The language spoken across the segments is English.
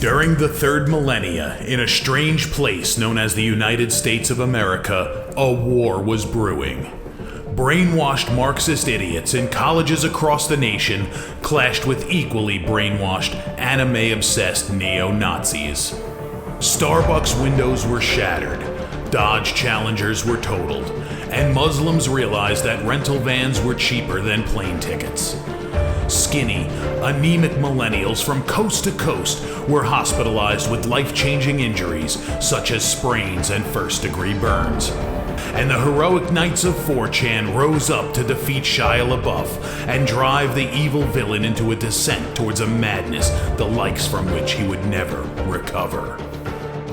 During the third millennia, in a strange place known as the United States of America, a war was brewing. Brainwashed Marxist idiots in colleges across the nation clashed with equally brainwashed, anime-obsessed neo-Nazis. Starbucks windows were shattered, Dodge Challengers were totaled, and Muslims realized that rental vans were cheaper than plane tickets. Skinny, anemic millennials from coast to coast were hospitalized with life-changing injuries such as sprains and first-degree burns. and the heroic knights of 4chan rose up to defeat Shia LaBeouf and drive the evil villain into a descent towards a madness the likes from which he would never recover.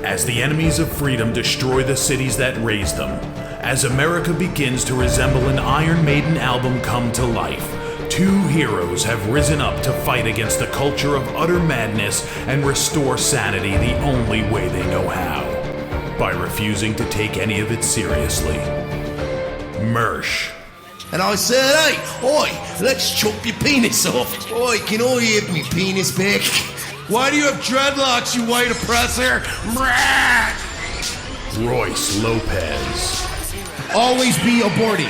As the enemies of freedom destroy the cities that raised them, as America begins to resemble an Iron Maiden album come to life, two heroes have risen up to fight against the culture of utter madness and restore sanity the only way they know how, by refusing to take any of it seriously. Mersh. And I said, hey, oi, let's chop your penis off. Oi, can I have me penis back? Why do you have dreadlocks, you white oppressor? Royce Lopez. Always be aborting.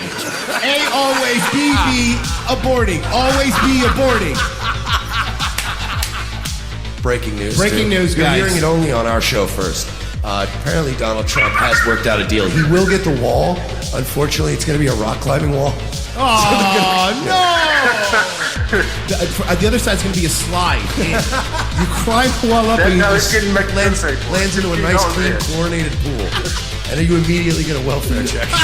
A always be aborting. Always be aborting. Breaking news. Breaking news, guys. You're hearing it only on our show first. Apparently Donald Trump has worked out a deal. He will get the wall. Unfortunately, it's going to be a rock climbing wall. Oh, no! The other side's going to be a slide. You climb the wall up and you just lands into a nice, clean, chlorinated pool. And then you immediately get a welfare check. Fucking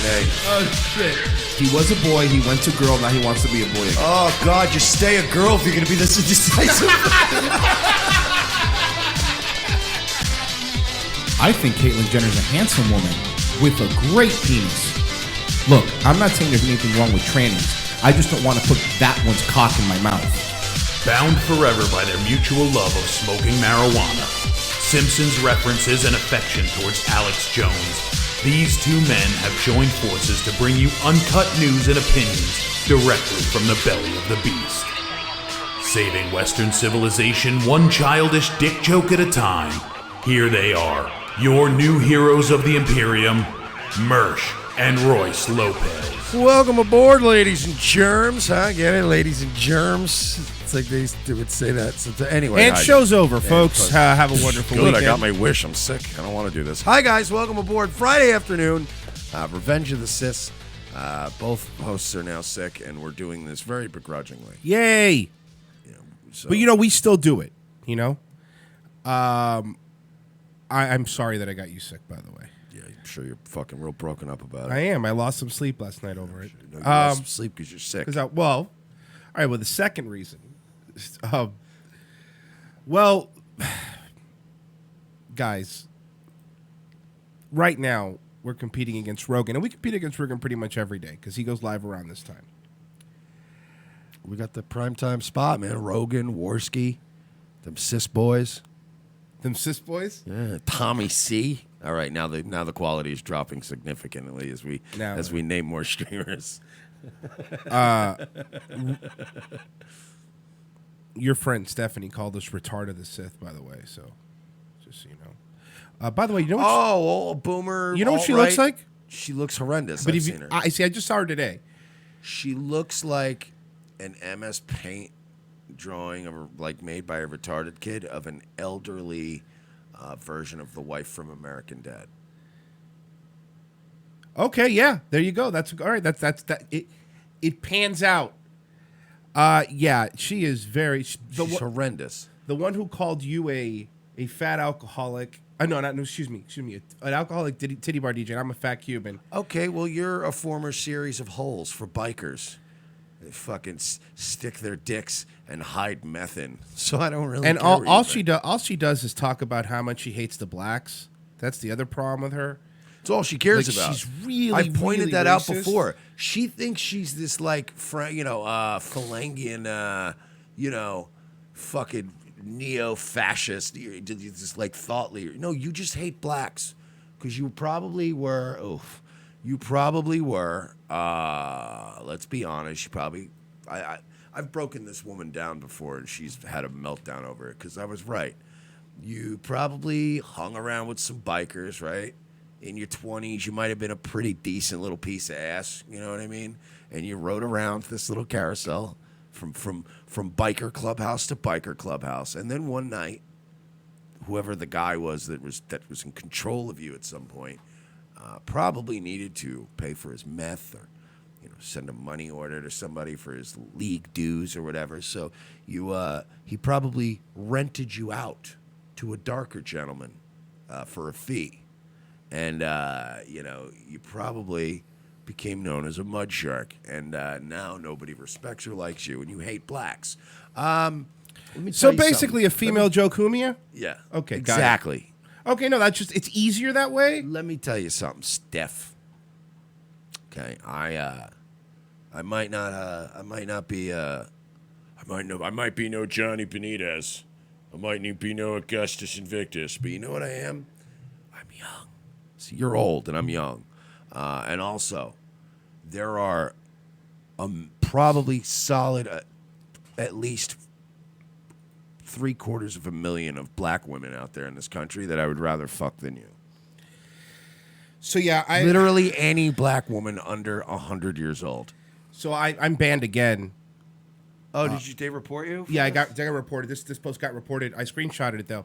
A. Oh, shit. He was a boy, he went to girl, now he wants to be a boy again. Oh, God, just stay a girl if you're going to be this indecisive. I think Caitlyn Jenner's a handsome woman with a great penis. Look, I'm not saying there's anything wrong with trannies. I just don't want to put that one's cock in my mouth. Bound forever by their mutual love of smoking marijuana, Simpsons references and affection towards Alex Jones, these two men have joined forces to bring you uncut news and opinions directly from the belly of the beast. Saving Western civilization one childish dick joke at a time, here they are, your new heroes of the Imperium, Mersh and Royce Lopez. Welcome aboard, ladies and germs. Huh? Get it, ladies and germs. It's like they would say that. So anyway. And show's over, folks. Have a wonderful weekend. I got my wish. I'm sick. I don't want to do this. Hi, guys. Welcome aboard. Friday afternoon. Revenge of the Cis. Both hosts are now sick, and we're doing this very begrudgingly. Yay! But, we still do it, I'm sorry that I got you sick, by the way. Yeah, I'm sure you're fucking real broken up about it. I am. I lost some sleep last night over it. You lost some sleep because you're sick. All right, the second reason. Guys, right now we're competing against Rogan, and we compete against Rogan pretty much every day because he goes live around this time. We got the primetime spot, man. Rogan, Worski, them cis boys. Them cis boys? Yeah, Tommy C. All right, now the quality is dropping significantly as we name more streamers. Your friend Stephanie called us retard of the Sith, by the way. So, just so you know. By the way, you know what? Boomer. You know what she looks like? She looks horrendous. But I've seen her. I just saw her today. She looks like an MS Paint drawing made by a retarded kid of an elderly version of the wife from American Dad. Okay, yeah, there you go. That's all right. That's that. It pans out. Yeah, she is very. She's horrendous. The one who called you a fat alcoholic. No, excuse me, an alcoholic titty bar DJ. And I'm a fat Cuban. Okay, well, you're a former series of holes for bikers. They fucking stick their dicks and hide meth in. So I don't really. And care all she does is talk about how much she hates the blacks. That's the other problem with her. It's all she cares about. She's really. I pointed really that racist. out before. She thinks she's this Falangian, fucking neo-fascist, this thought leader. No, you just hate blacks because you probably were. Let's be honest. I've broken this woman down before, and she's had a meltdown over it because I was right. You probably hung around with some bikers, right? In your 20s, you might have been a pretty decent little piece of ass, you know what I mean? And you rode around this little carousel from biker clubhouse to biker clubhouse. And then one night, whoever the guy was that was in control of you at some point probably needed to pay for his meth or send a money order to somebody for his league dues or whatever. So he probably rented you out to a darker gentleman for a fee. And, you probably became known as a mud shark. And now nobody respects or likes you, and you hate blacks. So basically a female Joe Cumia? Yeah. Okay, exactly. Okay, no, it's easier that way. Let me tell you something, Steph. Okay, I might be no Johnny Benitez. I might be no Augustus Invictus, but you know what I am? I'm young. See, you're old and I'm young. And also, there are probably solid at least 750,000 of black women out there in this country that I would rather fuck than you. So yeah, literally any black woman under 100 years old. So I'm banned again. Oh, did they report you? Yeah, I got reported. This post got reported. I screenshotted it though,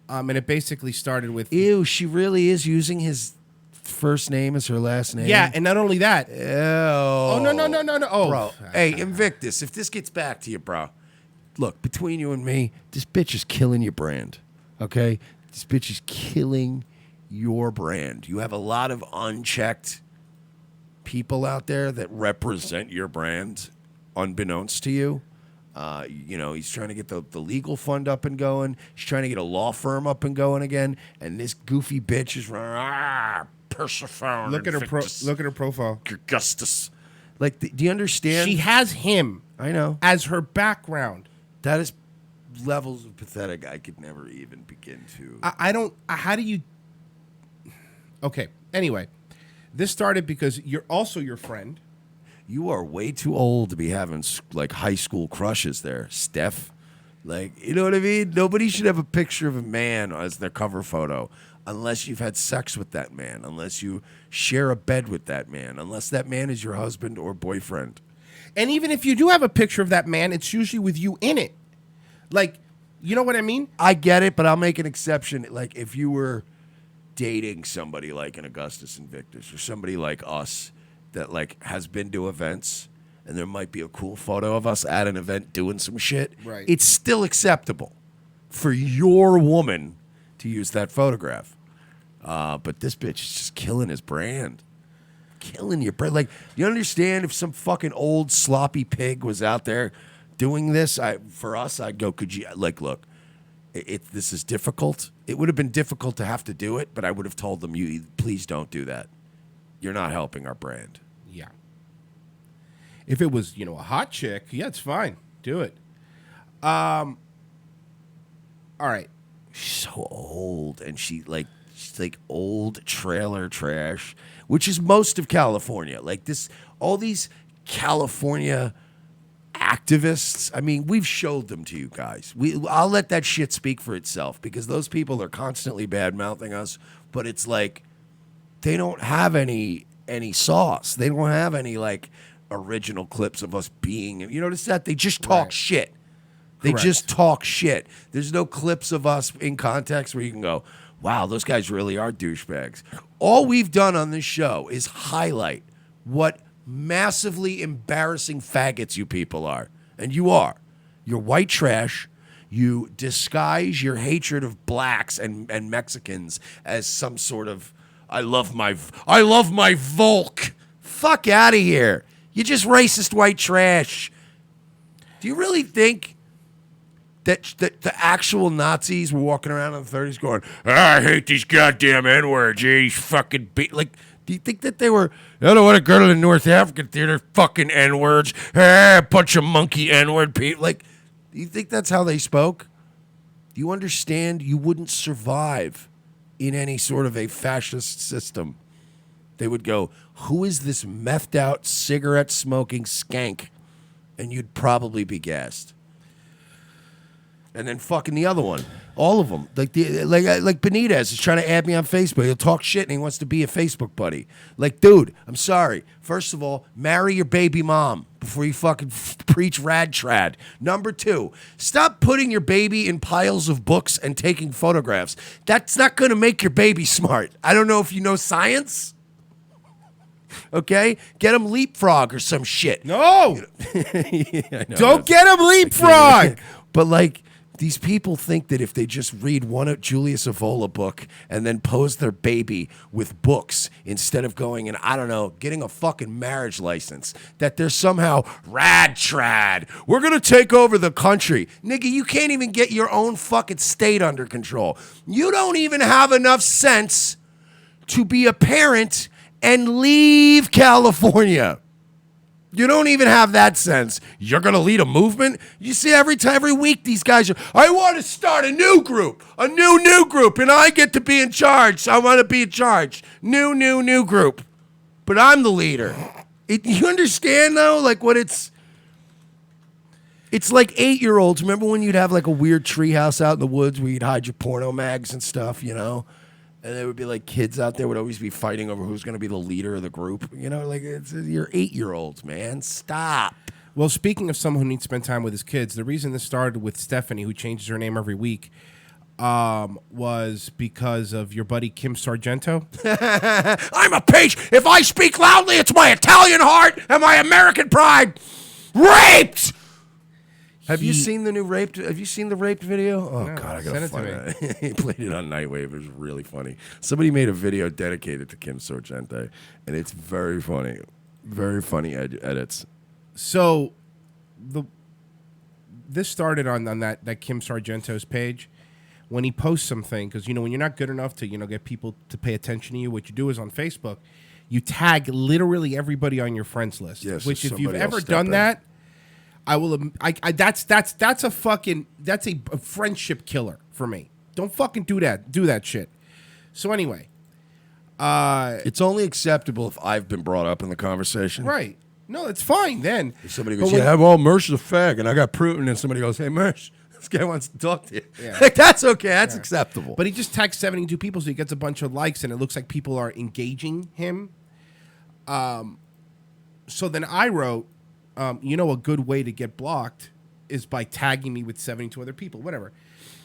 and it basically started with, "Ew, she really is using his first name as her last name." Yeah, and not only that. Ew. Oh no. Oh, bro. Hey, Invictus, if this gets back to you, bro, look, between you and me, this bitch is killing your brand. Okay, this bitch is killing your brand. You have a lot of unchecked people out there that represent your brand, unbeknownst to you. He's trying to get the legal fund up and going. He's trying to get a law firm up and going again. And this goofy bitch is running. Persephone. Look at her profile. Augustus. Like, do you understand? She has him. I know. As her background. That is levels of pathetic I could never even begin to. I don't. How do you? Okay. Anyway, this started because you're also your friend. You are way too old to be having like high school crushes there, Steph. Like, you know what I mean? Nobody should have a picture of a man as their cover photo unless you've had sex with that man, unless you share a bed with that man, unless that man is your husband or boyfriend. And even if you do have a picture of that man, it's usually with you in it. Like, you know what I mean? I get it, but I'll make an exception. Like, if you were dating somebody like an Augustus Invictus or somebody like us that like has been to events and there might be a cool photo of us at an event doing some shit, right, it's still acceptable for your woman to use that photograph. But this bitch is just killing his brand. Killing your brand. Like, you understand if some fucking old sloppy pig was out there doing this, for us, I'd go, could you, like, look, this is difficult. It would have been difficult to have to do it, but I would have told them, please don't do that. You're not helping our brand. Yeah. If it was, a hot chick, yeah, it's fine. Do it. All right. She's so old, and she's like old trailer trash, which is most of California. Like all these California activists. I mean, we've showed them to you guys. I'll let that shit speak for itself because those people are constantly bad mouthing us. But it's like they don't have any sauce. They don't have any like original clips of us being. You notice that they just talk shit. They just talk shit. There's no clips of us in context where you can go, wow, those guys really are douchebags. All we've done on this show is highlight what massively embarrassing faggots you people are. And you are. You're white trash. You disguise your hatred of blacks and Mexicans as some sort of, I love my Volk. Fuck out of here. You're just racist white trash. Do you really think that the actual Nazis were walking around in the 30s going, I hate these goddamn N-words, these fucking like, do you think that they were, I don't want to go to the North African theater, fucking N-words, a bunch of monkey N-word people. Like, do you think that's how they spoke? Do you understand you wouldn't survive in any sort of a fascist system? They would go, who is this methed out, cigarette smoking skank? And you'd probably be gassed. And then fucking the other one. All of them. Like Benitez is trying to add me on Facebook. He'll talk shit and he wants to be a Facebook buddy. Like, dude, I'm sorry. First of all, marry your baby mom before you fucking preach rad trad. Number 2, stop putting your baby in piles of books and taking photographs. That's not going to make your baby smart. I don't know if you know science. Okay? Get him leapfrog or some shit. No! Yeah, I know, Don't get him leapfrog! But like, these people think that if they just read one of Julius Evola book and then pose their baby with books instead of going and, I don't know, getting a fucking marriage license, that they're somehow rad trad. We're going to take over the country. Nigga, you can't even get your own fucking state under control. You don't even have enough sense to be a parent and leave California. You don't even have that sense. You're going to lead a movement? You see, every week these guys are, I want to start a new group, and I get to be in charge. So I want to be in charge. New group. But I'm the leader. You understand, though? Like, what it's like 8-year-olds. Remember when you'd have like a weird treehouse out in the woods where you'd hide your porno mags and stuff, you know? And there would be like kids out there would always be fighting over who's going to be the leader of the group. You know, like you're 8-year-olds, man. Stop. Well, speaking of someone who needs to spend time with his kids, the reason this started with Stephanie, who changes her name every week, was because of your buddy Kim Sargento. I'm a peach. If I speak loudly, it's my Italian heart and my American pride. Raped. Have you seen the new raped? Have you seen the raped video? Oh, no, God, I gotta find it. it. He played it on Nightwave. It was really funny. Somebody made a video dedicated to Kim Sorgente, and it's very funny. Very funny edits. So, this started on that Kim Sargento's page when he posts something, because, you know, when you're not good enough to, you know, get people to pay attention to you, what you do is on Facebook, you tag literally everybody on your friends list. Yes, which, so if you've somebody ever else step done in. that, that's a friendship killer for me. Don't fucking do that shit. So anyway, it's only acceptable if I've been brought up in the conversation. right? No, it's fine then. If somebody goes, yeah, well, Mersh is a fag, and I got Putin, and somebody goes, hey, Mersh, this guy wants to talk to you. Yeah. Like, that's okay. That's acceptable. But he just tagged 72 people, so he gets a bunch of likes, and it looks like people are engaging him. So then I wrote, you know, a good way to get blocked is by tagging me with 72 other people, whatever.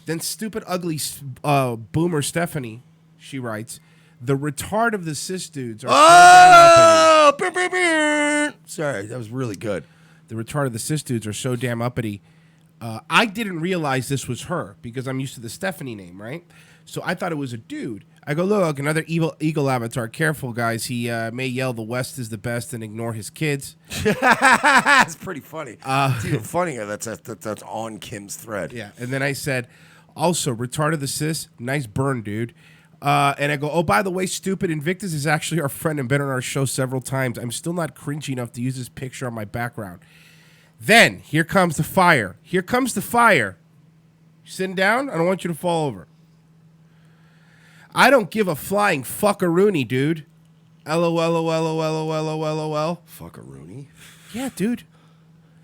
Then stupid, ugly boomer Stephanie, she writes, the retard of the cis dudes are so damn uppity. Sorry, that was really good. The retard of the cis dudes are so damn uppity. I didn't realize this was her because I'm used to the Stephanie name, right? So I thought it was a dude. I go, look, another evil eagle avatar. Careful, guys. He may yell the West is the best and ignore his kids. It's pretty funny. It's even funnier that's on Kim's thread. Yeah. And then I said, also, retarded the cis, nice burn, dude. And I go, oh, by the way, stupid, Invictus is actually our friend and been on our show several times. I'm still not cringy enough to use this picture on my background. Then, here comes the fire. Here comes the fire. You sitting down? I don't want you to fall over. I don't give a flying fuckaroonie, dude. LOL. Fuckaroonie? Yeah, dude.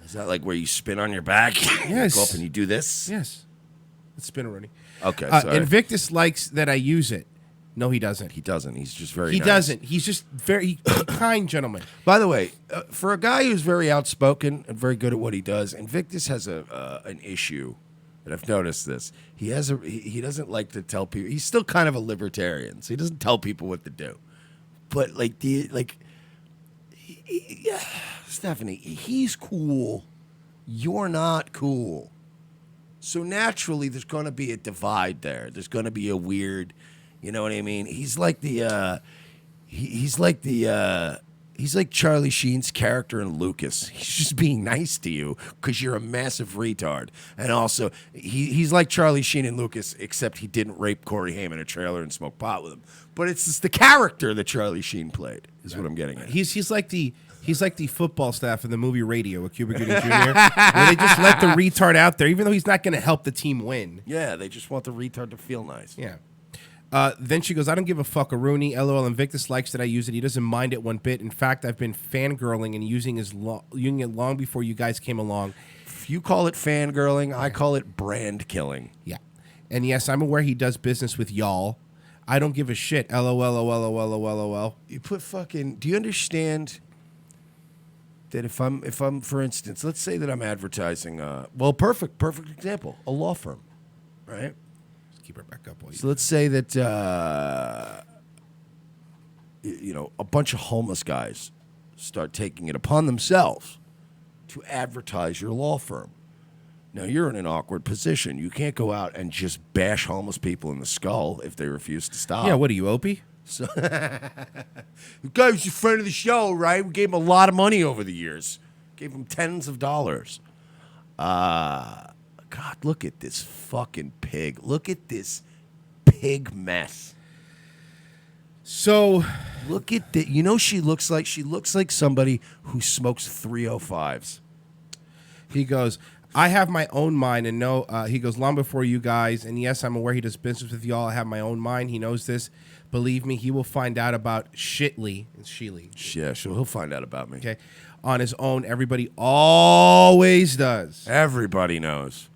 Is that like where you spin on your back? Yes. You go up and you do this? Yes. It's spinaroonie. Okay, sorry. Invictus likes that I use it. No, he doesn't. He doesn't. He's just very He nice. doesn't. He's just very kind gentleman. By the way, for a guy who's very outspoken and very good at what he does, Invictus has an issue. And I've noticed this. He doesn't like to tell people. He's still kind of a libertarian, so he doesn't tell people what to do. But Stephanie, he's cool. You're not cool. So naturally, there's going to be a divide there. There's going to be a weird, you know what I mean? He's like he's like Charlie Sheen's character in Lucas. He's just being nice to you because you're a massive retard. And also, he's like Charlie Sheen in Lucas, except he didn't rape Corey Haim in a trailer and smoke pot with him. But it's just the character that Charlie Sheen played, is what I'm getting at. He's like the football staff in the movie Radio with Cuba Gooding Jr., where they just let the retard out there, even though he's not going to help the team win. Yeah, they just want the retard to feel nice. Yeah. Then she goes, I don't give a fuckaroonie. LOL, Invictus likes that I use it. He doesn't mind it one bit. In fact, I've been fangirling and using it long before you guys came along. If you call it fangirling, I call it brand killing. Yeah. And yes, I'm aware he does business with y'all. I don't give a shit. LOL. You put fucking... Do you understand that if I'm, for instance, let's say that I'm advertising... perfect example. A law firm, right? Keep her back up. So let's say that a bunch of homeless guys start taking it upon themselves to advertise your law firm. Now, you're in an awkward position. You can't go out and just bash homeless people in the skull if they refuse to stop. Yeah, what are you, Opie? So, the guy was a friend of the show, right? We gave him a lot of money over the years. Gave him tens of dollars. God, look at this fucking pig. Look at this pig mess. So, look at that. She looks like somebody who smokes 305s. He goes, I have my own mind, and he goes, long before you guys, and yes, I'm aware he does business with y'all. I have my own mind. He knows this. Believe me, he will find out about Shitley. It's Sheely. Yeah, he'll find out about me. Okay. On his own. Everybody always does. Everybody knows.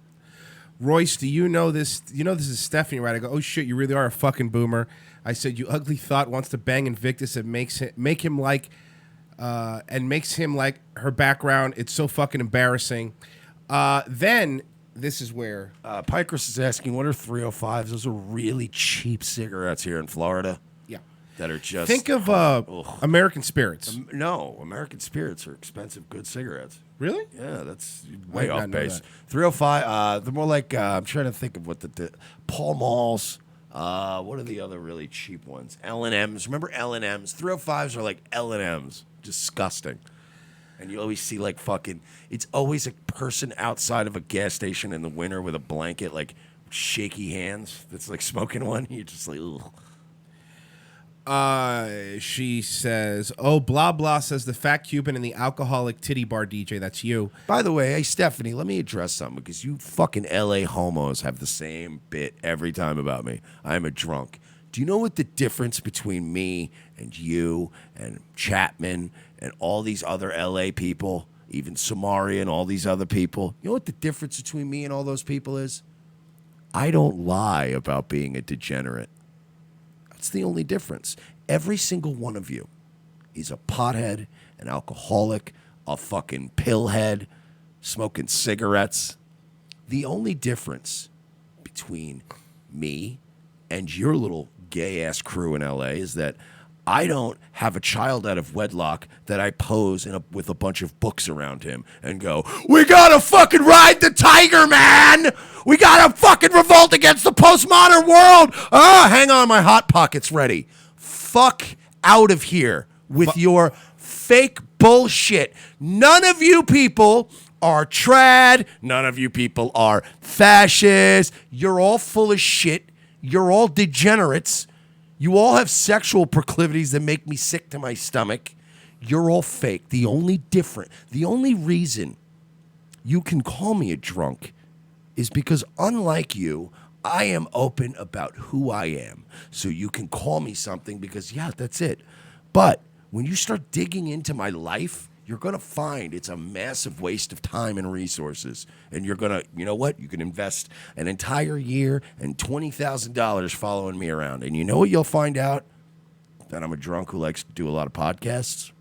Royce, do you know this? You know this is Stephanie, right? I go, oh shit, you really are a fucking boomer. I said, you ugly thought wants to bang Invictus and makes him like her background. It's so fucking embarrassing. Then this is where Picrus is asking, what are 305s? Those are really cheap cigarettes here in Florida. Yeah, that are just think of American Spirits. No, American Spirits are expensive, good cigarettes. Really? Yeah, that's way off base. 305. They're more like I'm trying to think of what the Pall Malls. What are the other really cheap ones? L&M's. Remember L&M's? 305s are like L&M's. Disgusting. And you always see like fucking. It's always a person outside of a gas station in the winter with a blanket, like shaky hands. That's like smoking one. You're just like, ugh. She says, oh, blah, blah, says the fat Cuban and the alcoholic titty bar DJ. That's you. By the way, hey, Stephanie, let me address something because you fucking LA homos have the same bit every time about me. I'm a drunk. Do you know what the difference between me and you and Chapman and all these other LA people, even Samari and all these other people, you know what the difference between me and all those people is? I don't lie about being a degenerate. That's the only difference. Every single one of you is a pothead, an alcoholic, a fucking pillhead, smoking cigarettes. The only difference between me and your little gay-ass crew in LA is that I don't have a child out of wedlock that I pose with a bunch of books around him and go, we gotta fucking ride the tiger, man! We gotta fucking revolt against the postmodern world! Hang on, my Hot Pocket's ready. Fuck out of here with your fake bullshit. None of you people are trad. None of you people are fascist. You're all full of shit. You're all degenerates. You all have sexual proclivities that make me sick to my stomach. You're all fake. The only reason you can call me a drunk is because, unlike you, I am open about who I am. So you can call me something because, yeah, that's it. But when you start digging into my life, you're going to find it's a massive waste of time and resources. And you're going to, you know what? You can invest an entire year and $20,000 following me around. And you know what you'll find out? That I'm a drunk who likes to do a lot of podcasts.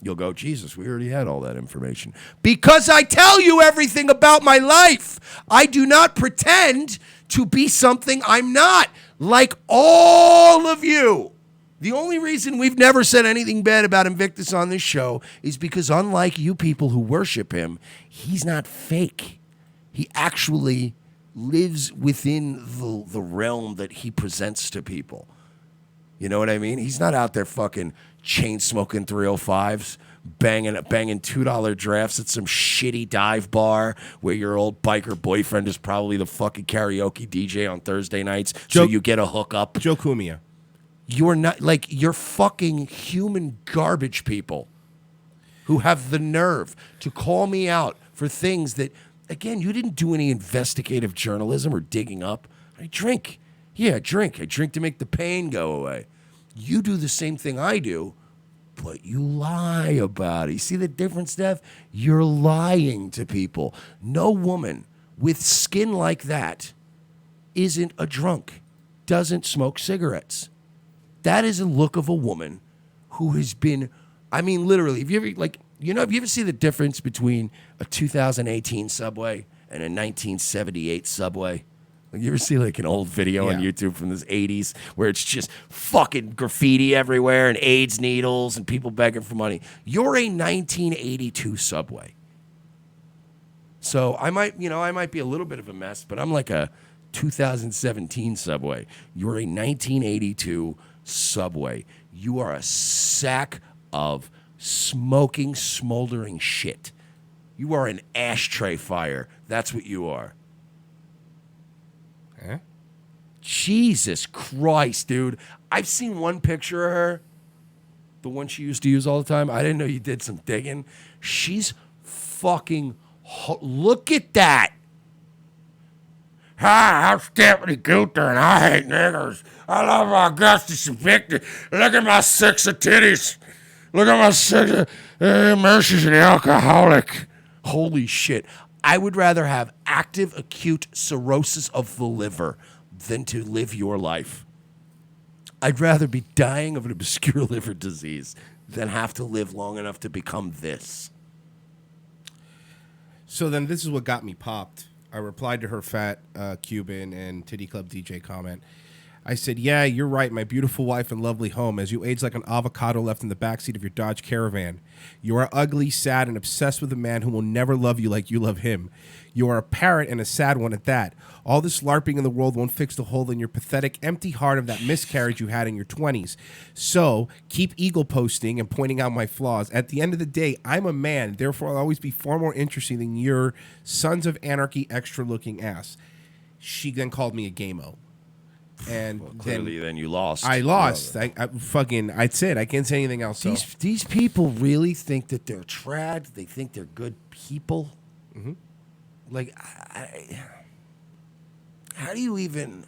You'll go, Jesus, we already had all that information. Because I tell you everything about my life. I do not pretend to be something I'm not, like all of you. The only reason we've never said anything bad about Invictus on this show is because, unlike you people who worship him, he's not fake. He actually lives within the realm that he presents to people. You know what I mean? He's not out there fucking chain smoking 305s, banging $2 drafts at some shitty dive bar where your old biker boyfriend is probably the fucking karaoke DJ on Thursday nights, so you get a hookup. Joe Cumia. You're not, like, you're fucking human garbage people who have the nerve to call me out for things that, again, you didn't do any investigative journalism or digging up. I drink. Yeah, I drink. I drink to make the pain go away. You do the same thing I do, but you lie about it. You see the difference, Steph? You're lying to people. No woman with skin like that isn't a drunk, doesn't smoke cigarettes. That is a look of a woman who has been, I mean, literally, have you ever seen the difference between a 2018 Subway and a 1978 Subway? Like, you ever see like an old video on Yeah. YouTube from the 80s where it's just fucking graffiti everywhere and AIDS needles and people begging for money? You're a 1982 subway. So I might be a little bit of a mess, but I'm like a 2017 subway. You're a 1982 subway. You are a sack of smoking, smoldering shit. You are an ashtray fire. That's what you are. Huh? Jesus Christ, dude. I've seen one picture of her, the one she used to use all the time. I didn't know you did some digging. She's fucking... Look at that. Hi, I'm Stephanie Guter, and I hate niggers. I love Augustus and Victor. Look at my 6 of titties. Look at my 6 of... Mercy's an alcoholic. Holy shit. I would rather have active acute cirrhosis of the liver than to live your life. I'd rather be dying of an obscure liver disease than have to live long enough to become this. So then this is what got me popped. I replied to her fat Cuban and Titty Club DJ comment. I said, yeah, you're right, my beautiful wife and lovely home, as you age like an avocado left in the backseat of your Dodge Caravan. You are ugly, sad, and obsessed with a man who will never love you like you love him. You are a parrot and a sad one at that. All this LARPing in the world won't fix the hole in your pathetic, empty heart of that miscarriage you had in your 20s. So keep eagle posting and pointing out my flaws. At the end of the day, I'm a man, therefore I'll always be far more interesting than your Sons of Anarchy extra-looking ass. She then called me a gamo. And well, clearly, then you lost. I lost. I that's it. I can't say anything else. These people really think that they're trad. They think they're good people. Mm-hmm. Like, how do you even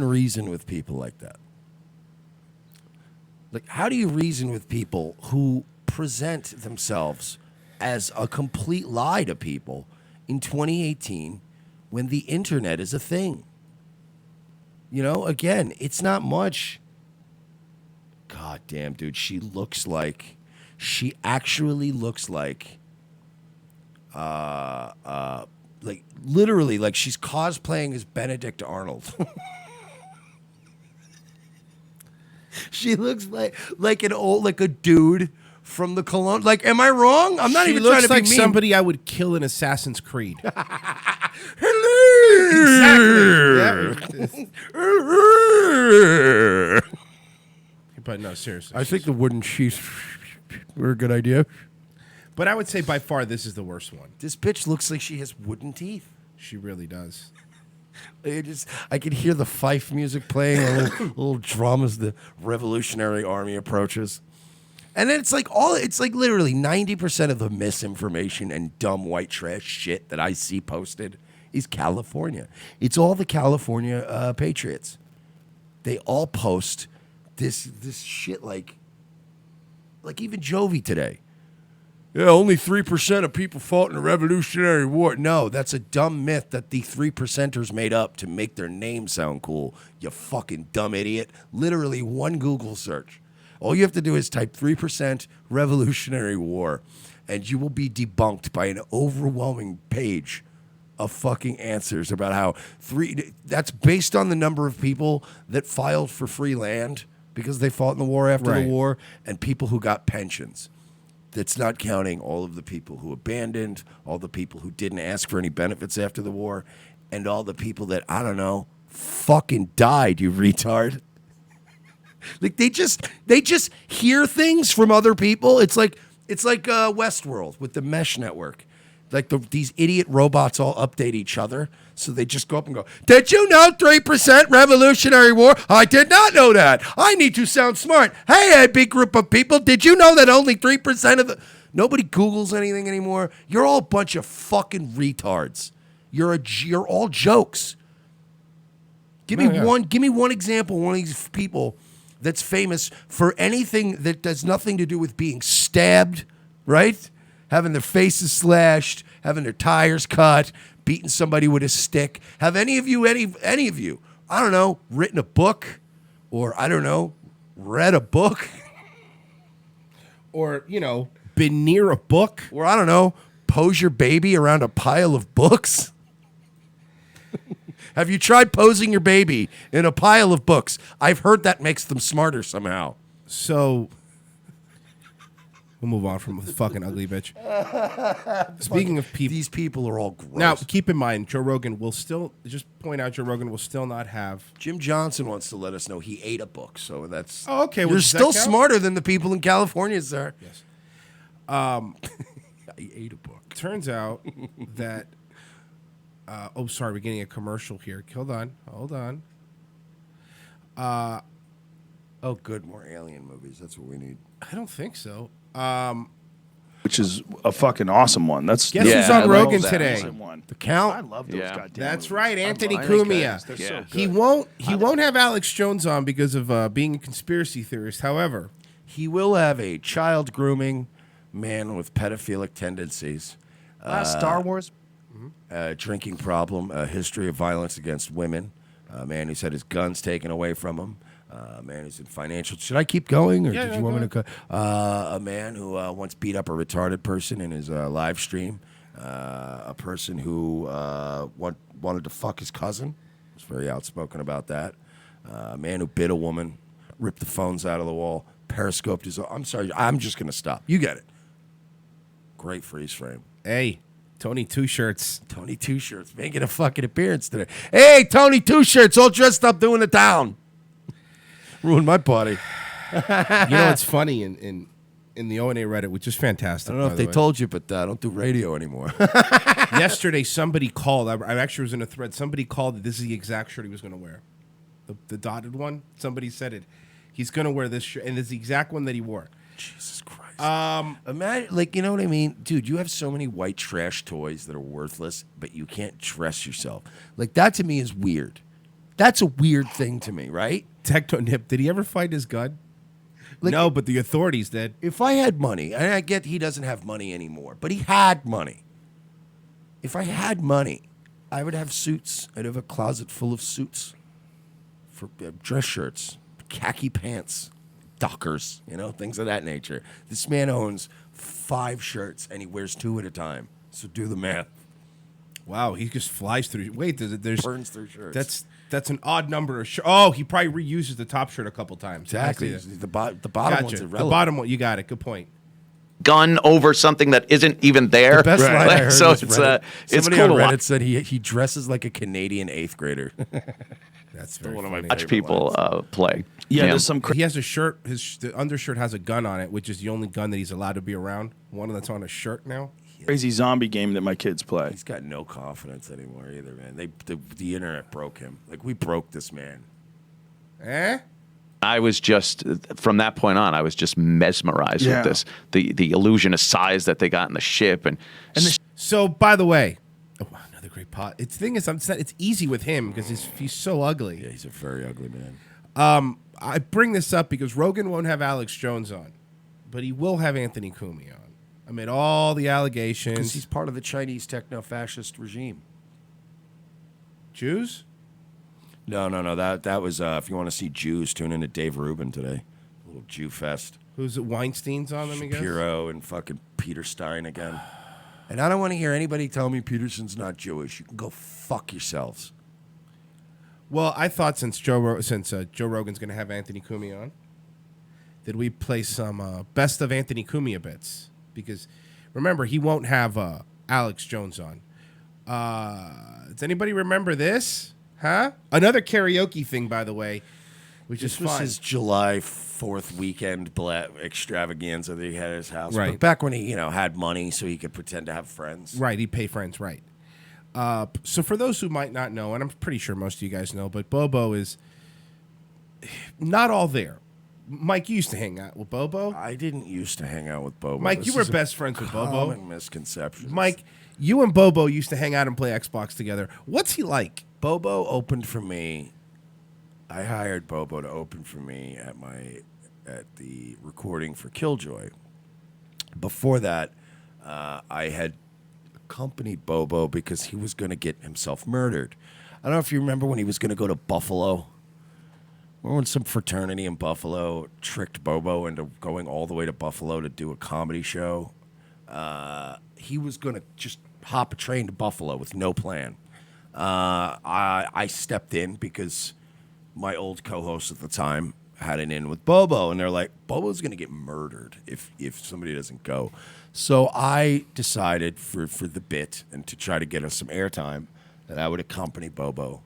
reason with people like that? Like, how do you reason with people who present themselves as a complete lie to people in 2018 when the internet is a thing? You know, again, it's not much. God damn, dude, she actually looks like, like literally, like she's cosplaying as Benedict Arnold. She looks like a dude from the Cologne. Like, am I wrong? I'm not even trying to be mean. She looks like somebody I would kill in Assassin's Creed. Exactly. But no, seriously. I think the wooden sheets were a good idea. But I would say by far this is the worst one. This bitch looks like she has wooden teeth. She really does. I could hear the fife music playing, little drum as the Revolutionary Army approaches. And then it's like literally 90% of the misinformation and dumb white trash shit that I see posted is California. It's all the California patriots. They all post this shit like even Jovi today. Yeah, only 3% of people fought in the Revolutionary War. No, that's a dumb myth that the 3%ers made up to make their name sound cool. You fucking dumb idiot. Literally one Google search. All you have to do is type 3% Revolutionary War, and you will be debunked by an overwhelming page of fucking answers about how that's based on the number of people that filed for free land because they fought in the war after the war, and people who got pensions. That's not counting all of the people who abandoned, all the people who didn't ask for any benefits after the war, and all the people that, I don't know, fucking died, you retard. Like they just hear things from other people. It's like Westworld with the mesh network. Like these idiot robots all update each other, so they just go up and go, "Did you know 3% Revolutionary War? I did not know that. I need to sound smart. Hey, a big group of people, did you know that only 3% of the..." Nobody Googles anything anymore. You're all a bunch of fucking retards. You're all jokes. Give me one example, one of these people that's famous for anything that does nothing to do with being stabbed, right? Having their faces slashed, having their tires cut, beating somebody with a stick. Have any of you, I don't know, written a book? Or, I don't know, read a book? Or, been near a book? Or, I don't know, pose your baby around a pile of books? Have you tried posing your baby in a pile of books? I've heard that makes them smarter somehow. So we'll move on from this fucking ugly bitch. Speaking of people, These people are all gross. now keep in mind, Joe Rogan will still Joe Rogan will still not have. Jim Johnson wants to let us know he ate a book, so that's. Oh, okay. Well, You're does that still count? smarter than the people in California, sir. Yes. He ate a book. Turns out that. Sorry, we're getting a commercial here. Hold on. Oh, good. More alien movies. That's what we need. I don't think so. Which is a fucking awesome one. That's Guess the who's most on Rogan awesome today? one. The Count. I love those goddamn That's movies. right, Anthony I like Cumia. those. They're so Yeah. good. He won't have Alex Jones on because of being a conspiracy theorist. However, He will have a child grooming man with pedophilic tendencies, Star Wars. a drinking problem, a history of violence against women, a man who's had his guns taken away from him, a man who's in financial. Should I keep going, or did you want me to go? A man who once beat up a retarded person in his live stream, a person who wanted to fuck his cousin, was very outspoken about that, a man who bit a woman, ripped the phones out of the wall, periscoped his. I'm sorry, I'm just gonna stop. You get it. Great freeze frame. hey, Tony Two Shirts. Tony Two Shirts making a fucking appearance today. Hey, Tony Two Shirts, all dressed up doing the town. Ruined my party. You know what's funny in the O&A Reddit, which is fantastic. I don't know if they told you, but I don't do radio anymore. Yesterday, somebody called. I actually was in a thread. Somebody called that this is the exact shirt he was going to wear. The dotted one. Somebody said it. He's going to wear this shirt, and it's the exact one that he wore. Jesus Christ. Imagine, like, you know what I mean? Dude, you have so many white trash toys that are worthless, but you can't dress yourself. Like, that to me is weird. That's a weird thing to me, right? Tecto Nip, did he ever fight his gun? Like, no, but the authorities did. If I had money, and I get he doesn't have money anymore, but he had money. If I had money, I would have suits. I'd have a closet full of suits for dress shirts, khaki pants, Dockers, things of that nature. This man owns 5 shirts, and he wears 2 at a time. So do the math. Wow, he just flies through. Wait, there's Burns through shirts. That's an odd number of shirts. Oh, he probably reuses the top shirt a couple times. Exactly. I see that. The bottom Gotcha. one's The irrelevant. bottom one, you got it. Good point. Gun over something that isn't even there. The best line I heard So was it's Reddit. it's Somebody cool on to Reddit watch. said he dresses like a Canadian 8th grader. That's very one of my funny. Watch people play. Yeah, there's some He has a shirt. The undershirt has a gun on it, which is the only gun that he's allowed to be around. One that's on a shirt now. crazy zombie game that my kids play. He's got no confidence anymore either, man. The internet broke him. Like, we broke this man. I was just from that point on, I was just mesmerized Yeah. with this. The illusion of size that they got in the ship, and So, by the way, another great pot. The thing is, it's easy with him because he's so ugly. Yeah, he's a very ugly man. I bring this up because Rogan won't have Alex Jones on, but he will have Anthony Cumia on. Amid all the Because allegations. he's part of the Chinese techno-fascist regime. Jews? No. That was, if you want to see Jews, tune into Dave Rubin today. A little Jew fest. Who's it? Weinstein's on them, I guess? Shapiro and fucking Peter Stein again. And I don't want to hear anybody tell me Peterson's not Jewish. You can go fuck yourselves. Well, I thought since Joe Rogan's going to have Anthony Cumia on, that we play some best of Anthony Cumia bits. Because, remember, he won't have Alex Jones on. Does anybody remember this? Huh? Another karaoke thing, by the way, which This is was fun. his July 4th weekend extravaganza that he had at his house. Right. But back when he, had money so he could pretend to have friends. Right, he'd pay friends, right. So for those who might not know, and I'm pretty sure most of you guys know, but Bobo is not all there. Mike, you used to hang out with Bobo. I didn't used to hang out with Bobo. Mike, This you were is a best friends with Bobo. common misconception. Mike, you and Bobo used to hang out and play Xbox together. What's he like? Bobo opened for me. I hired Bobo to open for me at the recording for Killjoy. Before that, I had accompanied Bobo because he was going to get himself murdered. I don't know if you remember when he was going to go to Buffalo. Remember when some fraternity in Buffalo tricked Bobo into going all the way to Buffalo to do a comedy show? He was going to just hop a train to Buffalo with no plan. I stepped in because my old co-host at the time had an in with Bobo, and they're like, Bobo's going to get murdered if somebody doesn't go. So I decided for the bit and to try to get us some airtime that I would accompany Bobo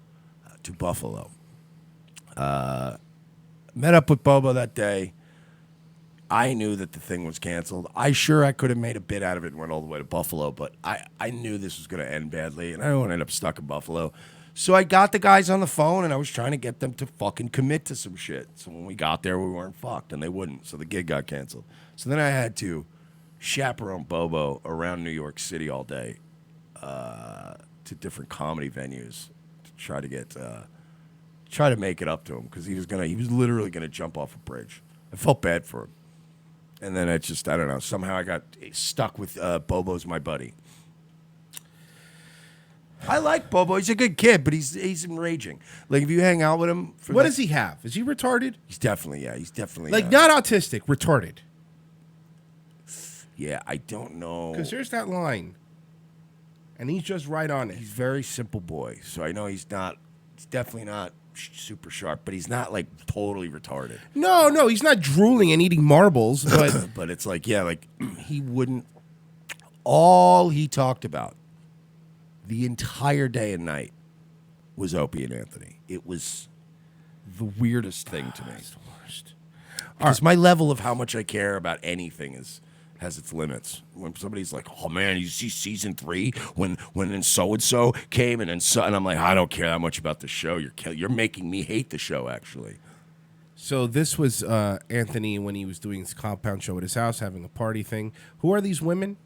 to Buffalo. Met up with Bobo that day. I knew that the thing was canceled. I could have made a bit out of it and went all the way to Buffalo, but I knew this was going to end badly, and I don't want to end up stuck in Buffalo. So I got the guys on the phone, and I was trying to get them to fucking commit to some shit. So when we got there, we weren't fucked, and they wouldn't. So the gig got canceled. So then I had to chaperone Bobo around New York City all day to different comedy venues to try to get try to make it up to him because he was literally gonna jump off a bridge. I felt bad for him. And then I don't know, somehow I got stuck with Bobo's my buddy. I like Bobo. He's a good kid, but he's enraging. Like, if you hang out with him... What does he have? Is he retarded? He's definitely... Like, not autistic, retarded. Yeah, I don't know. Because there's that line. And he's just right on it. He's a very simple boy, so I know he's definitely not super sharp, but he's not like totally retarded. No, he's not drooling and eating marbles, but but it's like, yeah, like he wouldn't. All he talked about the entire day and night was Opie and Anthony. It was the weirdest thing to me. It's the worst. Because my level of how much I care about anything has its limits. When somebody's like, "Oh man, you see season 3 when so and so came and I'm like, I don't care that much about the show. You're making me hate the show, actually. So this was Anthony when he was doing his compound show at his house, having a party thing. Who are these women?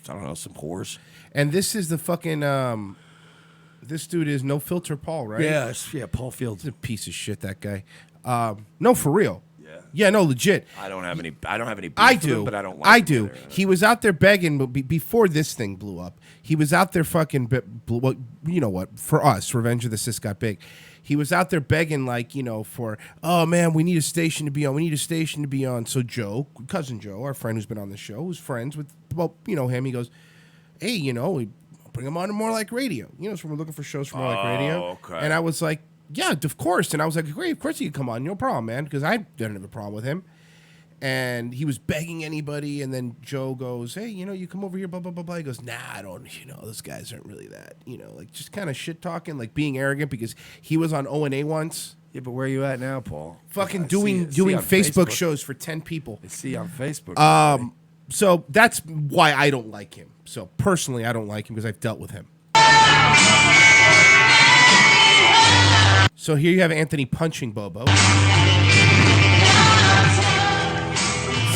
I don't know, some whores. And this is the fucking this dude is No Filter Paul, right? Yeah, Paul Fields. He's a piece of shit, that guy. No, for real. Yeah, no, legit. I don't have any. Beef I with do, him, but I don't. Like I him do. either. He was out there begging before this thing blew up. He was out there fucking. Well, you know what? For us, Revenge of the Sis got big. He was out there begging, like, you know, for, oh man, we need a station to be on. We need a station to be on. So Joe, cousin Joe, our friend who's been on the show, who's friends with, well, you know him. He goes, hey, you know, we bring him on to More Like Radio. You know, so we're looking for shows for More Like Radio. Okay. And I was like, yeah, of course. And I was like, great, of course he could come on, no problem, man, because I didn't have a problem with him. And he was begging anybody, and then Joe goes, hey, you know, you come over here, blah, blah, blah, blah. He goes, nah, I don't, you know, those guys aren't really that, you know, like just kind of shit-talking, like being arrogant, because he was on O&A once. Yeah, but where are you at now, Paul? Fucking I doing see on Facebook shows for 10 people. I see on Facebook. So that's why I don't like him. So personally, I don't like him because I've dealt with him. So here you have Anthony punching Bobo.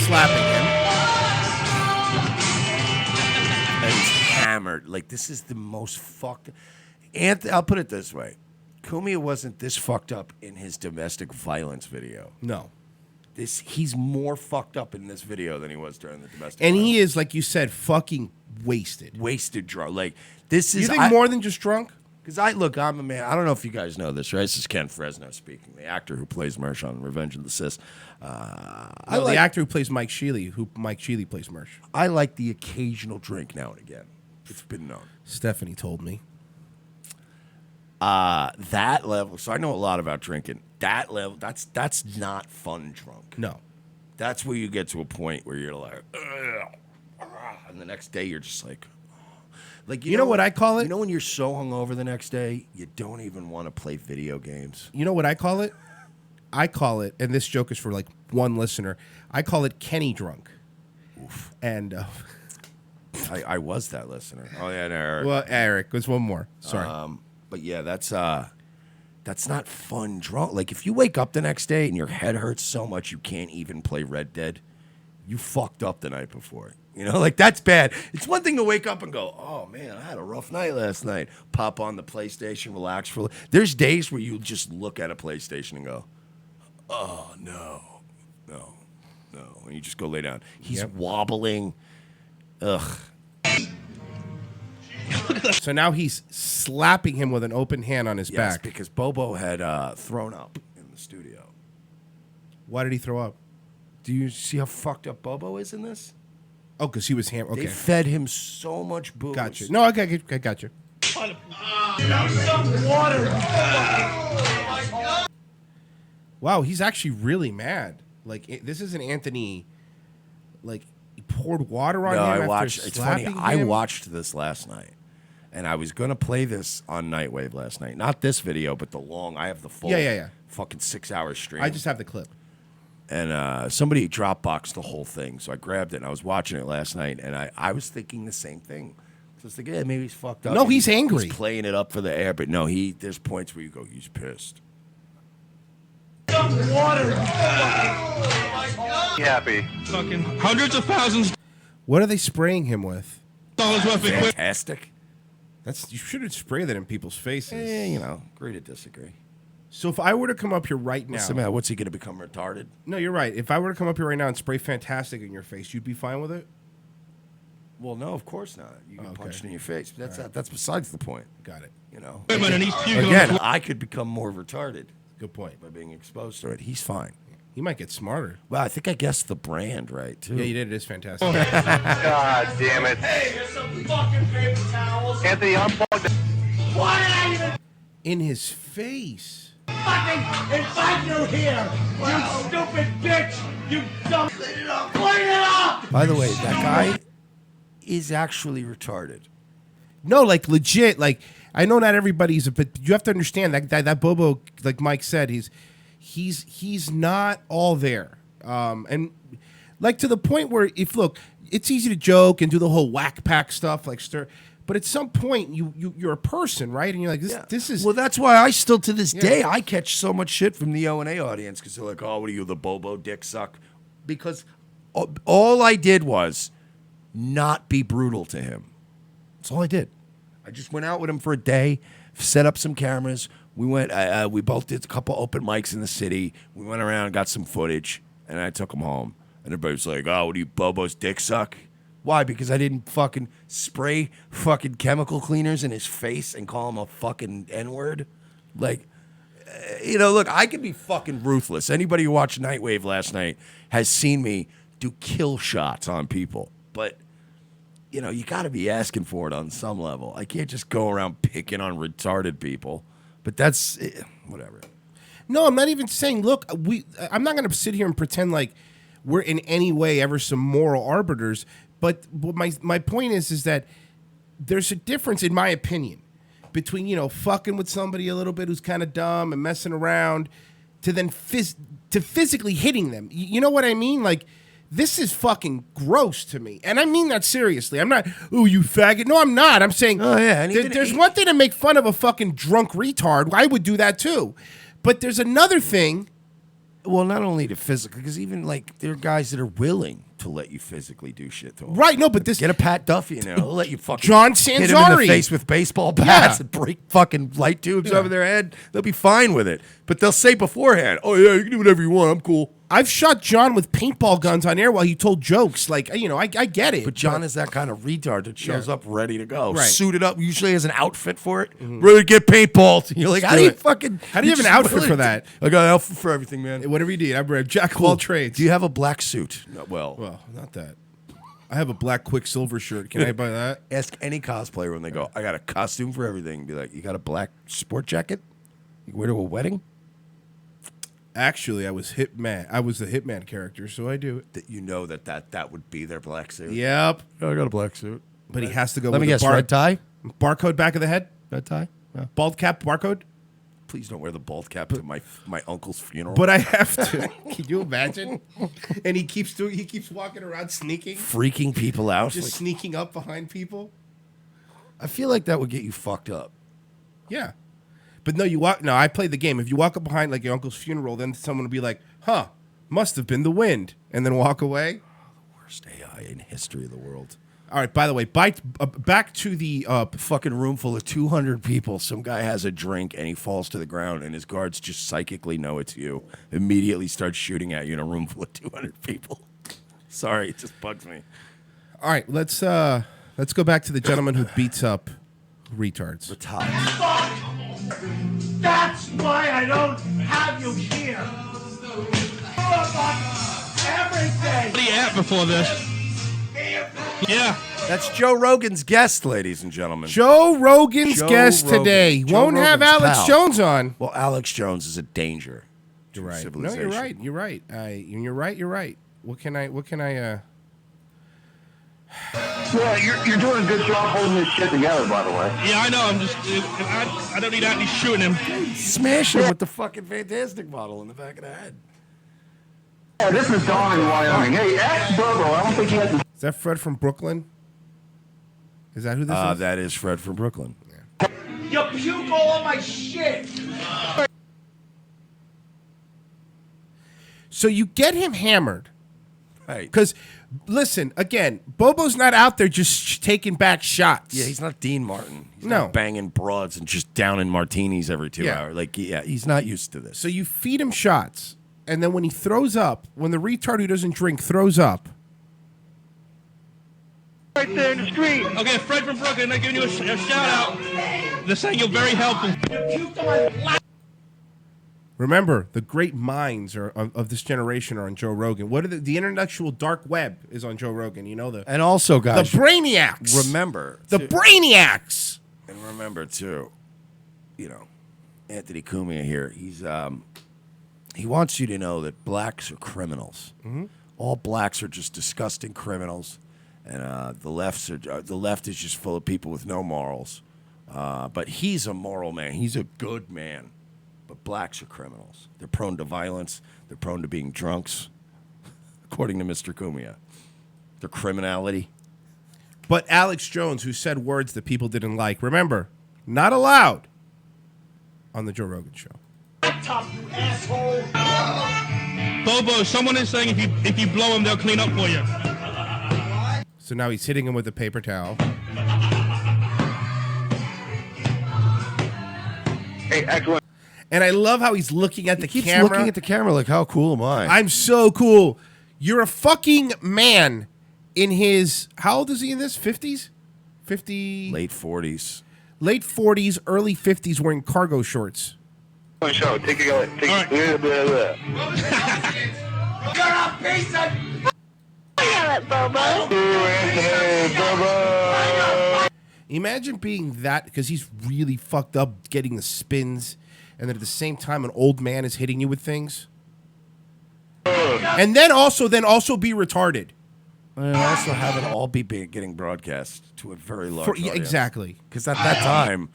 Slapping him. And he's hammered. Like, this is the most fucked. I'll put it this way. Cumia wasn't this fucked up in his domestic violence video. No. He's more fucked up in this video than he was during the domestic And violence. he is, like you said, fucking wasted. Wasted drunk. Like, this is... You think more than just drunk? Because I'm a man. I don't know if you guys know this, right? This is Ken Fresno speaking, the actor who plays Mersh on Revenge of the Sis. The actor who plays Mike Sheely, plays Mersh. I like the occasional drink now and again. It's been known. Stephanie told me. That level. So I know a lot about drinking. That level. That's not fun drunk. No. That's where you get to a point where you're like, ugh, and the next day you're just like. Like you know what I call it? You know when you're so hungover the next day, you don't even want to play video games. You know what I call it? I call it, and this joke is for like one listener. I call it Kenny drunk. Oof. And I was that listener. Oh yeah, no, Eric. Well, Eric, there's one more. Sorry. But yeah, that's not fun drunk. Like if you wake up the next day and your head hurts so much you can't even play Red Dead, you fucked up the night before. You know, like that's bad. It's one thing to wake up and go, oh man, I had a rough night last night. Pop on the PlayStation, relax for. There's days where you just look at a PlayStation and go, oh no, and you just go lay down. He's wobbling. Ugh. So now he's slapping him with an open hand on his back. Because Bobo had thrown up in the studio. Why did he throw up? Do you see how fucked up Bobo is in this? Oh, because he was okay. They fed him so much booze. Gotcha. No, I got you. Wow, he's actually really mad. Like, this isn't Anthony. Like, he poured water on him. I after watched. It's funny. slapping I him? watched this last night, and I was gonna play this on Nightwave last night. Not this video, but the long. I have the full. Yeah. Fucking 6-hour stream. I just have the clip. And somebody Dropboxed the whole thing, so I grabbed it and I was watching it last night, and I was thinking the same thing. So I was thinking, yeah, maybe he's fucked up. No, he's angry. He's playing it up for the air, but no, there's points where you go, he's pissed. Happy. Fucking hundreds of thousands What are they spraying him with? dollars worth of equipment. Fantastic. You shouldn't spray that in people's faces. Agree to disagree. So if I were to come up here right now, What's he going to become retarded? no, you're right. If I were to come up here right now and spray Fantastic in your face, you'd be fine with it. Well, no, of course not. You get Okay. punched in your face. That's besides the point. Got it. And he's puking on the Again, floor. I could become more retarded Good point. by being exposed to it. He's fine. He might get smarter. Well, I think I guessed the brand right too. Yeah, you did. It is fantastic. God damn it. Hey, here's some fucking paper towels. Anthony, unplug the... Why did I even In his face. fucking invite you here? You stupid bitch! You dumb. Clean it up! Clean it up! By the way, that guy is actually retarded. No, like legit. Like I know not everybody's, but you have to understand that Bobo, like Mike said, he's not all there. And like to the point where it's easy to joke and do the whole whack pack stuff, like stir. But at some point, you're a person, right? And you're like, this is Well, that's why I still to this day I catch so much shit from the O&A audience because they're like, "Oh, what are you, the Bobo dick suck?" Because all I did was not be brutal to him. That's all I did. I just went out with him for a day, set up some cameras. We went. We both did a couple open mics in the city. We went around, got some footage, and I took him home. And everybody was like, "Oh, what are you, Bobo's dick suck?" Why? Because I didn't fucking spray fucking chemical cleaners in his face and call him a fucking N-word. Like, look, I can be fucking ruthless. Anybody who watched Nightwave last night has seen me do kill shots on people. But, you got to be asking for it on some level. I can't just go around picking on retarded people. But that's, whatever. No, I'm not even saying. Look, I'm not going to sit here and pretend like we're in any way ever some moral arbiters. But my point is that there's a difference, in my opinion, between fucking with somebody a little bit who's kind of dumb and messing around, to then physically hitting them. You know what I mean? Like, this is fucking gross to me, and I mean that seriously. I'm not, "Oh, you faggot." No, I'm not. I'm saying, there's one thing to make fun of a fucking drunk retard. I would do that too, but there's another thing. Well, not only to physically, because even like there are guys that are willing to let you physically do shit to them. Right? No, but this Get a Pat Duffy, they'll let you fucking John hit him in Sanzari. the face with baseball bats and break fucking light tubes over their head. They'll be fine with it, but they'll say beforehand, "Oh yeah, you can do whatever you want. I'm cool." I've shot John with paintball guns on air while he told jokes. Like, I get it. But John is that kind of retard that shows up ready to go, Right. suited up. Usually has an outfit for it, ready to get paintballed. And you're like, how do you fucking? How do you have an outfit for that? I got an outfit for everything, man. Whatever you need. I'm jack of all trades. Do you have a black suit? No, Well, not that. I have a black Quicksilver shirt. Can I buy that? Ask any cosplayer when they go, "I got a costume for everything." Be like, "You got a black sport jacket? You wear to a wedding?" Actually, I was Hitman. I was the Hitman character, so I do it. That that would be their black suit. Yep. I got a black suit. But he has to go Let with me the guess, red tie? barcode back of the head, Red tie? Yeah. bald cap, barcode. Please don't wear the bald cap to my uncle's funeral. But I have to. Can you imagine? And he keeps walking around sneaking, freaking people out. just Like, sneaking up behind people. I feel like that would get you fucked up. Yeah. But no, you walk. No, I played the game. If you walk up behind like your uncle's funeral, then someone will be like, "Huh, must have been the wind," and then walk away. Worst AI in history of the world. All right. By the way, back to the Fucking room full of 200 people. Some guy has a drink and he falls to the ground, and his guards just psychically know it's you. Immediately start shooting at you in a room full of 200 people. Sorry, it just bugs me. All right, let's go back to the gentleman who beats up retards. That's why I don't have you here. You're about everything. What are you at before this? The Yeah. That's Joe Rogan's guest, ladies and gentlemen. Joe Rogan's Joe guest Rogan. today. Joe Won't have Rogan's Alex pal. Jones on. Well, Alex Jones is a danger. You're right. No, civilization. you're right. You're right. You're right. You're right. What can I? Well, you're doing a good job holding this shit together, by the way. Yeah, I know. I'm just. I don't need Anthony shooting him. Smash him with the fucking Fantastic bottle in the back of the head. Yeah, this is Don in Wyoming. Hey, ask Bobo. I don't think he has. Is that Fred from Brooklyn? Is that who this is? That is Fred from Brooklyn. You puke all on my shit. So you get him hammered. Right. Because, listen, again, Bobo's not out there just taking back shots. Yeah, he's not Dean Martin. He's No. not banging broads and just downing martinis every 2 Yeah. hours. Like, yeah, he's not used to this. So you feed him shots, and then when he throws up, when the retard who doesn't drink throws up, Right there in the street. Okay, Fred from Brooklyn, they're giving you a shout out. They're saying you're very helpful. remember, the great minds of this generation are on Joe Rogan. What are the intellectual dark web is on Joe Rogan. You know, And also, the guys, brainiacs. remember. The brainiacs. And remember, too, Anthony Cumia here, he wants you to know that blacks are criminals. Mm-hmm. All blacks are just disgusting criminals. And the left is just full of people with no morals. But he's a moral man. He's a good man. But blacks are criminals. They're prone to violence. They're prone to being drunks, according to Mr. Cumia. Their criminality. But Alex Jones, who said words that people didn't like, remember, not allowed on the Joe Rogan show. Top, you asshole. Bobo, someone is saying if you blow him, they'll clean up for you. So now he's hitting him with a paper towel. Hey, excellent. And I love how he's looking at the Keeps camera. looking at the camera like, how cool am I? I'm so cool. You're a fucking man in his, how old is he in this? 50s? 50? Late 40s. Late 40s, early 50s wearing cargo shorts. Show. Take it. You're a piece of... Imagine being that, because he's really fucked up getting the spins, and then at the same time an old man is hitting you with things. And then also be retarded. And also have it all be getting broadcast to a very large audience. Exactly. Because at that time,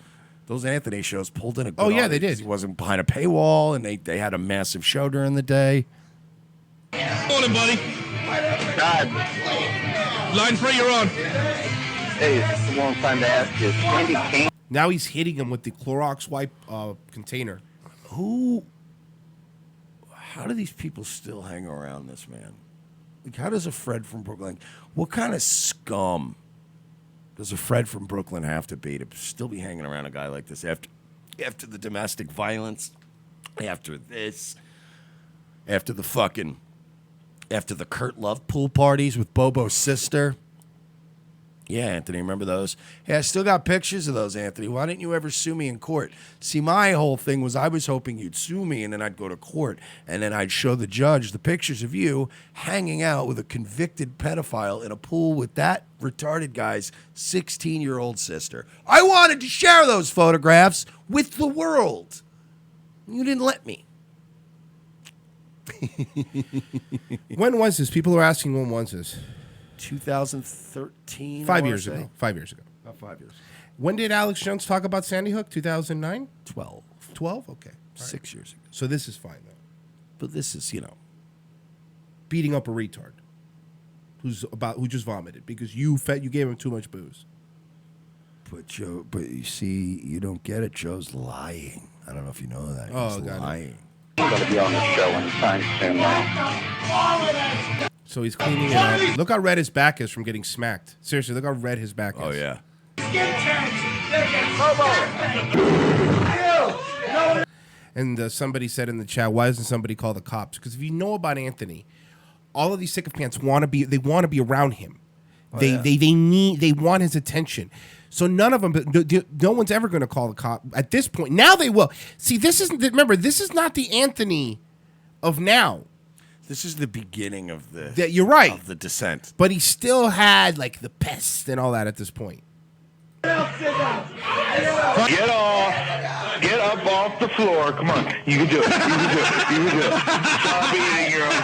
those Anthony shows pulled in a good yeah, they audience. did. He wasn't behind a paywall, and they had a massive show during the day. Morning, buddy. God. Line 3, you're on. Hey, it's a long time to ask you. Candy cane. Now he's hitting him with the Clorox wipe container. How do these people still hang around this man? Like, how does a Fred from Brooklyn, what kind of scum does a Fred from Brooklyn have to be still be hanging around a guy like this after the domestic violence, after this, after the Kurt Love pool parties with Bobo's sister? Yeah, Anthony, remember those? Hey, I still got pictures of those, Anthony. Why didn't you ever sue me in court? See, my whole thing was I was hoping you'd sue me, and then I'd go to court, and then I'd show the judge the pictures of you hanging out with a convicted pedophile in a pool with that retarded guy's 16-year-old sister. I wanted to share those photographs with the world. You didn't let me. When was this? People are asking when was this? 2013. 5 years ago. 5 years ago. About 5 years. When did Alex Jones talk about Sandy Hook? 2009? 12. 12? Okay. All right. 6 years ago. So this is fine, though. But this is, Beating up a retard who just vomited because you gave him too much booze. But you see, you don't get it. Joe's lying. I don't know if you know that. Oh, He's got it. lying. I'm going to be on the show anytime soon, man. So he's cleaning it up. Look how red his back is from getting smacked. Seriously, look how red his back is. Oh, yeah. And somebody said in the chat, why doesn't somebody call the cops? Because if you know about Anthony, all of these sycophants want to be around him. They want his attention. So none of them, no one's ever going to call the cop at this point. Now they will. See, this is not the Anthony of now. This is the beginning of the. That you're right. Of the descent. But he still had like the pest and all that at this point. Get up off the floor. Come on. You can do it. You can do it. You can do it. Stop eating your own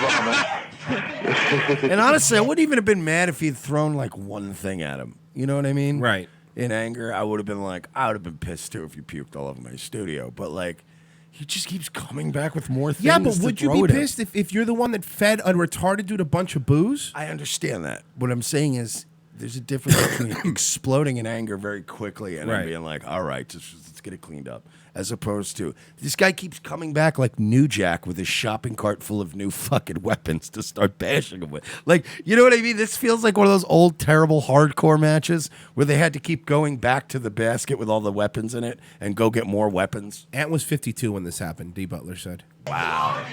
vomit. And honestly, I wouldn't even have been mad if he'd thrown like one thing at him. You know what I mean? Right. In anger, I would have been like, I would have been pissed too if you puked all over my studio. But like, he just keeps coming back with more things. Yeah, but to would you throw be at him. pissed if you're the one that fed a retarded dude a bunch of booze? I understand that. What I'm saying is, there's a difference between exploding in anger very quickly and then being like, all right, let's get it cleaned up. As opposed to, this guy keeps coming back like New Jack with his shopping cart full of new fucking weapons to start bashing him with. Like, you know what I mean? This feels like one of those old, terrible hardcore matches where they had to keep going back to the basket with all the weapons in it and go get more weapons. Ant was 52 when this happened, D. Butler said. Wow.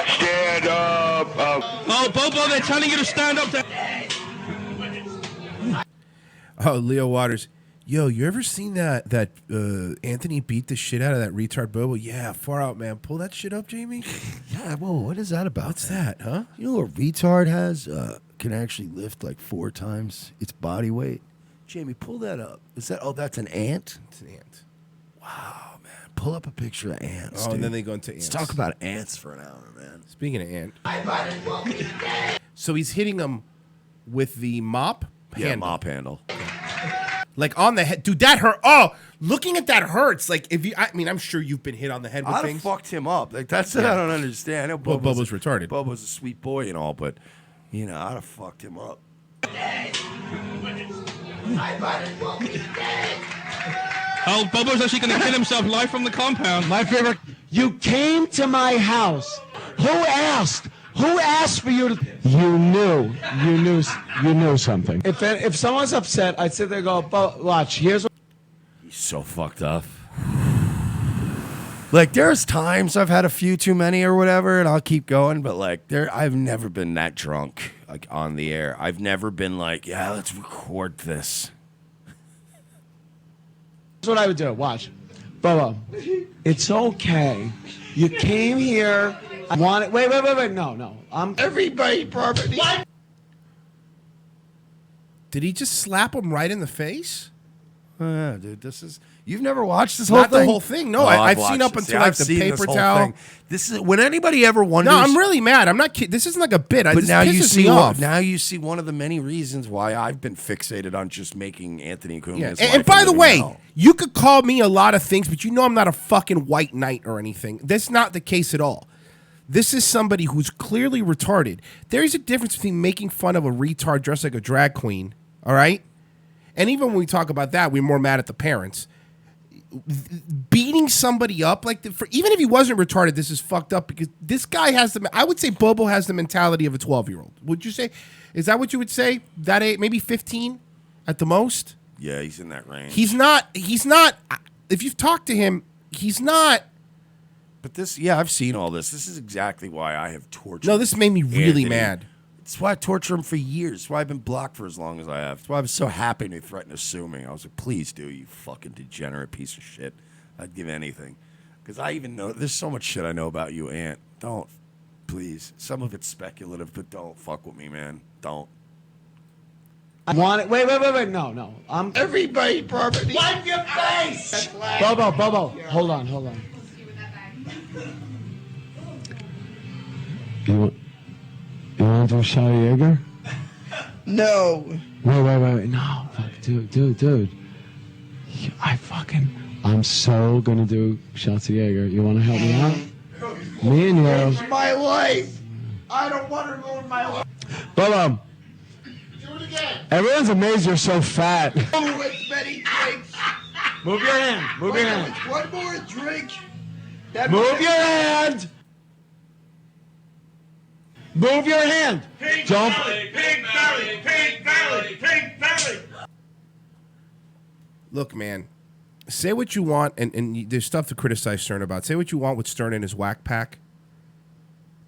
Stand up. Oh, Bobo, they're telling you to stand up. Oh, Leo Waters. Yo, you ever seen that Anthony beat the shit out of that retard Bobo? Yeah, far out, man. Pull that shit up, Jamie. Yeah, whoa, what is that about? What's that, huh? You know what a retard has? Can actually lift like 4 times its body weight. Jamie, pull that up. Is that? Oh, that's an ant. It's an ant. Wow, man. Pull up a picture of ants. Oh, dude. and then they go into ants. Let's talk about ants for an hour, man. Speaking of ant. So he's hitting him with the mop Yeah, handle. mop handle. Like on the head. Dude, that hurt. Oh, looking at that hurts. Like, if you, I mean, I'm sure you've been hit on the head with I'd have things. fucked him up. Like, that's what I don't understand. I know Well, Bobo's retarded. Bobo's a sweet boy and all, but, you know, I'd have fucked him up. Oh, Bobo's actually going to kill himself live from the compound. My favorite. You came to my house. Who asked? Who asked for you to? You knew something. If someone's upset, I'd sit there and go, watch. Here's what. He's so fucked up. Like, there's times I've had a few too many or whatever, and I'll keep going, but like, I've never been that drunk, like on the air. I've never been like, yeah, let's record this. Here's what I would do. Watch, Bobo. It's okay. You came here. I want it. Wait. No. I'm everybody property. What? Did he just slap him right in the face? Dude, this is. You've never watched this whole Not thing? the whole thing. No, I've seen watched up it. until See, like I've the seen paper this whole towel. thing. This is when anybody ever wonders. No, I'm really mad. I'm not kidding. This isn't like a bit. But this now you pisses see me off. now you see one of the many reasons why I've been fixated on just making Anthony Cumia. Yeah. And by the way, you could call me a lot of things, but you know I'm not a fucking white knight or anything. That's not the case at all. This is somebody who's clearly retarded. There is a difference between making fun of a retard dressed like a drag queen, all right? And even when we talk about that, we're more mad at the parents. Beating somebody up like even if he wasn't retarded, this is fucked up because this guy has I would say Bobo has the mentality of a 12-year-old. Would you say? Is that what you would say? That age, maybe 15 at the most? Yeah, he's in that range. He's not. If you've talked to him, he's not. But I've seen all this. This is exactly why I have tortured. No, this made me really Anthony. mad. It's why I torture him for years. It's why I've been blocked for as long as I have. It's why I was so happy when he threatened to sue me. I was like, please do, you fucking degenerate piece of shit. I'd give anything. Because I even know, there's so much shit I know about you, Ant. Don't. Please. Some of it's speculative, but don't fuck with me, man. Don't. I want it. Wait. No. I'm everybody property. Wipe your face. Bobo. Hold on. You want to do a shot of Jaeger? No. Wait. No. Dude. I'm so gonna do shots of Jaeger. You want to help me out? Me and you. It's my life. I don't want to ruin my life. Bobo. Do it again. Everyone's amazed you're so fat. Oh, with many drinks. Move your hand. Move your hand. One more drink. Move your hand. Move your hand. Pink Don't. belly, pink belly, pink belly, pink belly. Look, man. Say what you want, and there's stuff to criticize Stern about. Say what you want with Stern and his whack pack.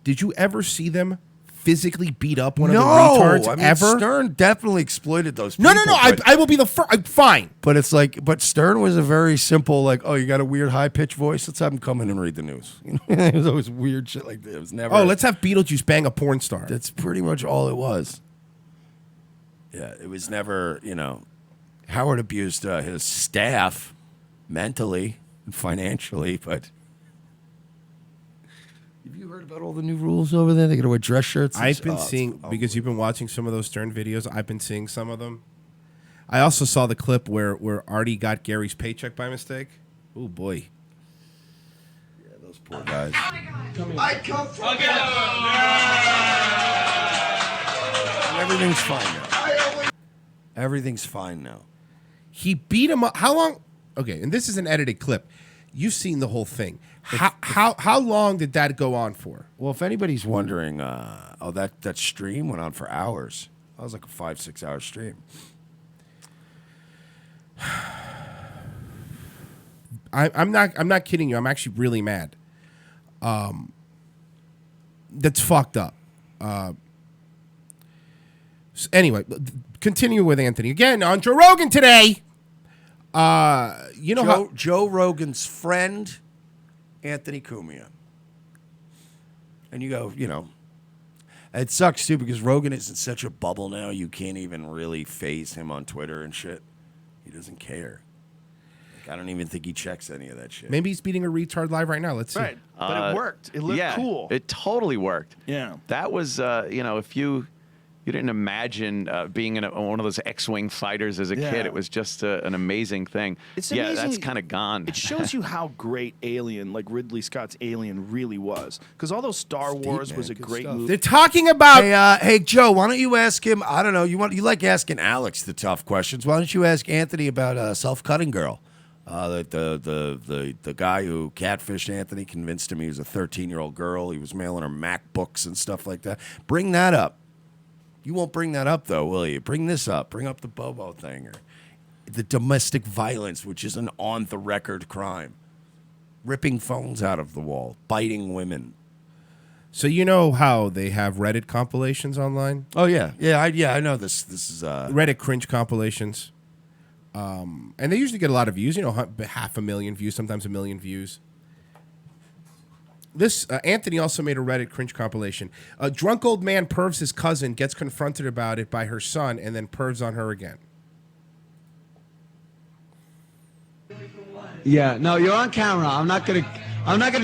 Did you ever see them physically beat up one of No, the retards I mean, ever? Stern definitely exploited those No, people. no, no. I will be the first. Fine. But it's like, but Stern was a very simple, like, oh, you got a weird high pitched voice. Let's have him come in and read the news. You know, it was always weird shit like that. It was never. Oh, let's have Beetlejuice bang a porn star. That's pretty much all it was. Yeah, it was never. Howard abused his staff mentally and financially, but. Have you heard about all the new rules over there? They got to wear dress shirts. I've been seeing, because you've been watching some of those Stern videos, I've been seeing some of them. I also saw the clip where Artie got Gary's paycheck by mistake. Oh, boy. Yeah, those poor guys. I come from. Everything's fine now. Everything's fine now. He beat him up. How long? Okay, and this is an edited clip. You've seen the whole thing. How long did that go on for? Well, if anybody's wondering, that stream went on for hours. That was like a 5-6 hour stream. I'm not kidding you. I'm actually really mad. That's fucked up. Anyway, continue with Anthony again on Joe Rogan today. Joe Rogan's friend, Anthony Cumia. And you go, it sucks too because Rogan is in such a bubble now. You can't even really phase him on Twitter and shit. He doesn't care. Like, I don't even think he checks any of that shit. Maybe he's beating a retard live right now. Let's see. Right, but it worked. It looked cool. It totally worked. Yeah. That was, if you didn't imagine being in one of those X-Wing fighters as a kid. It was just an amazing thing. It's amazing. That's kind of gone. It shows you how great Alien, like Ridley Scott's Alien, really was. Because although Star Wars was a great movie. They're talking about. Hey, Joe, why don't you ask him? I don't know. You like asking Alex the tough questions. Why don't you ask Anthony about Self-Cutting Girl? The guy who catfished Anthony, convinced him he was a 13-year-old girl. He was mailing her MacBooks and stuff like that. Bring that up. You won't bring that up, though, will you? Bring this up. Bring up the Bobo thing or the domestic violence, which is an on-the-record crime. Ripping phones out of the wall. Biting women. So you know how they have Reddit compilations online? Oh, yeah. I know this. This is... Reddit cringe compilations. And they usually get a lot of views. 500,000 views, sometimes 1 million views. This Anthony also made a Reddit cringe compilation. A drunk old man pervs his cousin, gets confronted about it by her son, and then pervs on her again. Yeah, no, you're on camera. I'm not gonna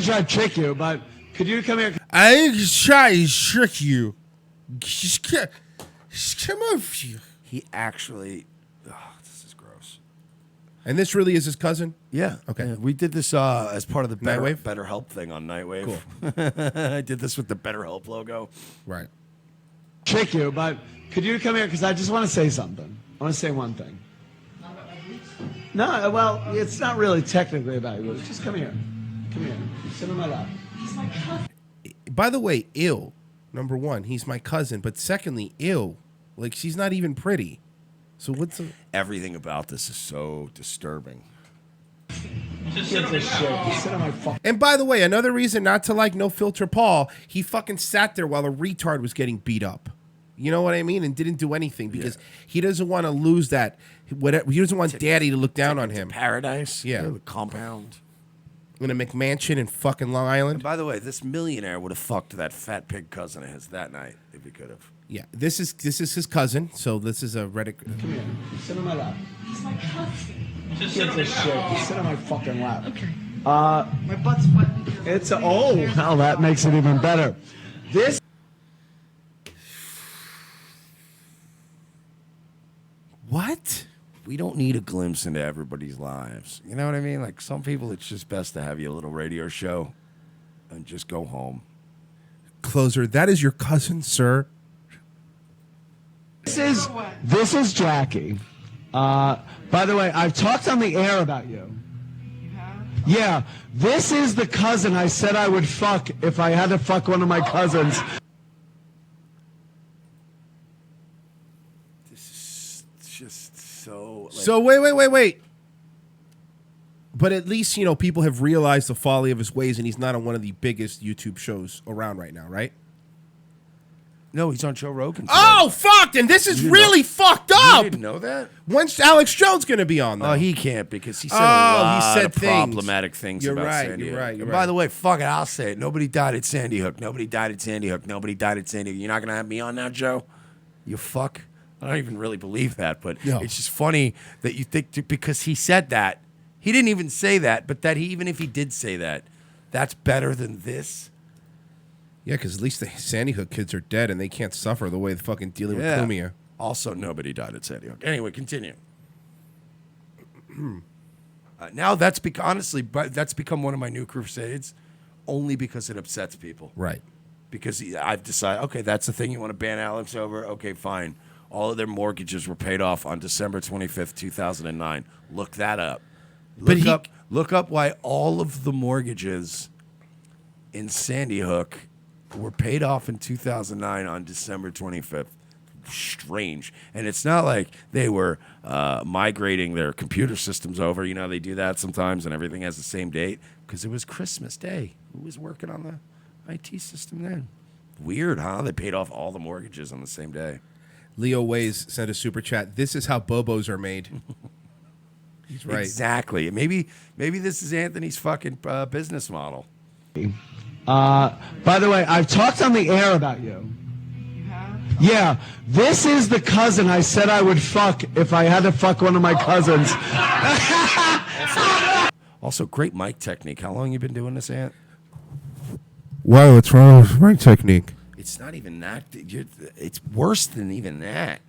try to trick you, but could you come here? I ain't trying to trick you. Just come over here. He actually... this is gross. And this really is his cousin? Yeah. Okay. Yeah, we did this as part of the Nightwave? BetterHelp thing on Nightwave. Cool. I did this with the BetterHelp logo. Right. Trick you, but could you come here? Because I just want to say something. I want to say one thing. No, well, it's not really technically about you. Just come here. Come here. Sit on my lap. By the way, ew. Number one, he's my cousin. But secondly, ew. Like, she's not even pretty. So what's the... Everything about this is so disturbing. And by the way, another reason not to like No Filter Paul, he fucking sat there while a retard was getting beat up. You know what I mean? And didn't do anything because he doesn't want to lose that. Whatever, he doesn't want daddy to look down on him. Paradise. Yeah. The compound. In a McMansion in fucking Long Island. And by the way, this millionaire would have fucked that fat pig cousin of his that night if he could have. Yeah, this is his cousin. So this is a Reddit. Come here. Sit on my lap. It's my cousin. Just sit on my fucking lap. Okay. My butt's wet. It's that makes it even better. This. What? We don't need a glimpse into everybody's lives. You know what I mean? Like some people, it's just best to have you a little radio show and just go home. Closer. That is your cousin, sir. This is Jackie. By the way, I've talked on the air about you. You have? Yeah. This is the cousin I said I would fuck if I had to fuck one of my cousins. This is just so... Like, So wait. But at least, people have realized the folly of his ways, and he's not on one of the biggest YouTube shows around right now, right? No, he's on Joe Rogan today. Oh, fuck! And this is really fucked up. You didn't know that? When's Alex Jones going to be on, though? Oh, he can't because he said a lot of things. problematic things You're about right, Sandy you're Hook. right, you're And by right. the way, fuck it, I'll say it. Nobody died at Sandy Hook. Nobody died at Sandy Hook. Nobody died at Sandy Hook. You're not going to have me on now, Joe? You fuck? I don't even really believe that, but it's just funny that you think because he said that. He didn't even say that, but that even if he did say that, that's better than this. Yeah, because at least the Sandy Hook kids are dead and they can't suffer the way they're fucking dealing with Cumia. Also, nobody died at Sandy Hook. Anyway, continue. Now that's honestly, that's become one of my new crusades, only because it upsets people. Right. Because I've decided, okay, that's the thing you want to ban Alex over. Okay, fine. All of their mortgages were paid off on December 25th, 2009. Look that up. Look up why all of the mortgages in Sandy Hook were paid off in 2009 on December 25th. Strange. And it's not like they were migrating their computer systems over. You know, they do that sometimes and everything has the same date because it was Christmas Day. Who was working on the IT system then? Weird, huh? They paid off all the mortgages on the same day. Leo Ways sent a super chat. This is how Bobos are made. He's right. Exactly. Maybe this is Anthony's fucking business model. By the way, I've talked on the air about you. Yeah, this is the cousin I said I would fuck if I had to fuck one of my cousins. Also, great mic technique. How long you been doing this, Ant? Wow, what's wrong with my technique? It's not even that. It's worse than even that.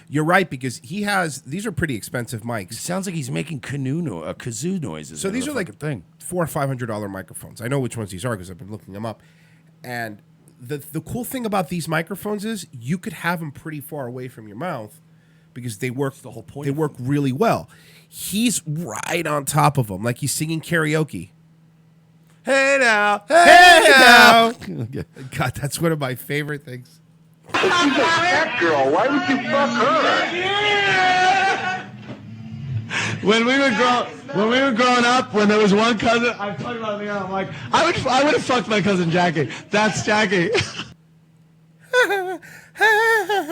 You're right because he has. These are pretty expensive mics. It sounds like he's making kazoo noises. So these are like thing. $400 or $500 microphones. I know which ones these are because I've been looking them up. And the cool thing about these microphones is you could have them pretty far away from your mouth because they work. That's the whole point. They work really well. He's right on top of them, like he's singing karaoke. Hey now, hey now. God, that's one of my favorite things. She's a fat girl. Why would you fuck her? When we were growing up, when there was one cousin, I've talked about it. I'm like, I would have fucked my cousin Jackie. That's Jackie.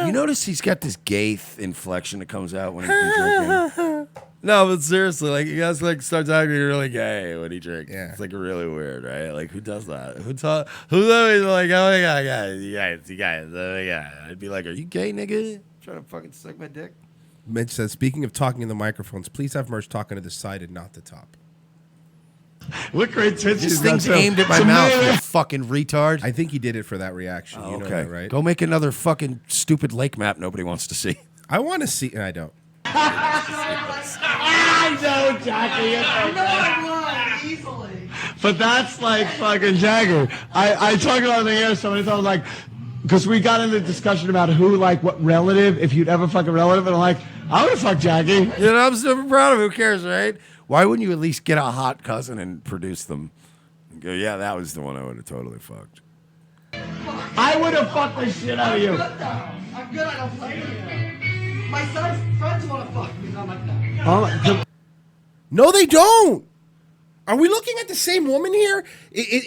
You notice he's got this gay inflection that comes out when he's been drinking. No, but seriously, like you guys like start talking really gay when he drinks. Yeah, it's like really weird, right? Like who does that? Who's always like, oh my god, you guys, oh my god. I'd be like, are you gay, nigga? Trying to fucking suck my dick? Mitch says, speaking of talking in the microphones, please have merch talking to the side and not the top. What great tits This thing's aimed at my mouth, you fucking retard. I think he did it for that reaction. Oh, you know okay, that, right? Go make another fucking stupid lake map nobody wants to see. I want to see, and I don't. I know, Jackie. Easily. But that's like fucking Jagger. I talk about the air so many times, like, because we got into a discussion about who, like, what relative, if you'd ever fuck a relative, and I'm like, I would have fucked Jackie. You know, I'm super proud of him. Who cares, right? Why wouldn't you at least get a hot cousin and produce them? And go, yeah, that was the one I would have totally fucked. I would have fucked the shit out of you. I'm good. I don't play anymore. My son's friends want to fuck me. I'm like, no. No, they don't. Are we looking at the same woman here?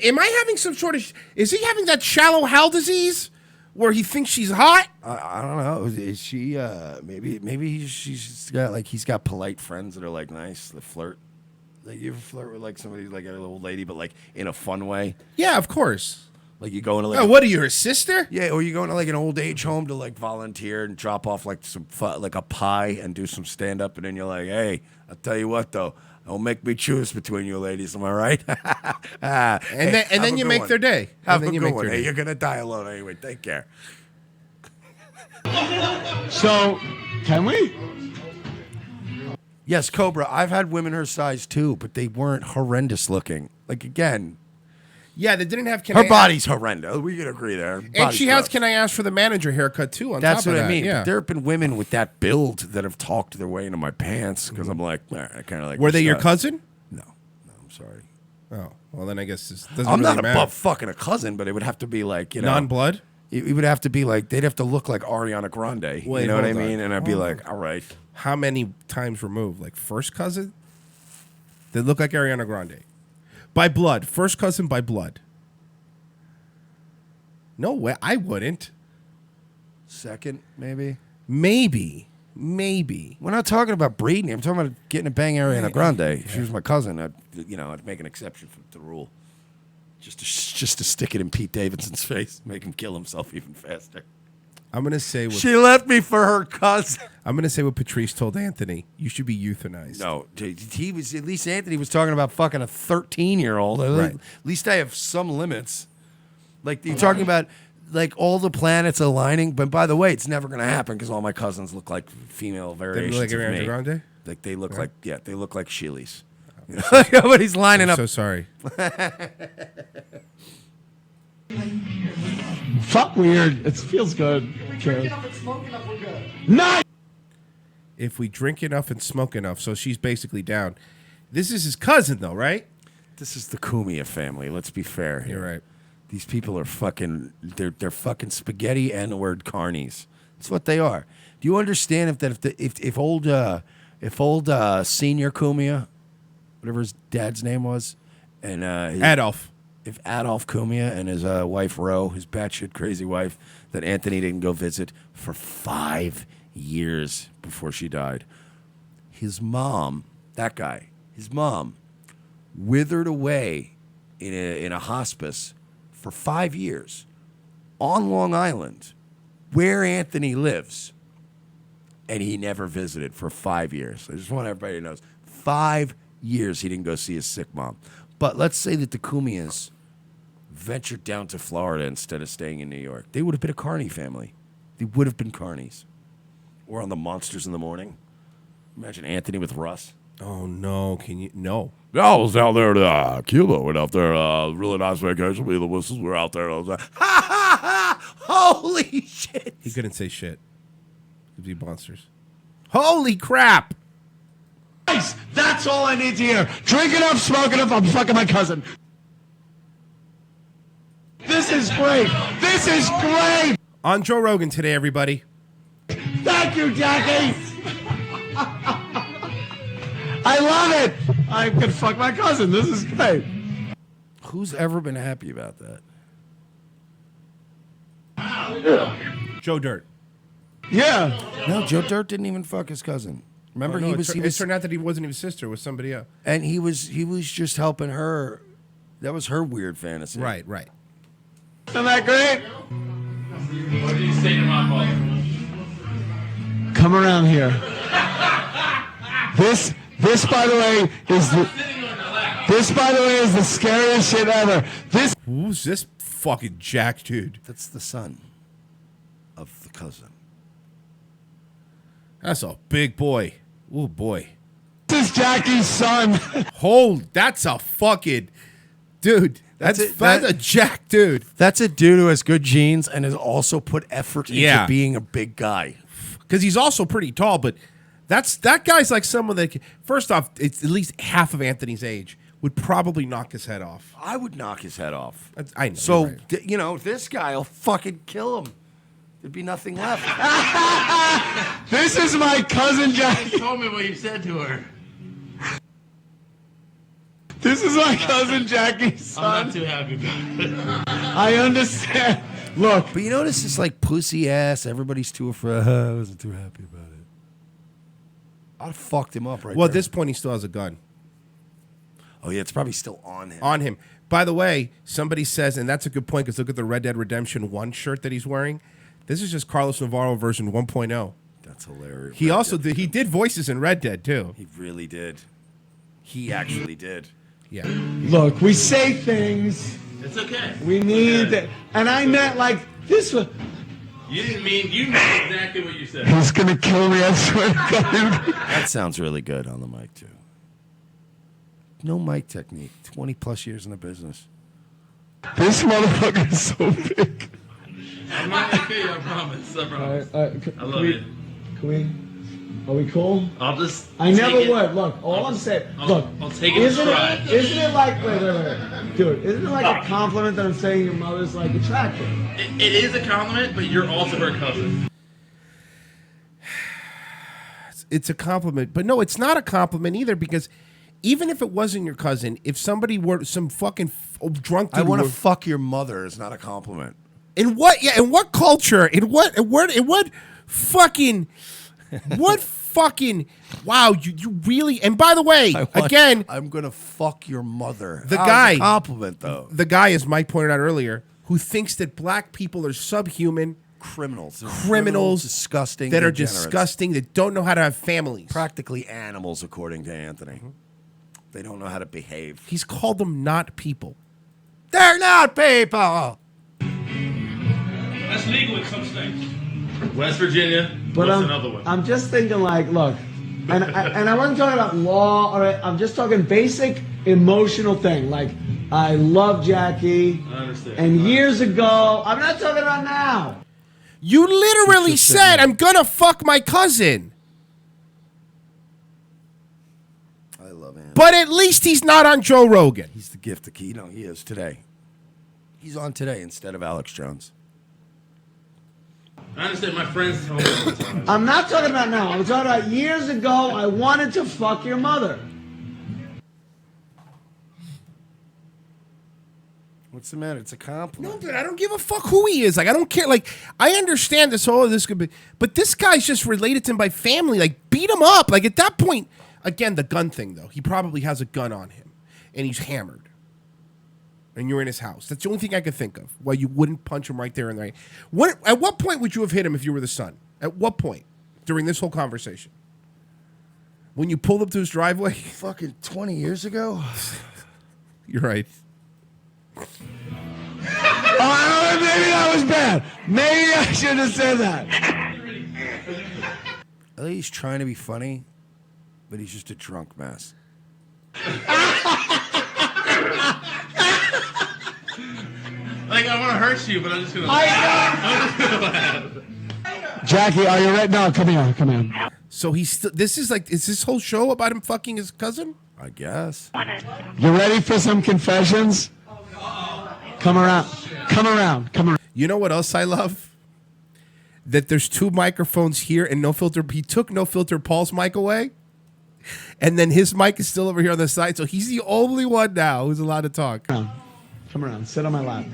Am I having some sort of... Is he having that shallow Hal disease where he thinks she's hot? I don't know. Is she... maybe she's got, like, he's got polite friends that are, like, nice, that flirt. Like, you ever flirt with, like, somebody, like, an old lady, but, like, in a fun way? Yeah, of course. Like, you go into, like... what are you, her sister? Yeah, or you go into, like, an old age home to, like, volunteer and drop off, like, like a pie and do some stand-up, and then you're like, hey, I'll tell you what, though. Don't make me choose between you ladies, am I right? And then you make their day. Have a good one. Hey, you're going to die alone anyway. Take care. So, can we? Yes, Cobra, I've had women her size too, but they weren't horrendous looking. Like, again... Yeah, they didn't have... Her body's horrendous. We can agree there. And she has, can I ask for the manager haircut too on That's top of what that. I mean. Yeah. But there have been women with that build that have talked their way into my pants because I'm like, I kind of like... Were they your cousin? No, I'm sorry. Oh, well then I guess this doesn't I'm really not matter. above fucking a cousin, but it would have to be like, you know... Non-blood? It would have to be like, they'd have to look like Ariana Grande. Wait, you know what I hold on. mean? And I'd be like, all right. How many times removed? Like first cousin? They look like Ariana Grande. By blood. First cousin by blood. No way. I wouldn't. Second, maybe. Maybe. We're not talking about breeding. I'm talking about getting a bang Ariana Grande. If she was my cousin, I'd make an exception from the rule. Just to stick it in Pete Davidson's face, make him kill himself even faster. I'm gonna say what She left me for her cousin. I'm gonna say what Patrice told Anthony. You should be euthanized. No, he was at least Anthony was talking about fucking a 13-year-old. Right. At least I have some limits. Like you're talking about, like all the planets aligning. But by the way, it's never gonna happen because all my cousins look like female variations like of Ariana me. Grande? Like they look like they look like Sheilas. Nobody's lining I'm up. so sorry. Fuck weird. It feels good. Drink enough and smoke enough, we're good. Nice. If we drink enough and smoke enough, so she's basically down. This is his cousin, though, right? This is the Cumia family. Let's be fair here. You're right. These people are fucking. They're fucking spaghetti and the word carnies. That's what they are. Do you understand if old senior Cumia, whatever his dad's name was, and Adolf. If Adolf Cumia and his wife Ro, his batshit crazy wife, that Anthony didn't go visit for 5 years before she died. His mom, that guy, his mom, withered away in a hospice for 5 years on Long Island, where Anthony lives, and he never visited for 5 years. I just want everybody to know, 5 years he didn't go see his sick mom. But let's say that the Cumias ventured down to Florida instead of staying in New York. They would have been a carny family. They would have been carnies. Or on the Monsters in the Morning. Imagine Anthony with Russ. Oh, no. Can you? No. I was out there to Cuba. Went out there, really nice vacation. Me and the whistles were out there. I was like, ha, ha, ha! Holy shit. He couldn't say shit. He'd be monsters. Holy crap. Nice. That's all I need to hear. Drink enough, smoke enough. I'm fucking my cousin. This is great. This is great. On Joe Rogan today, everybody. Thank you, Jackie. I love it. I could fuck my cousin. This is great. Who's ever been happy about that? Joe Dirt. Yeah. No, Joe Dirt didn't even fuck his cousin. Remember, No, he it was turned out that he wasn't his sister. It was somebody else. and he was just helping her. That was her weird fantasy. Right. Isn't that great? What did you say to my mother? Come around here. This by the way is the scariest shit ever. Who's this fucking jack dude? That's the son of the cousin. That's a big boy. Oh boy. This is Jackie's son. That's a fucking dude. That's a jack dude. That's a dude who has good genes and has also put effort into being a big guy. Because he's also pretty tall, but that guy's like someone that, first off, it's at least half of Anthony's age, would probably knock his head off. I would knock his head off. I know. So, right. this guy will fucking kill him. There'd be nothing left. This is my cousin Jackie. You told me what you said to her. This is my cousin Jackie's son. I'm not too happy about it. I understand. Look. But you notice this like pussy ass, everybody's too afraid. I wasn't too happy about it. I fucked him up right Well, there. at this point, he still has a gun. Oh, yeah, it's probably still on him. On him. By the way, somebody says, and that's a good point, because look at the Red Dead Redemption 1 shirt that he's wearing. This is just Carlos Navarro version 1.0. That's hilarious. He also did, he did voices in Red Dead, too. He really did. He actually did. Yeah. Look, we say things. It's okay. We need that. And I meant like this was. You didn't mean, you meant exactly what you said. He's going to kill me, I swear to God. That sounds really good on the mic, too. No mic technique. 20 plus years in the business. This motherfucker is so big. I'm not gonna kill you, I promise. I promise. I love it. Are we cool? I'll just. I never take it. would. Look, all I'm saying. Look, I'll take it in stride. Isn't it like, wait. Dude, isn't it like a compliment that I'm saying your mother's like attractive? It is a compliment, but you're also her cousin. It's a compliment. But no, it's not a compliment either, because even if it wasn't your cousin, if somebody were some fucking drunk dude I want to were- fuck your mother is not a compliment. In what? Yeah. In what culture? In what fucking? What fucking? Wow. You really? And by the way, again, I'm gonna fuck your mother. The guy. A compliment though. The guy, as Mike pointed out earlier, who thinks that black people are subhuman. Criminals, disgusting, that are disgusting, that don't know how to have families. Practically animals, according to Anthony. Mm-hmm. They don't know how to behave. He's called them not people. They're not people. That's legal in some states. West Virginia. But what's another one? I'm just thinking, like, look, and I wasn't talking about law. All right, I'm just talking basic emotional thing. Like, I love Jackie. I understand. And years ago, I'm not talking about now. You literally said, "I'm gonna fuck my cousin." I love him. But at least he's not on Joe Rogan. He's the gift of key. No, he is today. He's on today instead of Alex Jones. I understand my friends tell me all the time. I'm not talking about now. I'm talking about years ago. I wanted to fuck your mother. What's the matter? It's a compliment. No, but I don't give a fuck who he is. Like, I don't care. Like, I understand this whole this could be, but this guy's just related to him by family. Like, beat him up. Like, at that point, again, the gun thing though. He probably has a gun on him, and he's hammered, and you're in his house. That's the only thing I could think of why you wouldn't punch him right there and right. At what point would you have hit him if you were the son? At what point during this whole conversation? When you pulled up to his driveway? Fucking 20 years ago. You're right. Oh, maybe that was bad. Maybe I should have said that. I think he's trying to be funny, but he's just a drunk mess. Like, I want to hurt you, but I'm just going to laugh. Jackie, are you ready? No, come here. Come here. So he's still. This is like. Is this whole show about him fucking his cousin? I guess. You ready for some confessions? Come around. Come around. Come around. You know what else I love? That there's two microphones here and No Filter. He took No Filter Paul's mic away. And then his mic is still over here on the side. So he's the only one now who's allowed to talk. Come around. Sit on my lap.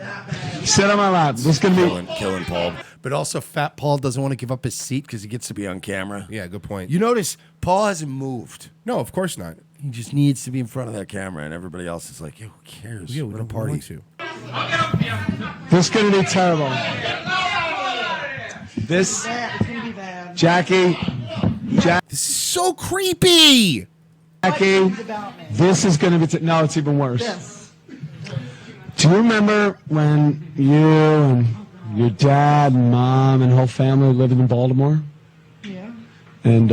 Sit on my lap. This is going to be... Killing Paul. But also, Fat Paul doesn't want to give up his seat because he gets to be on camera. Yeah, good point. You notice Paul hasn't moved. No, of course not. He just needs to be in front of that camera, and everybody else is like, "Yo, who cares? Yeah, we What a don't party!" want to. This is going to be terrible. This... It's gonna be bad. Jackie... This is so creepy. Jackie, this is going to be... No, it's even worse. Yes. Do you remember when you and your dad and mom and whole family lived in Baltimore? Yeah. And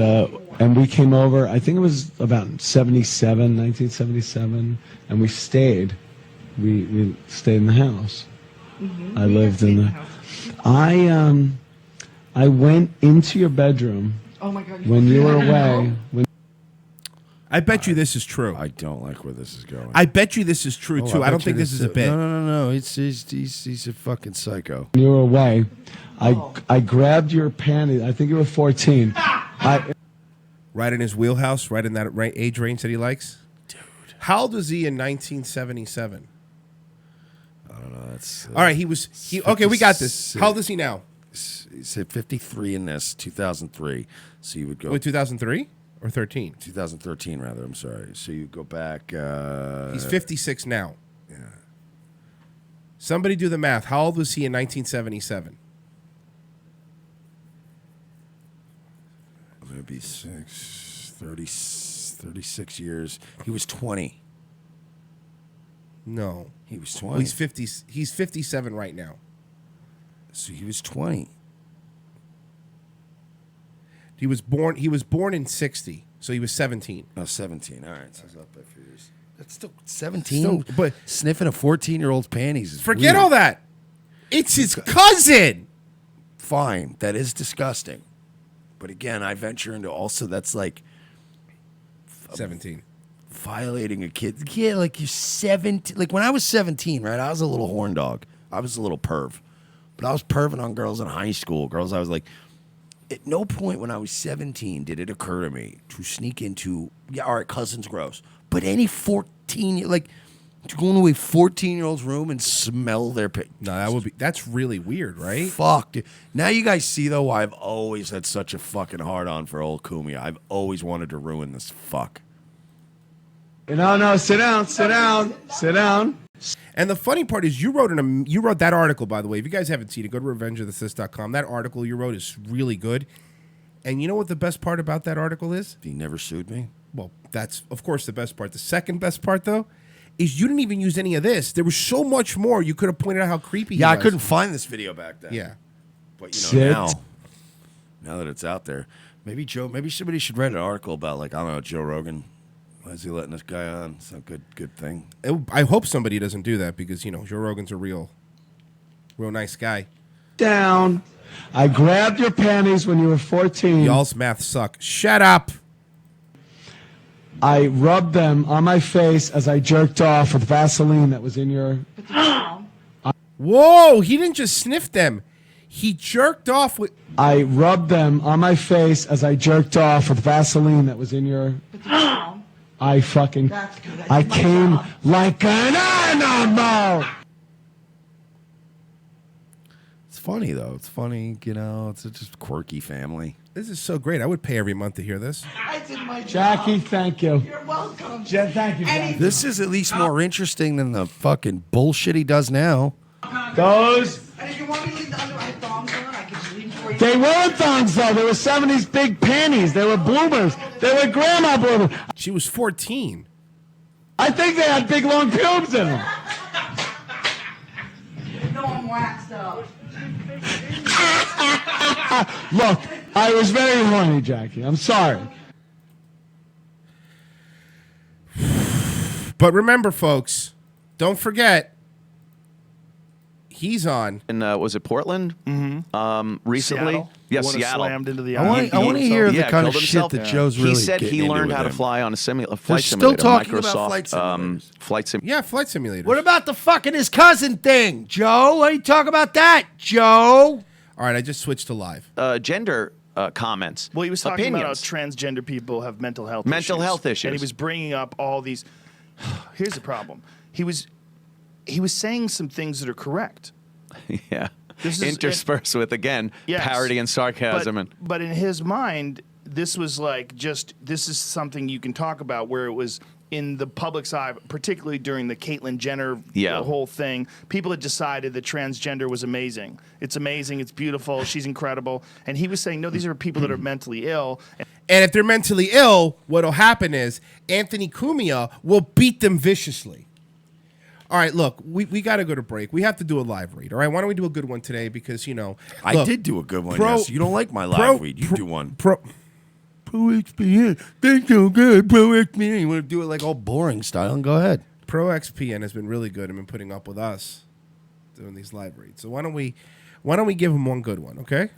we came over, I think it was about 1977, and we stayed. We stayed in the house. Mm-hmm. I lived in the... I went into your bedroom Oh my God. when you were away. I bet you this is true. I don't like where this is going. I bet you this is true, too. I don't think this is a bit. No. He's a fucking psycho. When you were away, I grabbed your panties. I think you were 14. Right in his wheelhouse, right in that age range that he likes? Dude. How old was he in 1977? I don't know. That's all right, okay, we got this. How old is he now? He's at 53 in this, 2003. So you would go... Wait, 2003 or 13? 2013, rather. I'm sorry. So you go back... He's 56 now. Yeah. Somebody do the math. How old was he in 1977? It would be 36 years. He was 20. No. He was 20. Well, he's 50. He's 57 right now. So he was 20. He was born in 60, so he was 17. Oh, 17. All right. So he's up by a few years. That's still 17. Still, but sniffing a 14-year-old's panties is forget weird. all that. It's his cousin. Fine. That is disgusting. But again, I venture into also that's like 17. Violating a kid. Yeah, like you're 17. Like when I was 17, right? I was a little horn dog. I was a little perv. But I was perving on girls in high school. Girls I was like, at no point when I was 17 did it occur to me to sneak into, yeah, all right, cousin's gross. But any 14, like, To go into a 14-year-old's room and smell their pictures. No, that's really weird, right? Fuck. Dude. Now you guys see, though, why I've always had such a fucking hard-on for old Cumia. I've always wanted to ruin this fuck. No, sit down. And the funny part is you wrote that article, by the way. If you guys haven't seen it, go to revengeofthesis.com. That article you wrote is really good. And you know what the best part about that article is? He never sued me? Well, that's, of course, the best part. The second best part, though, is you didn't even use any of this. There was so much more. You could have pointed out how creepy he was. I couldn't find this video back then. Yeah. But, now that it's out there, maybe somebody should write an article about, like, I don't know, Joe Rogan. Why is he letting this guy on? It's a good thing. I hope somebody doesn't do that because, Joe Rogan's a real nice guy. Down. I grabbed your panties when you were 14. Y'all's math suck. Shut up. I rubbed them on my face as I jerked off with Vaseline that was in your... Whoa, he didn't just sniff them. He jerked off with... I rubbed them on my face as I jerked off with Vaseline that was in your... I came like an animal. It's funny, though. It's funny, it's just quirky family. This is so great. I would pay every month to hear this. I did my job. Jackie, thank you. You're welcome. Thank you, Jackie. This is at least more interesting than the fucking bullshit he does now. Those... And if you want me to leave the under eye thongs on, I can just leave for you. They weren't thongs, though. They were 70s big panties. They were bloomers. They were grandma bloomers. She was 14. I think they had big, long pubes in them. No, I'm waxed up. Look, I was very horny, Jackie. I'm sorry. But remember, folks, don't forget, he's on. And was it Portland? Mm-hmm. Recently? Seattle? Yes, One Seattle. slammed into the I want to hear the kind of shit that Joe's really He said he getting learned into how to with him. fly on a flight They're simulator. still talking Microsoft, about flight simulators. flight sim. Yeah, flight simulator. What about the fucking his cousin thing, Joe? Why do you talk about that, Joe? All right, I just switched to live. Gender comments. Well, he was talking about how opinions. transgender people have mental health health issues. And he was bringing up all these. Here's the problem. He was saying some things that are correct. Yeah. This is interspersed with, again, Yes. parody and sarcasm. But in his mind, this was like this is something you can talk about where it was in the public's eye, particularly during the Caitlyn Jenner the whole thing. People had decided that transgender was amazing. It's amazing. It's beautiful. She's incredible. And he was saying, no, these are people that are mentally ill. And if they're mentally ill, what'll happen is Anthony Cumia will beat them viciously. All right, look, we got to go to break. We have to do a live read. All right, why don't we do a good one today? Because, I did do a good one, yes. You don't like my live read. You do one. Pro XPN. That's so good. Pro XPN. You want to do it like all boring style? And go ahead. Pro XPN has been really good and been putting up with us doing these live reads. So why don't we give him one good one, okay?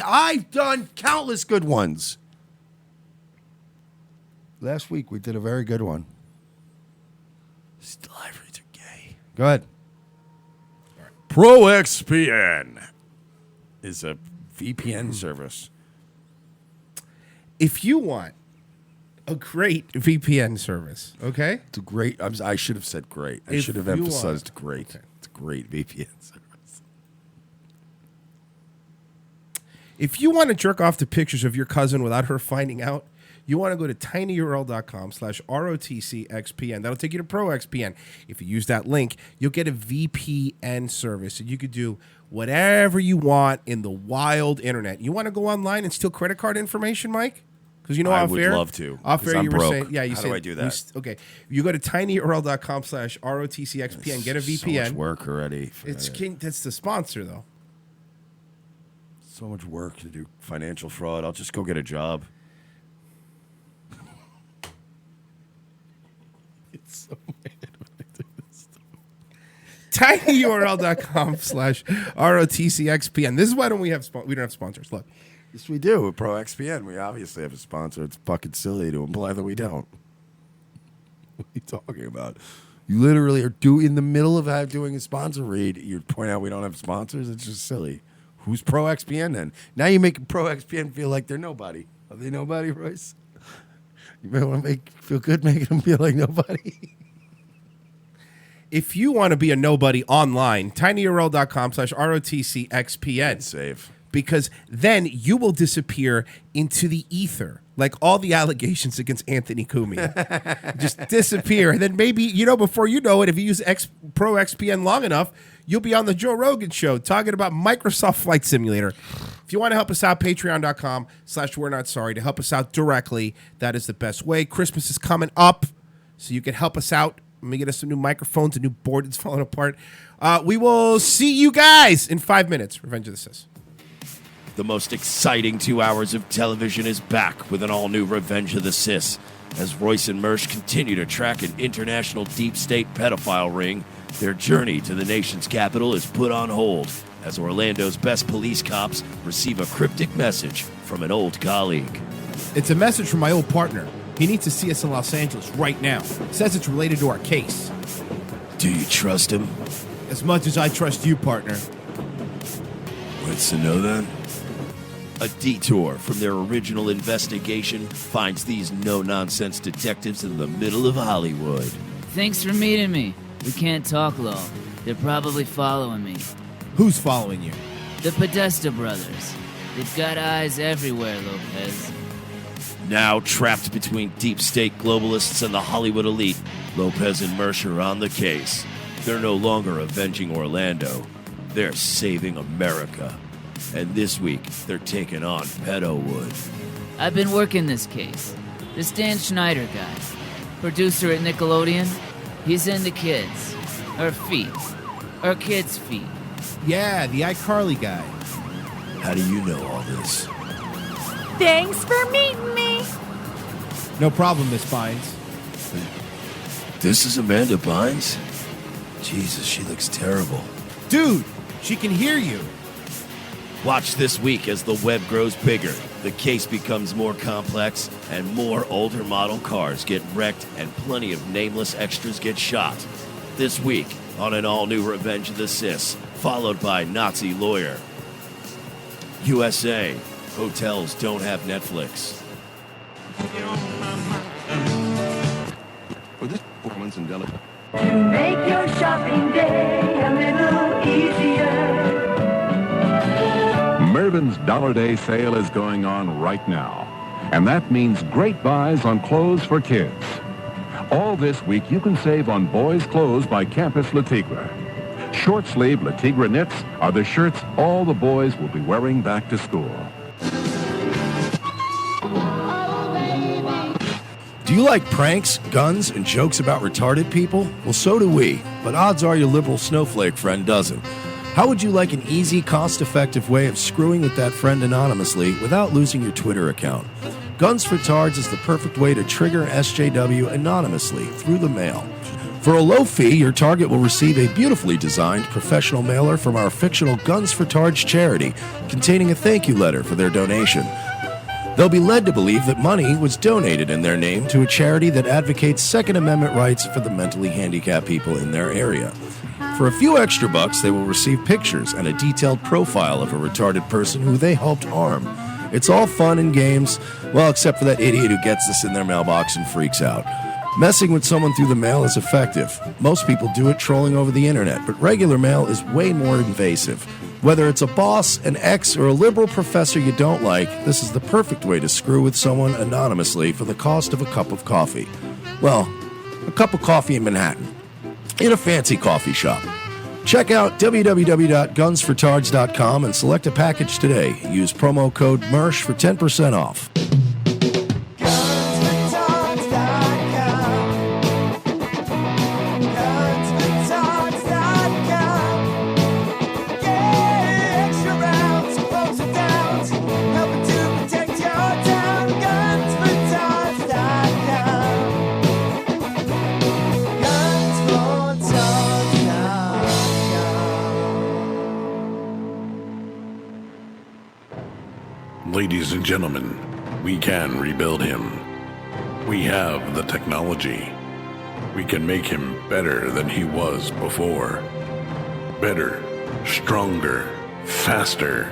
I've done countless good ones. Last week we did a very good one. The live reads are gay. Go ahead. Pro XPN is a VPN service. If you want a great VPN service, okay? It's a great. I should have said great. I should have emphasized great. Okay. It's a great VPN service. If you want to jerk off to pictures of your cousin without her finding out, you want to go to tinyurl.com/ROTCXPN. That'll take you to Pro XPN. If you use that link, you'll get a VPN service, and you could do whatever you want in the wild internet. You want to go online and steal credit card information, Mike? Because I would love to. Off air, I'm you were broke. saying, yeah. You How said, do I do that? Okay, you go to tinyurl.com/ROTCXPN. Get a VPN. So much work already. That's the sponsor, though. So much work to do financial fraud. I'll just go get a job. It's so bad when I do this stuff. tinyurl.com/ROTCXPN. This is why we don't have sponsors. Look. Yes, we do. With Pro XPN, we obviously have a sponsor. It's fucking silly to imply that we don't. What are you talking about? You literally are in the middle of doing a sponsor read. You point out we don't have sponsors. It's just silly. Who's Pro XPN then? Now you make Pro XPN feel like they're nobody. Are they nobody, Royce? You might want to feel good making them feel like nobody. if you want to be a nobody online, tinyurl.com/ROTCXPN. Save. Because then you will disappear into the ether, like all the allegations against Anthony Cumia. Just disappear. And then maybe, before you know it, if you use Pro XPN long enough, you'll be on the Joe Rogan show talking about Microsoft Flight Simulator. If you want to help us out, patreon.com/we're not sorry to help us out directly. That is the best way. Christmas is coming up, so you can help us out. Let me get us some new microphones, a new board that's falling apart. We will see you guys in 5 minutes. Revenge of the Sis. The most exciting 2 hours of television is back with an all-new Revenge of the Sis. As Royce and Mersch continue to track an international deep state pedophile ring, their journey to the nation's capital is put on hold as Orlando's best police cops receive a cryptic message from an old colleague. It's a message from my old partner. He needs to see us in Los Angeles right now. Says it's related to our case. Do you trust him? As much as I trust you, partner. What's to know then? A detour from their original investigation finds these no-nonsense detectives in the middle of Hollywood. Thanks for meeting me. We can't talk long. They're probably following me. Who's following you? The Podesta brothers. They've got eyes everywhere, Lopez. Now trapped between deep state globalists and the Hollywood elite, Lopez and Mersch are on the case. They're no longer avenging Orlando. They're saving America. And this week, they're taking on Pedowood. I've been working this case. This Dan Schneider guy, producer at Nickelodeon, he's into kids. Or feet. Or kids' feet. Yeah, the iCarly guy. How do you know all this? Thanks for meeting me. No problem, Miss Bynes. This is Amanda Bynes? Jesus, she looks terrible. Dude, she can hear you. Watch this week as the web grows bigger, the case becomes more complex, and more older model cars get wrecked and plenty of nameless extras get shot. This week on an all-new Revenge of the Sis, followed by Nazi Lawyer. USA, hotels don't have Netflix. For this performance in Delaware. To make your shopping day a little easier. Mervyn's Dollar Day sale is going on right now, and that means great buys on clothes for kids. All this week, you can save on boys' clothes by Campus Le Tigre. Short-sleeve Le Tigre knits are the shirts all the boys will be wearing back to school. Do you like pranks, guns, and jokes about retarded people? Well, so do we, but odds are your liberal snowflake friend doesn't. How would you like an easy, cost-effective way of screwing with that friend anonymously without losing your Twitter account? Guns for Tards is the perfect way to trigger SJW anonymously through the mail. For a low fee, your target will receive a beautifully designed professional mailer from our fictional Guns for Tards charity containing a thank you letter for their donation. They'll be led to believe that money was donated in their name to a charity that advocates Second Amendment rights for the mentally handicapped people in their area. For a few extra bucks, they will receive pictures and a detailed profile of a retarded person who they helped harm. It's all fun and games, well, except for that idiot who gets this in their mailbox and freaks out. Messing with someone through the mail is effective. Most people do it trolling over the internet, but regular mail is way more invasive. Whether it's a boss, an ex, or a liberal professor you don't like, this is the perfect way to screw with someone anonymously for the cost of a cup of coffee. Well, a cup of coffee in Manhattan, in a fancy coffee shop. Check out www.gunsfortards.com and select a package today. Use promo code MERSH for 10% off. Ladies and gentlemen, we can rebuild him. We have the technology. We can make him better than he was before. Better, stronger, faster.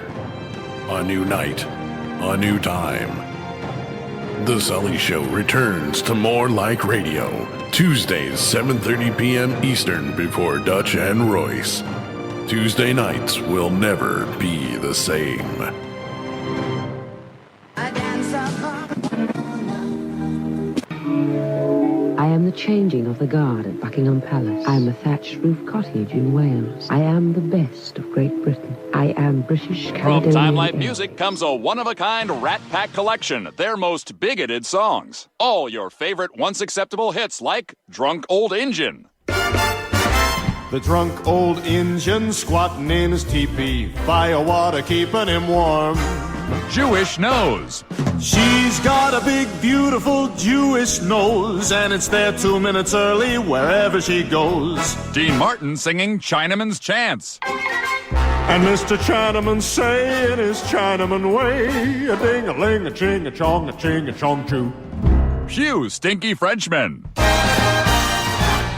A new night, a new time. The Sully Show returns to More Like Radio, Tuesdays, 7:30 p.m. Eastern before Dutch and Royce. Tuesday nights will never be the same. I am the changing of the guard at Buckingham Palace. I am a thatched roof cottage in Wales. I am the best of Great Britain. I am British From Caledonian Timelight Air. Music comes a one-of-a-kind Rat Pack collection, their most bigoted songs. All your favorite once acceptable hits like Drunk Old Injun. The drunk old Injun squatting in his teepee, fire water keeping him warm. Jewish Nose. She's got a big, beautiful Jewish nose, and it's there 2 minutes early wherever she goes. Dean Martin singing Chinaman's Chants. And Mr. Chinaman say in his Chinaman way, a ding-a-ling, a ching-a-chong, a ching-a-chong choo. Hugh Stinky Frenchman.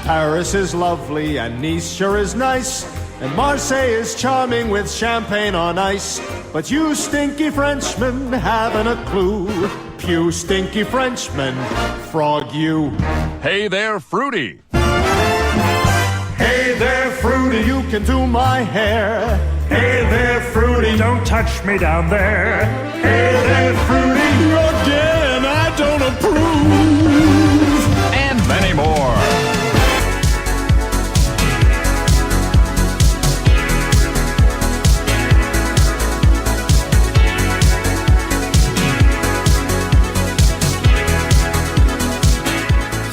Paris is lovely and Nice sure is nice, and Marseille is charming with champagne on ice. But you stinky Frenchmen haven't a clue. Pew stinky Frenchmen, frog you. Hey there, Fruity. Hey there, Fruity, you can do my hair. Hey there, Fruity, don't touch me down there. Hey there, Fruity, again I don't approve. And many more.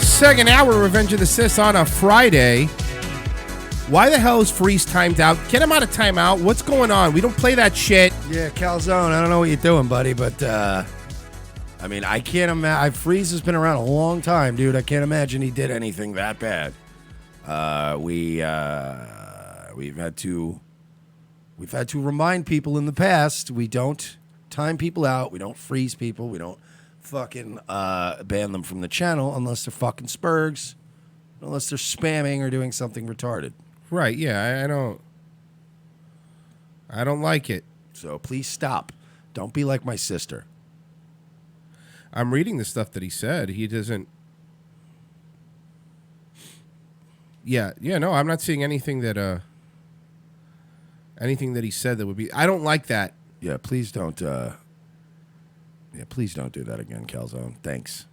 Second hour of Revenge of the Sis on a Friday. Why the hell is Freeze timed out? Get him out of timeout. What's going on? We don't play that shit. Yeah, Calzone, I don't know what you're doing, buddy, but I mean, I can't imagine. Freeze has been around a long time, dude. I can't imagine he did anything that bad. We've had to remind people in the past, we don't time people out, we don't freeze people, we don't fucking ban them from the channel unless they're fucking spurgs, unless they're spamming or doing something retarded. Right, yeah, I don't like it. So please stop. Don't be like my sister. I'm reading the stuff that he said. He doesn't. Yeah, no, I'm not seeing anything that he said that would be. I don't like that. Yeah, please don't. Please don't do that again, Calzone. Thanks.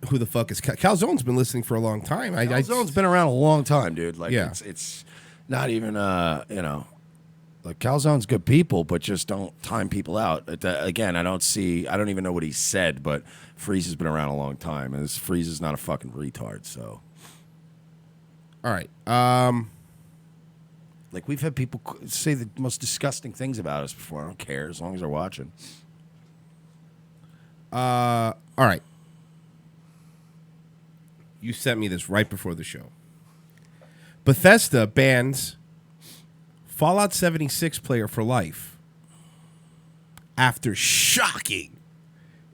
Who the fuck is Calzone's been listening for a long time. Calzone's been around a long time, dude. Like, yeah. It's not even like Calzone's good people, but just don't time people out. Again, I don't even know what he said, but Freeze has been around a long time, and Freeze is not a fucking retard. So, all right. Like, we've had people say the most disgusting things about us before. I don't care as long as they're watching. All right. You sent me this right before the show. Bethesda bans Fallout 76 player for life after shocking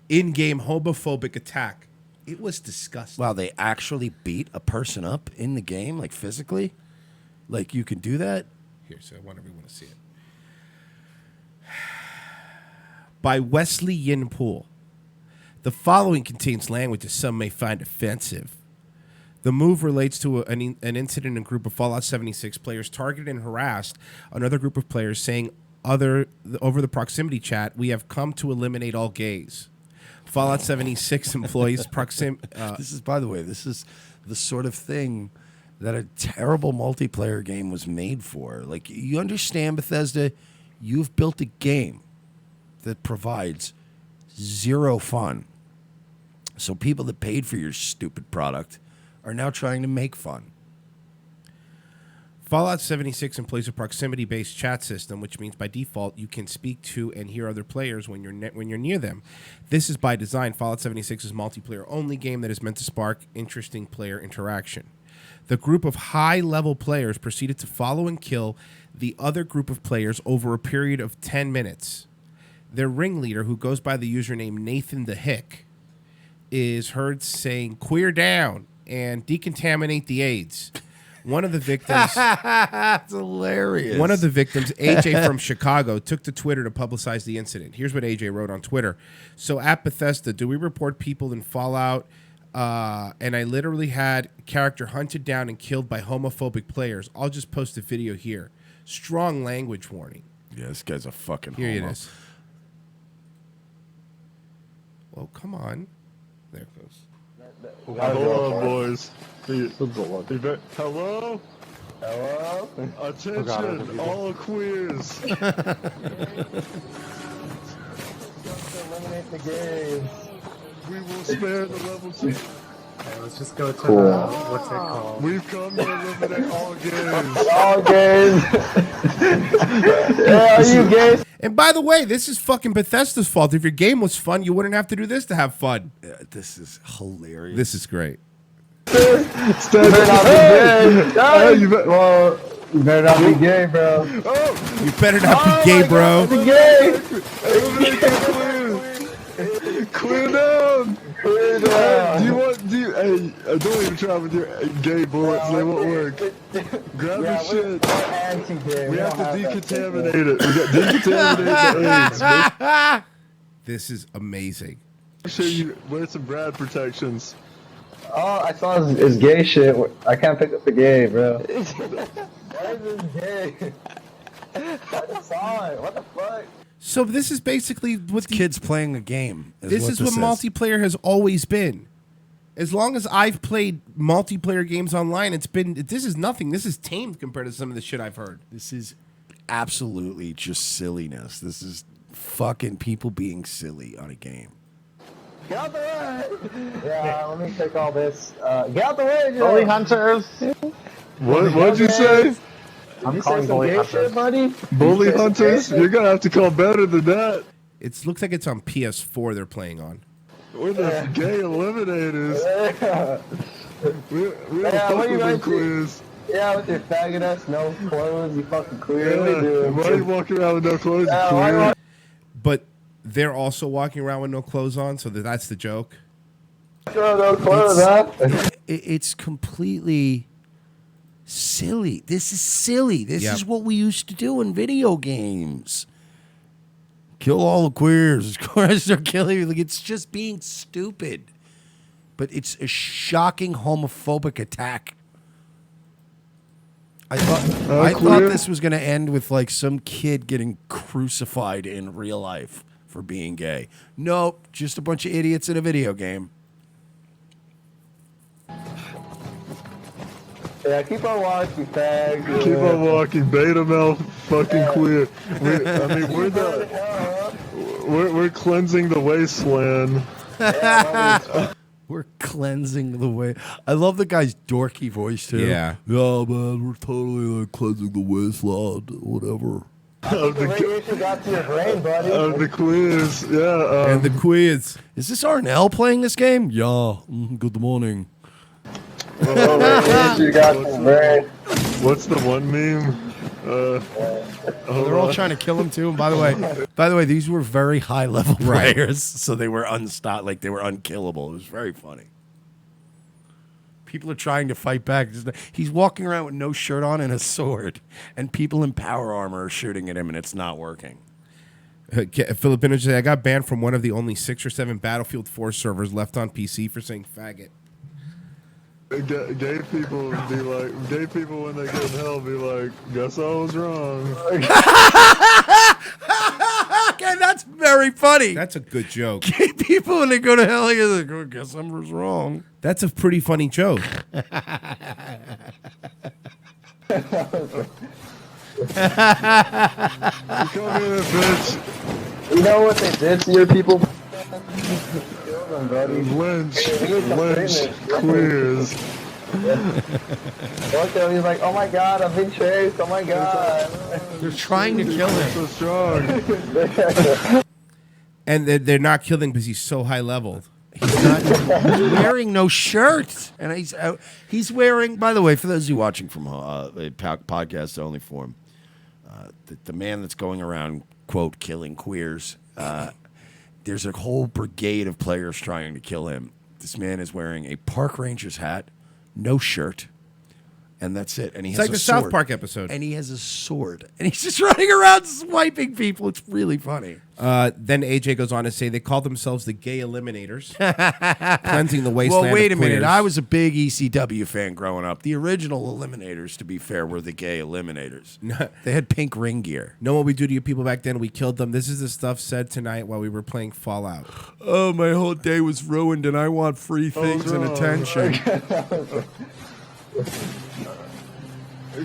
in-game homophobic attack. It was disgusting. Wow, they actually beat a person up in the game, like physically? Like, you can do that? Here, so I want everyone to see it. By Wesley Yin Poole. The following contains language that some may find offensive. The move relates to an incident in a group of Fallout 76 players targeted and harassed another group of players saying over the proximity chat, "We have come to eliminate all gays." Fallout 76 employees This is, by the way, this is the sort of thing that a terrible multiplayer game was made for. Like, you understand, Bethesda, you've built a game that provides zero fun. So people that paid for your stupid product are now trying to make fun. Fallout 76 employs a proximity-based chat system, which means by default you can speak to and hear other players when you're near them. This is by design. Fallout 76 is a multiplayer-only game that is meant to spark interesting player interaction. The group of high-level players proceeded to follow and kill the other group of players over a period of 10 minutes. Their ringleader, who goes by the username Nathan the Hick, is heard saying "queer down" and "decontaminate the AIDS." One of the victims. That's hilarious. One of the victims, AJ from Chicago, took to Twitter to publicize the incident. Here's what AJ wrote on Twitter. So at Bethesda, do we report people in Fallout? And I literally had a character hunted down and killed by homophobic players. I'll just post a video here. Strong language warning. Yeah, this guy's a fucking Here homo. it is. Well, come on. There it goes. Hello, boys. Hello? Hello? Attention, all queers. Eliminate the gays. We will spare the level 2. Okay, let's just go to what's it called? We've come to eliminate all gays. All gays. Yeah, are you gays? And by the way, this is fucking Bethesda's fault. If your game was fun, you wouldn't have to do this to have fun. This is hilarious. This is great. You better not be gay. Well, You better not be gay, bro. You better not be gay, bro. Be gay. Queer down. Queer down. Hey, don't even try with your gay bullets. They won't work. Grab your shit. Anti-gay. We have to decontaminate it. We got decontaminate the AIDS. This is amazing. Make sure you wear some Brad protections. Oh, I saw his gay shit. I can't pick up the gay, bro. Why is this gay? I just saw it. What the fuck? So this is basically what kids playing a game. This is what multiplayer has always been. As long as I've played multiplayer games online, this is nothing. This is tame compared to some of the shit I've heard. This is absolutely just silliness. This is fucking people being silly on a game. Get out the way! Yeah, let me take all this. Get out the way, Joe! Bully hunters! What'd you say? I'm calling bully hunters. Shit, buddy? Bully hunters? You're gonna have to call better than that. It looks like it's on PS4 they're playing on. We're the gay eliminators. Yeah. We're Yeah, the what you fucking guys queers. Yeah, with your faggot ass, no clothes, you fucking queer. What are you Yeah, doing? why are you walking around with no clothes, you Yeah, why queer? you But they're also walking around with no clothes on, so that's the joke. no clothes, huh? It's completely silly. This is silly. This Yep. is what we used to do in video games. Kill all the queers. Of course they're killing. Like, it's just being stupid. But it's a shocking homophobic attack. I thought this was going to end with like some kid getting crucified in real life for being gay. Nope, just a bunch of idiots in a video game. Yeah, keep on walking, fag. Keep on walking, beta male, fucking queer. We're cleansing the wasteland. We're cleansing the way. I love the guy's dorky voice too. Yeah. Yeah, man, we're totally like cleansing the wasteland, whatever. Of The radiation got to your brain, buddy. the queers, yeah. And the quiz. Is this Arnell playing this game? Yeah. Good morning. Radiation got to your brain. What's the one meme? They're all trying to kill him too. And by the way, these were very high level players, so they were like they were unkillable. It was very funny. People are trying to fight back. He's walking around with no shirt on and a sword, and people in power armor are shooting at him, and it's not working. Filipino says, I got banned from one of the only 6 or 7 Battlefield 4 servers left on PC for saying faggot. Gay people be like, gay people when they get in hell be like, guess I was wrong. Okay, that's very funny. That's a good joke. Gay people when they go to hell, you're like, oh, guess I was wrong. That's a pretty funny joke. Come here, bitch. You know what they did to your people? Lynch, queers. Look at him, he's like, oh my god, I'm being chased, oh my god. They're trying to kill him. So strong. And they're not killing because he's so high leveled. He's wearing no shirt, and he's wearing. By the way, for those of you watching from a podcast only form, the man that's going around quote killing queers. There's a whole brigade of players trying to kill him. This man is wearing a park ranger's hat, no shirt, And that's it. And he It's has like a the South sword. Park episode. And he has a sword. And he's just running around swiping people. It's really funny. Then AJ goes on to say they call themselves the Gay Eliminators, cleansing the wasteland. Well, wait a of minute. queers. I was a big ECW fan growing up. The original Eliminators, to be fair, were the Gay Eliminators. They had pink ring gear. Know what we do to you people back then? We killed them. This is the stuff said tonight while we were playing Fallout. Oh, my whole day was ruined, and I want free things and attention.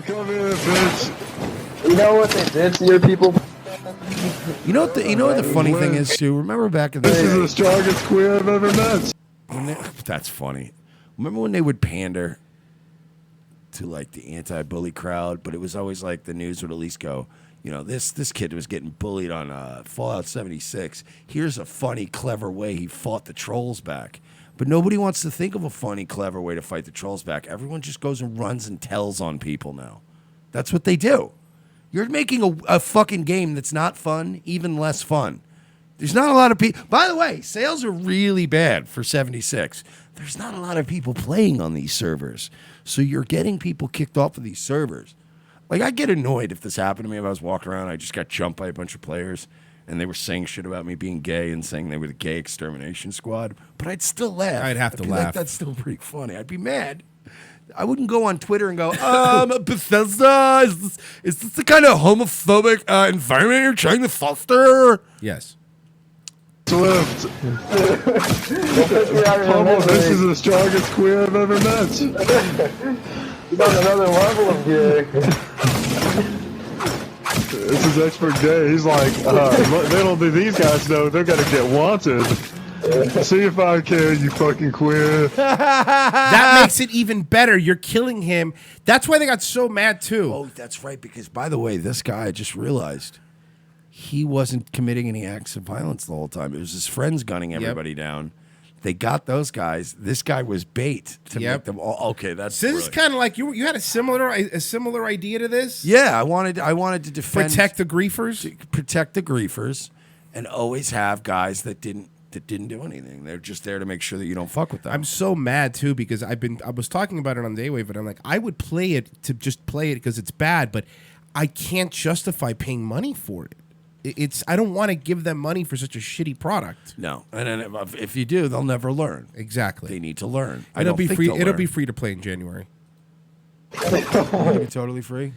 Come here, bitch. You know what they did to your people? You know what the funny thing is, too? Remember back in the This day? is the strongest queer I've ever met. That's funny. Remember when they would pander to like the anti-bully crowd, but it was always like the news would at least go, you know, this kid was getting bullied on Fallout 76. Here's a funny, clever way he fought the trolls back. But nobody wants to think of a funny, clever way to fight the trolls back. Everyone just goes and runs and tells on people now. That's what they do. You're making a fucking game that's not fun, even less fun. There's not a lot of people. By the way, sales are really bad for 76. There's not a lot of people playing on these servers. So you're getting people kicked off of these servers. Like, I'd get annoyed if this happened to me. If I was walking around, I just got jumped by a bunch of players, and they were saying shit about me being gay and saying they were the gay extermination squad. But I'd still laugh. I'd have to be laugh. Like, that's still pretty funny. I'd be mad. I wouldn't go on Twitter and go, Bethesda, is this the kind of homophobic environment you're trying to foster? Yes. Swift. Almost, this is the strongest queer I've ever met. He's on another level of gay. This is expert gay. He's like, little do these guys know they're gonna get wanted. See if I can, you fucking queer. That makes it even better. You're killing him. That's why they got so mad too. Oh, that's right. Because, by the way, this guy, I just realized, he wasn't committing any acts of violence the whole time. It was his friends gunning everybody down. They got those guys. This guy was bait to make them all. Okay, that's So this is kind of like you had a similar idea to this. Yeah, I wanted to defend, Protect the griefers, protect the griefers, and always have guys that didn't do anything. They're just there to make sure that you don't fuck with them. I'm so mad too because I was talking about it on Daywave, and I'm like, I would play it to just play it because it's bad, but I can't justify paying money for it. I don't want to give them money for such a shitty product. No, and then if you do, they'll never learn. Exactly. They need to learn. It'll be free. It'll be free to play in January. It'll be totally free.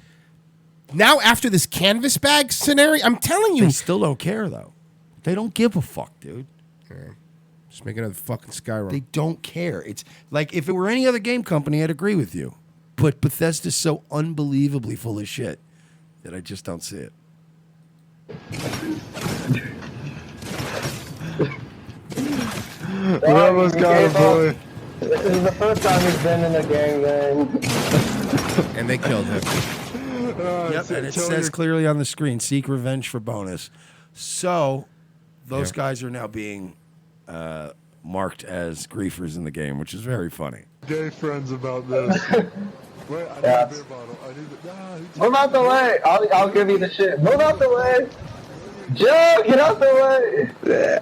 Now, after this canvas bag scenario, I'm telling you, They still don't care though. They don't give a fuck, dude. Just make another fucking Skyrim. They don't care. It's like if it were any other game company, I'd agree with you. But Bethesda's so unbelievably full of shit that I just don't see it. We almost got him, boy. This is the first time he's been in a gang. And they killed him. Yep, and it says clearly on the screen, seek revenge for bonus. So those guys are now being marked as griefers in the game, which is very funny. Gay friends about this. Wait, I need a beer bottle. I need Move out the way. I'll give you the shit. Move out the way. Joe, get out the way.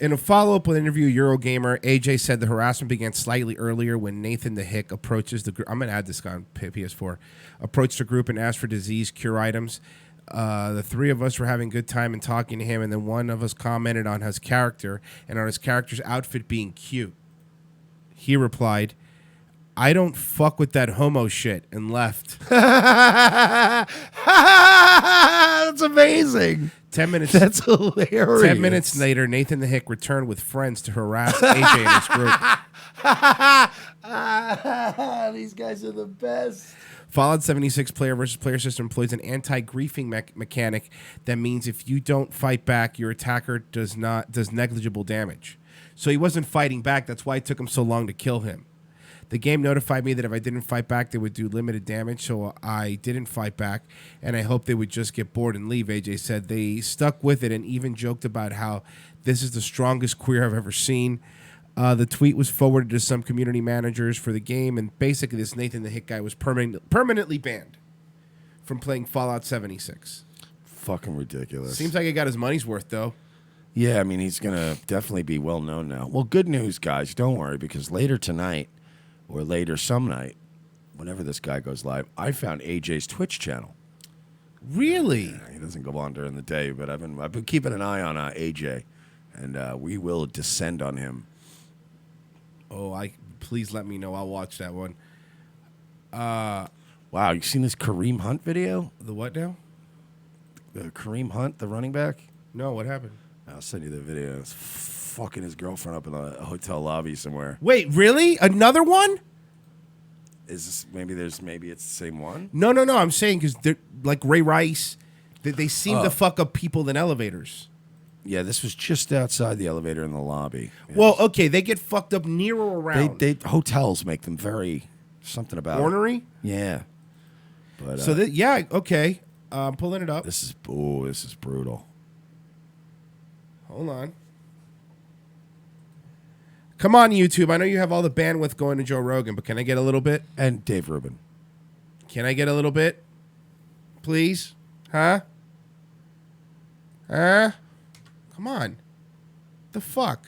In a follow-up with interview, Eurogamer, AJ said the harassment began slightly earlier when Nathan the Hick approaches the group. I'm going to add this guy on PS4. Approached the group and asked for disease cure items. The three of us were having a good time and talking to him, and then one of us commented on his character and on his character's outfit being cute. He replied, "I don't fuck with that homo shit," and left. That's amazing. 10 minutes. That's hilarious. 10 minutes later, Nathan the Hick returned with friends to harass AJ and his group. These guys are the best. Fallout 76 player versus player system employs an anti-griefing mechanic that means if you don't fight back, your attacker does negligible damage. So he wasn't fighting back. That's why it took him so long to kill him. The game notified me that if I didn't fight back, they would do limited damage, so I didn't fight back, and I hoped they would just get bored and leave, AJ said. They stuck with it and even joked about how this is the strongest queer I've ever seen. The tweet was forwarded to some community managers for the game, and basically this Nathan the Hick guy was permanently banned from playing Fallout 76. Fucking ridiculous. Seems like he got his money's worth, though. Yeah, I mean, he's going to definitely be well known now. Well, good news, guys. Don't worry, because later tonight, or later some night, whenever this guy goes live, I found AJ's Twitch channel. Really? He doesn't go on during the day, but I've been keeping an eye on AJ, and we will descend on him. Oh, please let me know. I'll watch that one. Wow, you seen this Kareem Hunt video? The what now? The Kareem Hunt, the running back? No, what happened? I'll send you the video. It's fucking his girlfriend up in a hotel lobby somewhere. Wait, really? Another one? Is this maybe it's the same one? No. I'm saying because they're like Ray Rice. They seem to fuck up people in elevators. Yeah, this was just outside the elevator in the lobby. Yeah. Well, okay, they get fucked up near or around. They hotels make them very something about ornery. Yeah, but So okay. I'm pulling it up. This is brutal. Hold on. Come on, YouTube. I know you have all the bandwidth going to Joe Rogan, but can I get a little bit? And Dave Rubin. Can I get a little bit? Please? Huh? Come on. The fuck?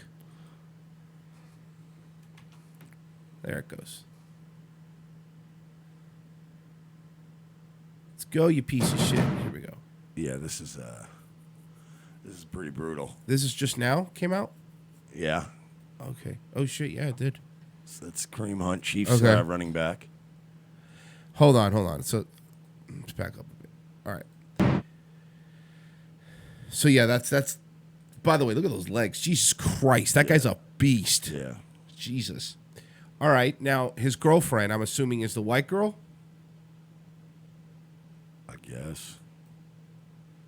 There it goes. Let's go, you piece of shit. Here we go. Yeah, this is pretty brutal. This is just now came out? Yeah. Okay. Oh shit, yeah, it did. So that's Kareem Hunt, Chiefs running back. Hold on. So let's back up a bit. All right. So yeah, that's by the way, look at those legs. Jesus Christ. That guy's a beast. Yeah. Jesus. All right. Now his girlfriend, I'm assuming, is the white girl? I guess.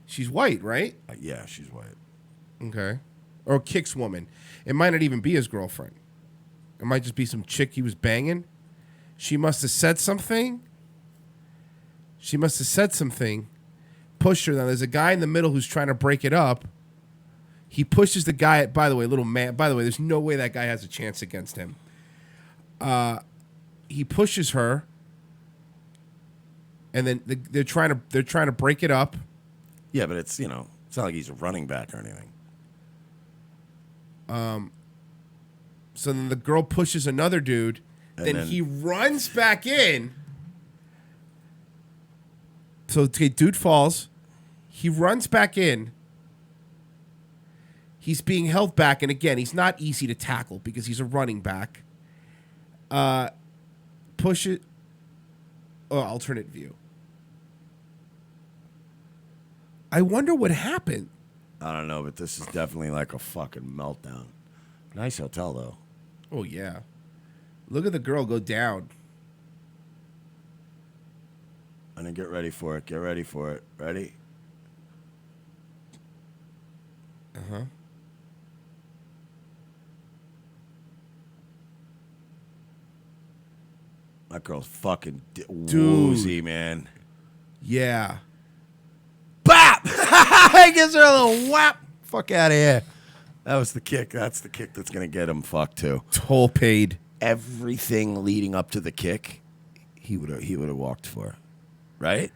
She's white, right? Yeah, she's white. Okay. Or Kick's woman. It might not even be his girlfriend. It might just be some chick he was banging. She must have said something. Pushed her. Now, there's a guy in the middle who's trying to break it up. He pushes the guy. By the way, little man. By the way, there's no way that guy has a chance against him. He pushes her. And then they're trying to break it up. Yeah, but it's not like he's a running back or anything. So then the girl pushes another dude. Then he runs back in. So okay, dude falls. He runs back in. He's being held back, and again, he's not easy to tackle because he's a running back. Push it. Oh, alternate view. I wonder what happened. I don't know, but this is definitely like a fucking meltdown. Nice hotel, though. Oh, yeah. Look at the girl go down. And then get ready for it. Ready? Uh-huh. That girl's fucking woozy, man. Yeah. Bap! I gives her a little whap. Fuck out of here. That was the kick. That's the kick that's going to get him fucked, too. Toll paid. Everything leading up to the kick, he would have walked for. Right?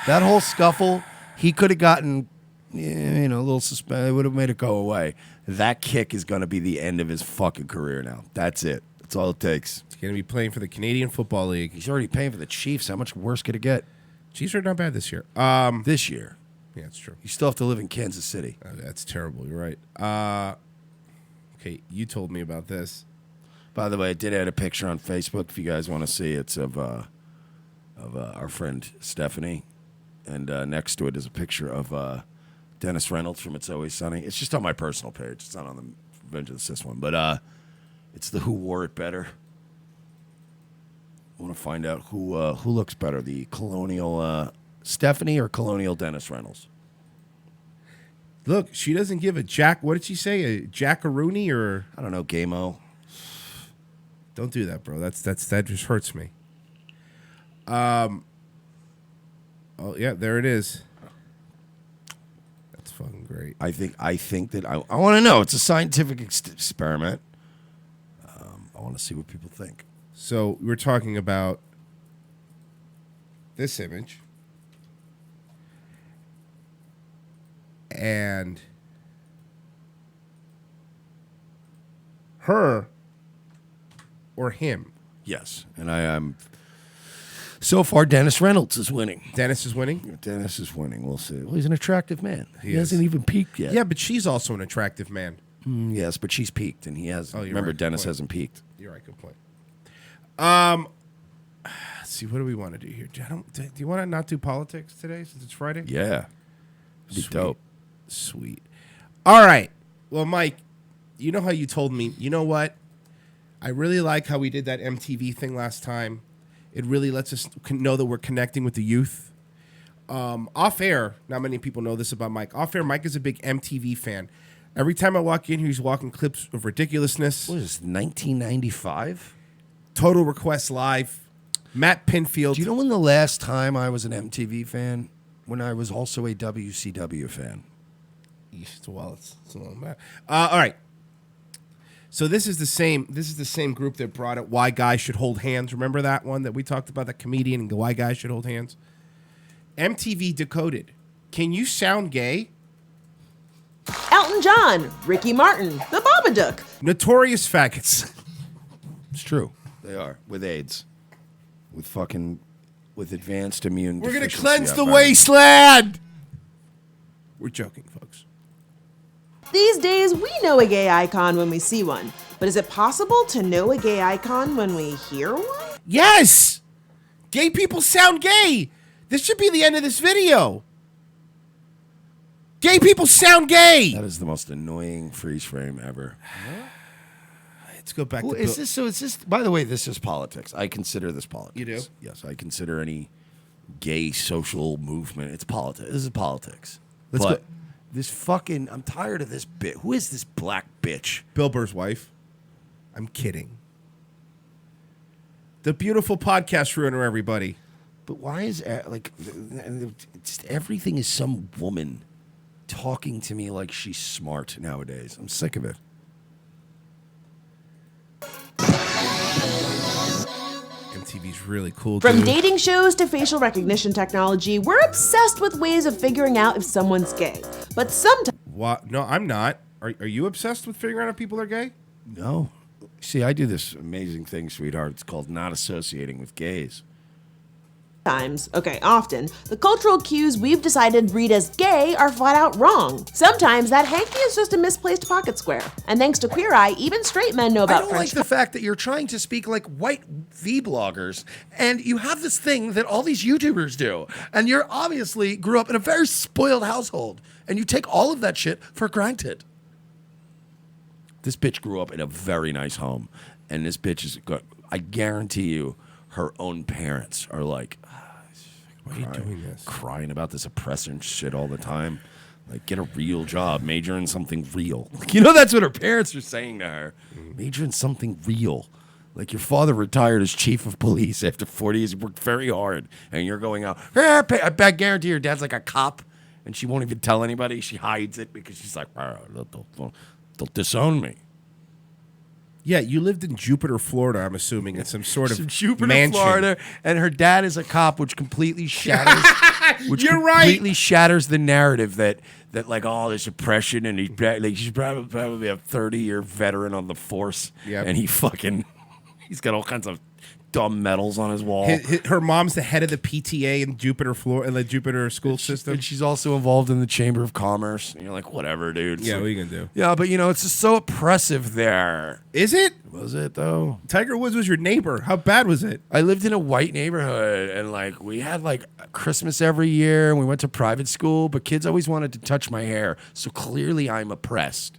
That whole scuffle, he could have gotten, a little suspended. It would have made it go away. That kick is going to be the end of his fucking career now. That's it. That's all it takes. He's going to be playing for the Canadian Football League. He's already paying for the Chiefs. How much worse could it get? Chiefs are not bad this year. This year. Yeah, it's true. You still have to live in Kansas City. That's terrible. You're right. Okay, you told me about this. By the way, I did add a picture on Facebook if you guys want to see. It's of our friend Stephanie, and next to it is a picture of Dennis Reynolds from It's Always Sunny. It's just on my personal page. It's not on the Revenge of the Sis one, but it's the Who Wore It Better. I want to find out who looks better, the Colonial Stephanie or Colonial Dennis Reynolds. Look, she doesn't give a jack. What did she say? A jackaroonie or I don't know, Gamo. Don't do that, bro. That just hurts me. Oh yeah, there it is. That's fucking great. I think that I want to know. It's a scientific experiment. I want to see what people think. So we're talking about this image. And her or him. Yes, and I am. So far, Dennis Reynolds is winning. Dennis is winning? Dennis is winning. We'll see. Well, he's an attractive man. He is. hasn't even peaked yet. Yeah, but she's also an attractive man. Yes, but she's peaked, and he has. Oh, you're Remember, right. Dennis Good point. hasn't peaked. You're right. Good point. Let's see. What do we want to do here? Do you want to not do politics today since it's Friday? Yeah. Be dope. Sweet. All right. Well, Mike, you know how you told me, you know what? I really like how we did that MTV thing last time. It really lets us know that we're connecting with the youth. Off air, not many people know this about Mike. Off air, Mike is a big MTV fan. Every time I walk in here, he's walking clips of ridiculousness. What is this, 1995? Total Request Live. Matt Pinfield. Do you know when the last time I was an MTV fan? When I was also a WCW fan. Well, it's a long back. All right. So this is the same group that brought it Why Guys Should Hold Hands. Remember that one that we talked about, that comedian and Why Guys Should Hold Hands? MTV Decoded. Can you sound gay? Elton John, Ricky Martin, the Babadook. Notorious faggots. It's true. They are. With AIDS. With advanced immune We're going to deficiency cleanse the virus. wasteland. We're joking, folks. These days, we know a gay icon when we see one. But is it possible to know a gay icon when we hear one? Yes! Gay people sound gay. This should be the end of this video. Gay people sound gay. That is the most annoying freeze frame ever. Let's go back to is this? So is this? By the way, this is politics. I consider this politics. You do? Yes, I consider any gay social movement. It's politics. This is politics. Let's but go. This fucking. I'm tired of this bit. Who is this black bitch? Bill Burr's wife. I'm kidding. The beautiful podcast ruiner, everybody. But why is everything is some woman talking to me like she's smart nowadays? I'm sick of it. MTV's really cool, From dude. dating shows to facial recognition technology, we're obsessed with ways of figuring out if someone's gay. But sometimes... What? No, I'm not. Are you obsessed with figuring out if people are gay? No. See, I do this amazing thing, sweetheart. It's called not associating with gays. Often, the cultural cues we've decided read as gay are flat out wrong. Sometimes that hanky is just a misplaced pocket square. And thanks to Queer Eye, even straight men know about I don't like the fact that you're trying to speak like white V-bloggers, and you have this thing that all these YouTubers do, and you're obviously grew up in a very spoiled household, and you take all of that shit for granted. This bitch grew up in a very nice home, and this bitch is good. I guarantee you, her own parents are like, why are you doing this? Crying about this oppressor shit all the time. Like, get a real job, major in something real. You know, that's what her parents are saying to her. Major in something real. Like, your father retired as chief of police after 40 years. He worked very hard, and you're going out. I guarantee your dad's like a cop, and she won't even tell anybody. She hides it because she's like, they'll disown me. Yeah, you lived in Jupiter, Florida, I'm assuming, in some sort of Jupiter, mansion. Florida, and her dad is a cop, which completely shatters. You're completely shatters the narrative that like, oh, there's oppression, and she's probably a 30-year veteran on the force, and he's got all kinds of dumb medals on his wall. Her mom's the head of the PTA in Jupiter, Florida, in the Jupiter school system. And she's also involved in the Chamber of Commerce. And you're like, whatever, dude. Yeah, what are you gonna do? Yeah, but it's just so oppressive there. Is it? Was it though? Tiger Woods was your neighbor. How bad was it? I lived in a white neighborhood, and like we had like Christmas every year, and we went to private school, but kids always wanted to touch my hair, so clearly I'm oppressed.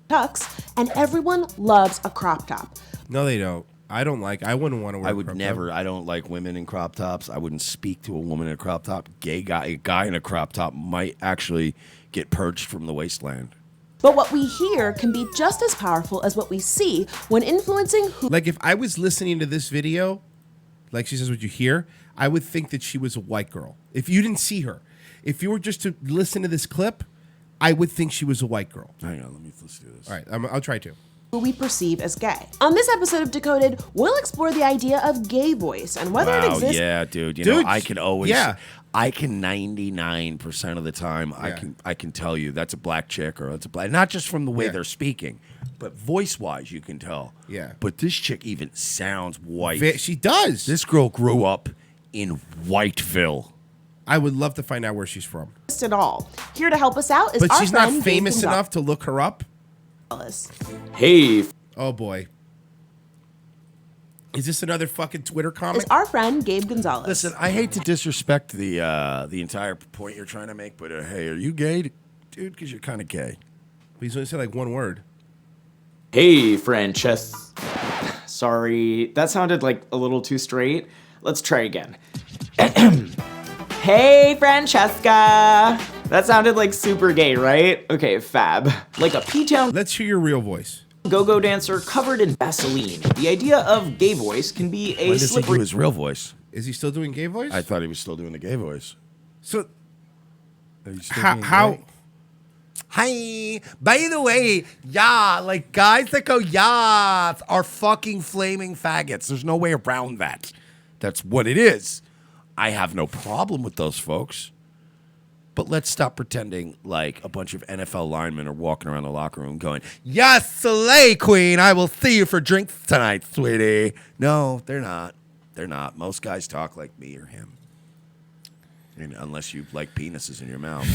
Tux, and everyone loves a crop top. No, they don't. I wouldn't want to wear I a would crop never. top. I don't like women in crop tops. I wouldn't speak to a woman in a crop top. A guy in a crop top might actually get purged from the wasteland. But what we hear can be just as powerful as what we see when influencing who... Like, if I was listening to this video, like she says, what you hear, I would think that she was a white girl. If you didn't see her. If you were just to listen to this clip, I would think she was a white girl. Hang on, let's do this. All right, I'll try to. who we perceive as gay. On this episode of Decoded, we'll explore the idea of gay voice and whether it exists. Yeah, dude. You know, I can always. Yeah. I can 99% of the time. I can tell you that's a black chick or that's a black. Not just from the way they're speaking, but voice-wise, you can tell. Yeah. But this chick even sounds white. She does. This girl grew up in Whiteville. I would love to find out where she's from. At all. Here to help us out is But our she's friend not famous Gabe enough to look her up. Hey. Oh boy. Is this another fucking Twitter comment? Is our friend Gabe Gonzalez. Listen, I hate to disrespect the entire point you're trying to make, but hey, are you gay, dude? Because you're kind of gay. He's only said like one word. Hey, Sorry, that sounded like a little too straight. Let's try again. Hey, Francesca. That sounded like super gay, right? Okay, fab. Like a P-Town. Let's hear your real voice. Go-go dancer covered in Vaseline. The idea of gay voice can be a When does he slippery. do his real voice? Is he still doing gay voice? I thought he was still doing the gay voice. So, how? Hi. By the way, like guys that go are fucking flaming faggots. There's no way around that. That's what it is. I have no problem with those folks. But let's stop pretending like a bunch of NFL linemen are walking around the locker room going, "Yes, Soleil Queen, I will see you for drinks tonight, sweetie." No, they're not. They're not. Most guys talk like me or him. And unless you like penises in your mouth.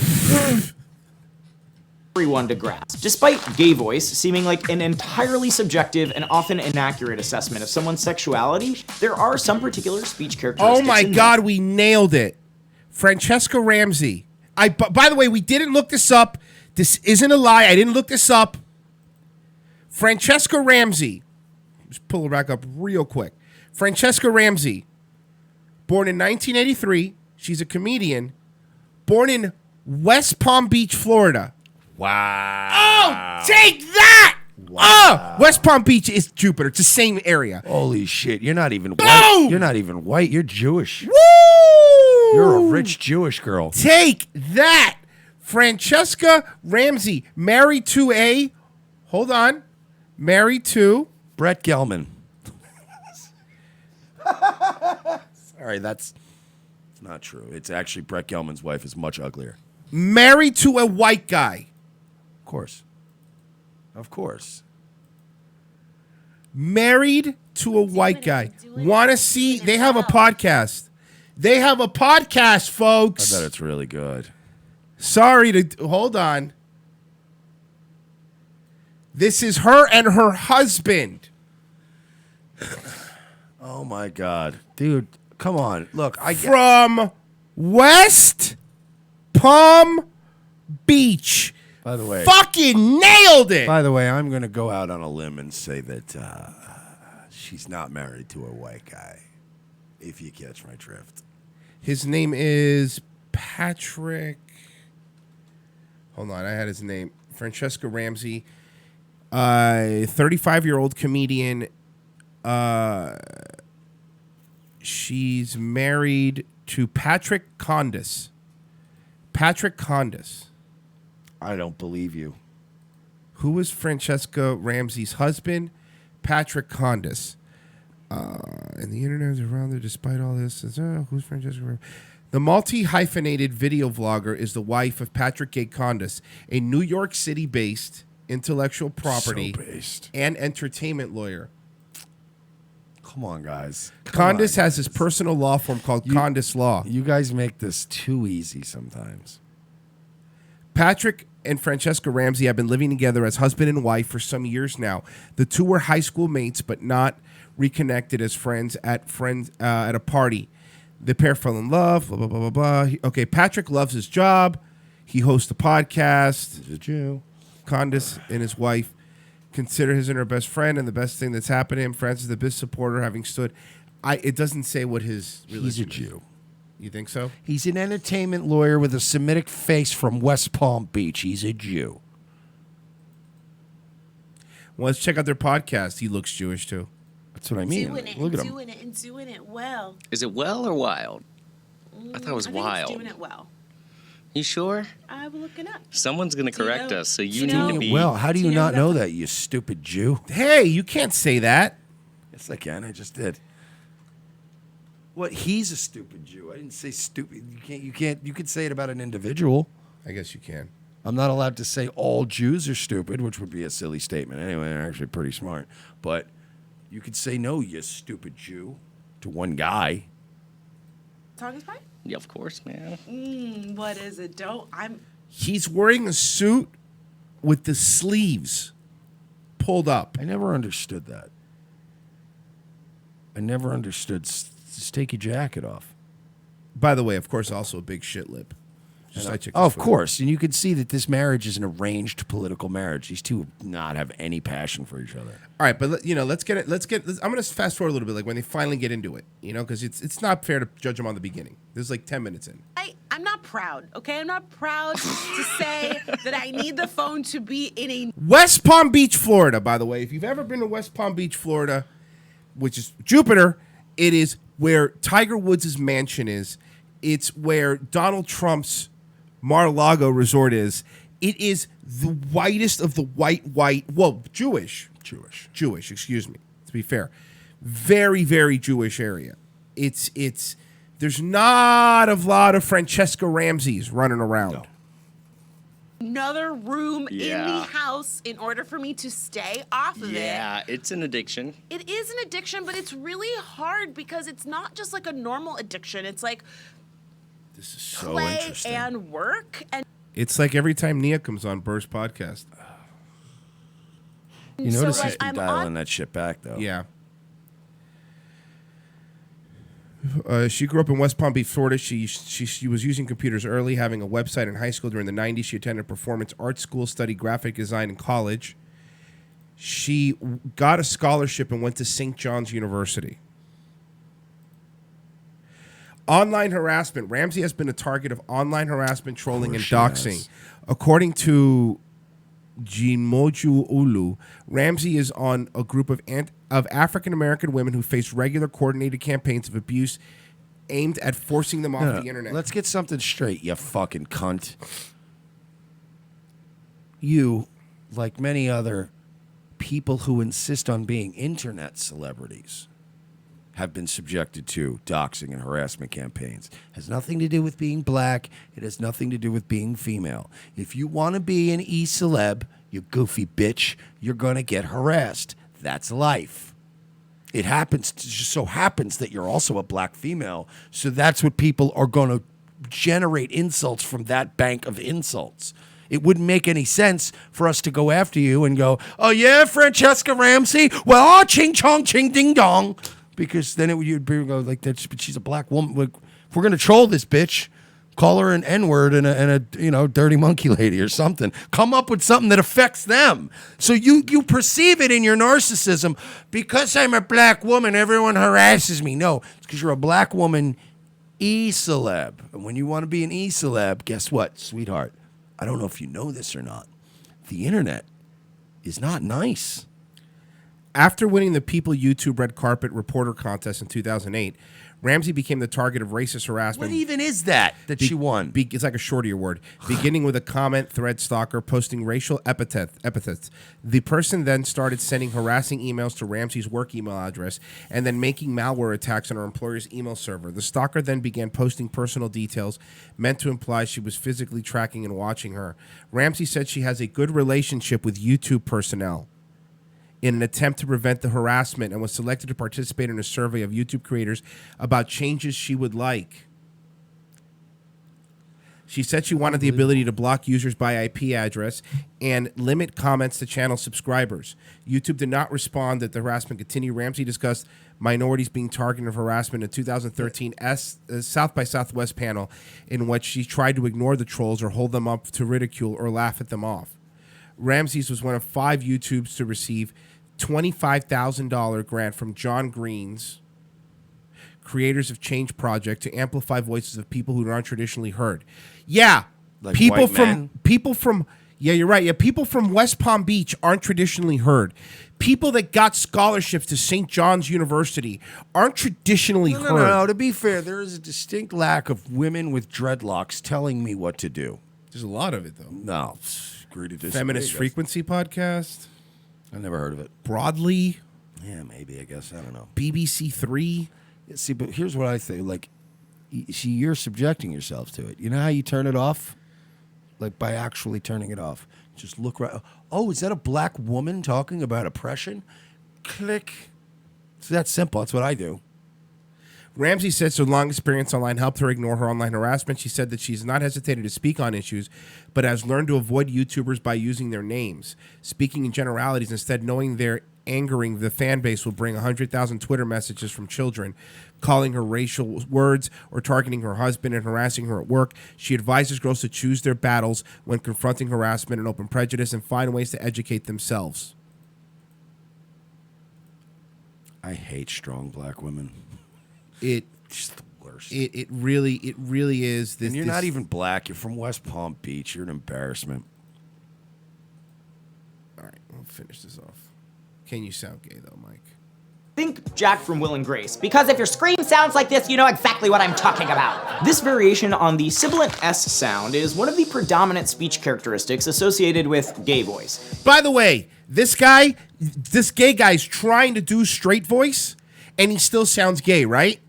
Everyone to grasp. Despite gay voice seeming like an entirely subjective and often inaccurate assessment of someone's sexuality, there are some particular speech characteristics. Oh my God, we nailed it. Francesca Ramsey. By the way, we didn't look this up. This isn't a lie. I didn't look this up. Francesca Ramsey. Let's pull her back up real quick. Francesca Ramsey. Born in 1983. She's a comedian. Born in West Palm Beach, Florida. Wow. Oh, take that! Wow. Oh, West Palm Beach is Jupiter. It's the same area. Holy shit. You're not even white. You're not even white. You're Jewish. Woo! You're a rich Jewish girl. Take that! Francesca Ramsey, married to hold on, married to Brett Gelman. Sorry, that's not true. It's actually Brett Gelman's wife is much uglier. Married to a white guy. Of course. Of course. Married to a white guy. Want to see? They have a podcast. They have a podcast, folks. I bet it's really good. Sorry to hold on. This is her and her husband. Oh my God, dude! Come on, look. From West Palm Beach. By the way, fucking nailed it. By the way, I'm gonna go out on a limb and say that she's not married to a white guy. If you catch my drift. His name is Patrick. Hold on, I had his name. Francesca Ramsey, 35-year-old comedian. She's married to Patrick Condis. Patrick Condis. I don't believe you. Who was Francesca Ramsey's husband? Patrick Condis. And the internet is around there despite all this. Who's Francesca Ramsey? The multi-hyphenated video vlogger is the wife of Patrick Gay Condis, a New York City-based intellectual property and entertainment lawyer. Come on, guys. Condis has his personal law firm called Condis Law. You guys make this too easy sometimes. Patrick and Francesca Ramsey have been living together as husband and wife for some years now. The two were high school mates, but not reconnected as friends at a party. The pair fell in love. Blah blah blah blah blah. Okay, Patrick loves his job. He hosts a podcast. He's a Jew. Condis and his wife consider his and her best friend, and the best thing that's happened to him. Francis is the best supporter, having stood. It doesn't say what his religion He's a is. Jew. You think so? He's an entertainment lawyer with a Semitic face from West Palm Beach. He's a Jew. Well, let's check out their podcast. He looks Jewish too. That's what I mean. Look at him. Doing it well. Is it well or wild? I thought it was wild. He's doing it well. You sure? I will look it up. Someone's going to correct us, so you know- need to be... Well, how do you not know that, you stupid Jew? Hey, you can't say that. Yes, I can. I just did. What? He's a stupid Jew. I didn't say stupid. You can't. You could say it about an individual. I guess you can. I'm not allowed to say all Jews are stupid, which would be a silly statement. Anyway, they're actually pretty smart. But you could say, no, you stupid Jew, to one guy. Song is by? Yeah, of course, man. What is it? He's wearing a suit with the sleeves pulled up. I never understood that. I never understood. Just take your jacket off. By the way, of course, also a big shit lip. Just I checked of his course. And you can see that this marriage is an arranged political marriage. These two not have any passion for each other. All right, but let's get it. I'm going to fast forward a little bit, like when they finally get into it, because it's not fair to judge them on the beginning. There's like 10 minutes in. I'm not proud, okay? I'm not proud to say that I need the phone to be in a... West Palm Beach, Florida, by the way. If you've ever been to West Palm Beach, Florida, which is Jupiter, it is where Tiger Woods' mansion is. It's where Donald Trump's Mar-a-Lago resort is. It is the whitest of the Jewish, excuse me, to be fair. Very, very Jewish area. There's not a lot of Francesca Ramseys running around. No. Another room in the house in order for me to stay off of it. Yeah, it's an addiction. It is an addiction, but it's really hard because it's not just like a normal addiction. It's like this is so play interesting. And work. And it's like every time Nia comes on Burr's podcast. You notice he's been dialing that shit back, though. Yeah. She grew up in West Palm Beach, Florida. She was using computers early, having a website in high school. During the 90s, she attended performance art school, studied graphic design in college. She got a scholarship and went to St. John's University. Online harassment. Ramsey has been a target of online harassment, trolling, and doxing. According to Jimoju Ulu, Ramsey is on a group of African-American women who face regular coordinated campaigns of abuse aimed at forcing them off the internet. Let's get something straight, you fucking cunt. You, like many other people who insist on being internet celebrities, have been subjected to doxing and harassment campaigns. It has nothing to do with being black. It has nothing to do with being female. If you want to be an e-celeb, you goofy bitch, you're going to get harassed. That's life. It just so happens that you're also a black female, so that's what people are going to generate insults from that bank of insults. It wouldn't make any sense for us to go after you and go, oh yeah, Francesca Ramsey? Well, ching chong ching ding dong. Because then you'd go like that. But she's a black woman. Like, if we're gonna troll this bitch, call her an N-word and a dirty monkey lady or something. Come up with something that affects them. So you perceive it in your narcissism. Because I'm a black woman, everyone harasses me. No, it's because you're a black woman e-celeb. And when you want to be an e-celeb, guess what, sweetheart? I don't know if you know this or not. The internet is not nice. After winning the People YouTube Red Carpet Reporter Contest in 2008, Ramsey became the target of racist harassment. What even is that she won? It's like a shorty award. Beginning with a comment thread stalker posting racial epithets. The person then started sending harassing emails to Ramsey's work email address and then making malware attacks on her employer's email server. The stalker then began posting personal details meant to imply she was physically tracking and watching her. Ramsey said she has a good relationship with YouTube personnel in an attempt to prevent the harassment and was selected to participate in a survey of YouTube creators about changes she would like. She said she wanted the ability to block users by IP address and limit comments to channel subscribers. YouTube did not respond that the harassment continued. Ramsey discussed minorities being targeted of harassment in 2013 South by Southwest panel in which she tried to ignore the trolls or hold them up to ridicule or laugh at them off. Ramsey's was one of 5 YouTubes to receive $25,000 grant from John Green's Creators of Change Project to amplify voices of people who aren't traditionally heard. Yeah, like people white from men? people from Yeah, you're right. Yeah, people from West Palm Beach aren't traditionally heard. People that got scholarships to St. John's University aren't traditionally heard. No, to be fair, there is a distinct lack of women with dreadlocks telling me what to do. There's a lot of it, though. No. Agree to disagree, Feminist Frequency Podcast. I never heard of it. Broadly. Yeah, maybe, I guess. I don't know. BBC Three. Yeah, see, but here's what I think. Like, see, you're subjecting yourself to it. You know how you turn it off? Like, by actually turning it off. Just look right. Oh, is that a black woman talking about oppression? Click. It's that simple. That's what I do. Ramsey says her long experience online helped her ignore her online harassment. She said that she's not hesitated to speak on issues, but has learned to avoid YouTubers by using their names. Speaking in generalities, instead knowing they're angering the fan base will bring 100,000 Twitter messages from children, calling her racial words or targeting her husband and harassing her at work. She advises girls to choose their battles when confronting harassment and open prejudice and find ways to educate themselves. I hate strong black women. It's the worst. It really is. And you're not even black. You're from West Palm Beach. You're an embarrassment. All right, we'll finish this off. Can you sound gay though, Mike? Think Jack from Will and Grace, because if your scream sounds like this, you know exactly what I'm talking about. This variation on the sibilant S sound is one of the predominant speech characteristics associated with gay voice. By the way, this gay guy's trying to do straight voice, and he still sounds gay, right?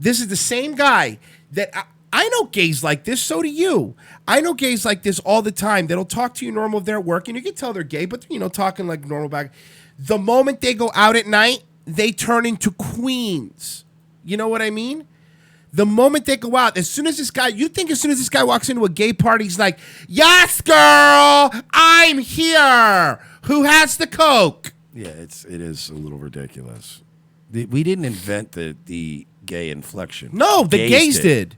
This is the same guy that I know gays like this, so do you. I know gays like this all the time. That'll talk to you normal if they're at work, and you can tell they're gay, but, you know, talking like normal back. The moment they go out at night, they turn into queens. You know what I mean? The moment they go out, as soon as this guy walks into a gay party, he's like, yes, girl, I'm here. Who has the Coke? Yeah, it is a little ridiculous. We didn't invent the gay inflection. No, the gays did.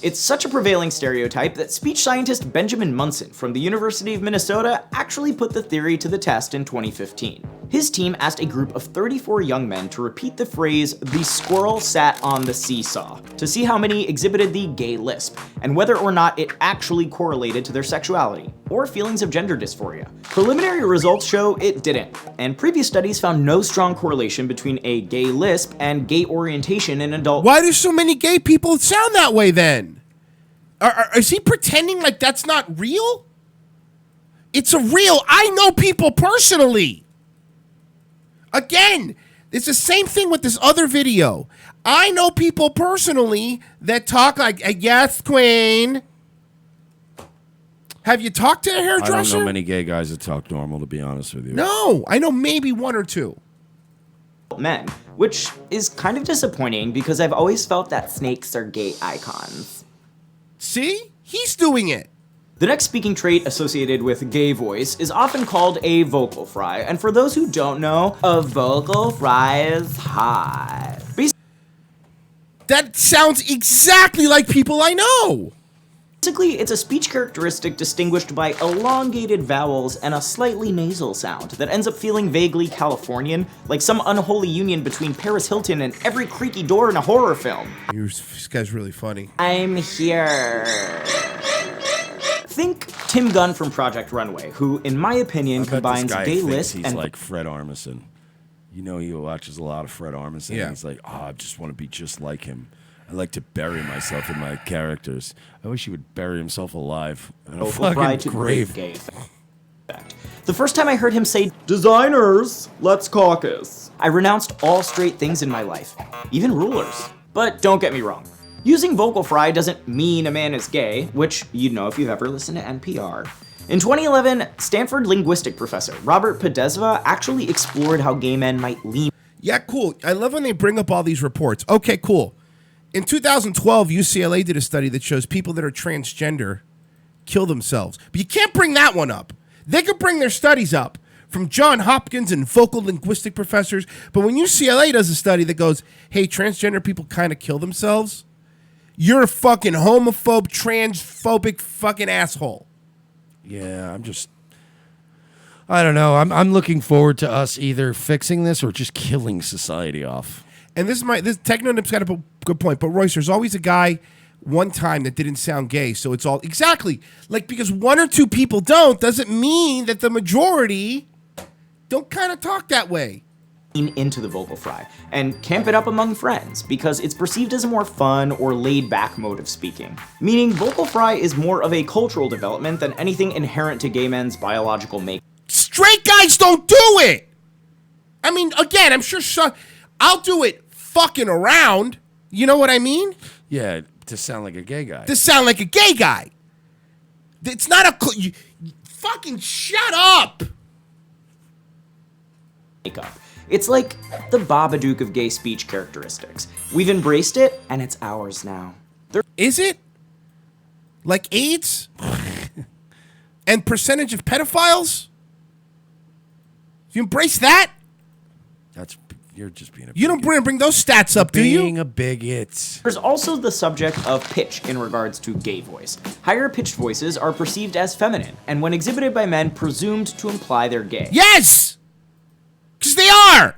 It's such a prevailing stereotype that speech scientist Benjamin Munson from the University of Minnesota actually put the theory to the test in 2015. His team asked a group of 34 young men to repeat the phrase, "the squirrel sat on the seesaw," to see how many exhibited the gay lisp, and whether or not it actually correlated to their sexuality, or feelings of gender dysphoria. Preliminary results show it didn't, and previous studies found no strong correlation between a gay lisp and gay orientation in adult. Why do so many gay people sound that way then? Is he pretending like that's not real? It's a real. I know people personally. Again, it's the same thing with this other video. I know people personally that talk like, yes, queen. Have you talked to a hairdresser? I don't know many gay guys that talk normal, to be honest with you. No, I know maybe one or two. Men, which is kind of disappointing because I've always felt that snakes are gay icons. See? He's doing it. The next speaking trait associated with gay voice is often called a vocal fry, and for those who don't know, a vocal fry is hot. That sounds exactly like people I know. Basically, it's a speech characteristic distinguished by elongated vowels and a slightly nasal sound that ends up feeling vaguely Californian, like some unholy union between Paris Hilton and every creaky door in a horror film. This guy's really funny. I'm here. Think Tim Gunn from Project Runway, who, in my opinion, combines gay lisp he's and like Fred Armisen. You know, he watches a lot of Fred Armisen. Yeah. And he's like, I just want to be just like him. I like to bury myself in my characters. I wish he would bury himself alive in a fucking grave. Gay. The first time I heard him say, "Designers, let's caucus," I renounced all straight things in my life, even rulers. But don't get me wrong. Using vocal fry doesn't mean a man is gay, which you'd know if you've ever listened to NPR. In 2011, Stanford linguistic professor Robert Podesva actually explored how gay men might lean. Yeah, cool. I love when they bring up all these reports. Okay, cool. In 2012, UCLA did a study that shows people that are transgender kill themselves. But you can't bring that one up. They could bring their studies up from John Hopkins and vocal linguistic professors. But when UCLA does a study that goes, hey, transgender people kind of kill themselves, you're a fucking homophobe, transphobic fucking asshole. Yeah, I don't know. I'm looking forward to us either fixing this or just killing society off. And this Technonip's got a good point, but Royce, there's always a guy one time that didn't sound gay. So it's all exactly like because one or two people don't doesn't mean that the majority don't kind of talk that way. Into the vocal fry and camp it up among friends because it's perceived as a more fun or laid-back mode of speaking. Meaning vocal fry is more of a cultural development than anything inherent to gay men's biological makeup. Straight guys don't do it. I mean, again, I'm sure I'll do it fucking around. You know what I mean? Yeah, to sound like a gay guy. To sound like a gay guy. It's not a you fucking shut up. Makeup. It's like the Babadook of gay speech characteristics. We've embraced it, and it's ours now. Is it? Like AIDS? And percentage of pedophiles? You embrace that? You're just being a You don't bring those stats up, do you? Being a bigot. There's also the subject of pitch in regards to gay voice. Higher pitched voices are perceived as feminine, and when exhibited by men, presumed to imply they're gay. Yes! Because they are!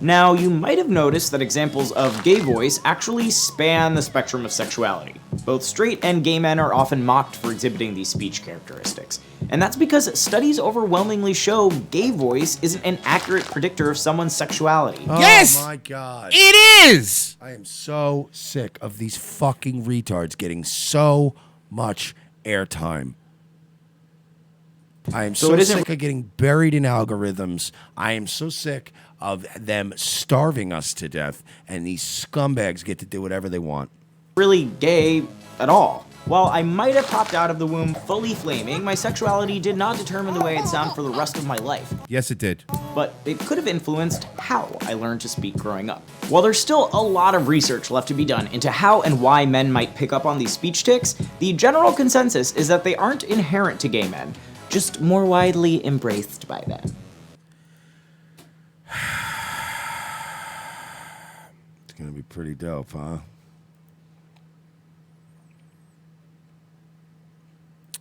Now, you might have noticed that examples of gay voice actually span the spectrum of sexuality. Both straight and gay men are often mocked for exhibiting these speech characteristics. And that's because studies overwhelmingly show gay voice isn't an accurate predictor of someone's sexuality. Yes! Oh my God. It is! I am so sick of these fucking retards getting so much airtime. I am so sick of getting buried in algorithms. I am so sick of them starving us to death, and these scumbags get to do whatever they want. Really gay at all. While I might have popped out of the womb fully flaming, my sexuality did not determine the way I'd sound for the rest of my life. Yes, it did. But it could have influenced how I learned to speak growing up. While there's still a lot of research left to be done into how and why men might pick up on these speech tics, the general consensus is that they aren't inherent to gay men, just more widely embraced by them. It's gonna be pretty dope, huh?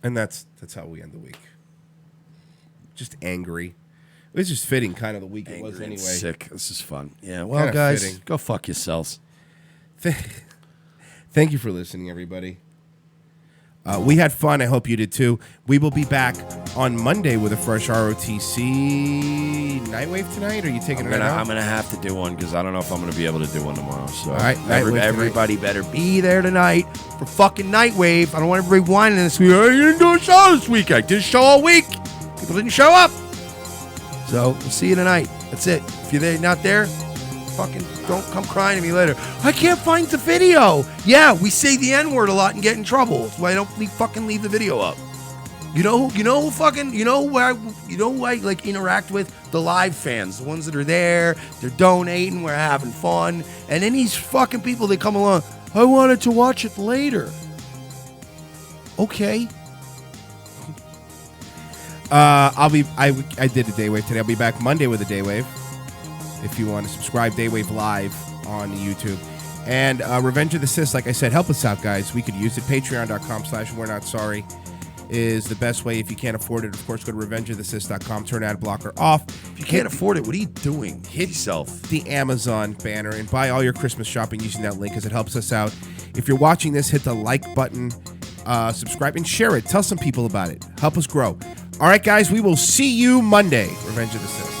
And that's how we end the week. Just angry. It was just fitting kind of the week it was anyway. Sick. This is fun. Yeah, well, guys, fitting. go fuck yourselves. Thank you for listening, everybody. We had fun. I hope you did too. We will be back on Monday with a fresh ROTC Nightwave tonight. Are you taking it out? I'm gonna have to do one because I don't know if I'm gonna be able to do one tomorrow. So all right, everybody better be there tonight for fucking Nightwave. I don't want everybody whining this week. Oh, you didn't do a show this week. I did a show all week. People didn't show up. So we'll see you tonight. That's it. If you're not there, fucking don't come crying to me later. I can't find the video. Yeah, we say the N-word a lot and get in trouble. That's why I don't leave the video up. You know who I like interact with? The live fans, the ones that are there, they're donating, we're having fun. And then these fucking people that come along, I wanted to watch it later. Okay. I did a Daywave today. I'll be back Monday with a Daywave. If you want to subscribe, Daywave Live on YouTube. And Revenge of the Sis, like I said, help us out, guys. We could use it. Patreon.com/We're Not Sorry is the best way. If you can't afford it, of course, go to revengeofthesis.com. Turn ad blocker off. If you can't afford it, what are you doing? Hit yourself. The Amazon banner and buy all your Christmas shopping using that link because it helps us out. If you're watching this, hit the like button, subscribe, and share it. Tell some people about it. Help us grow. All right, guys, we will see you Monday. Revenge of the Sis.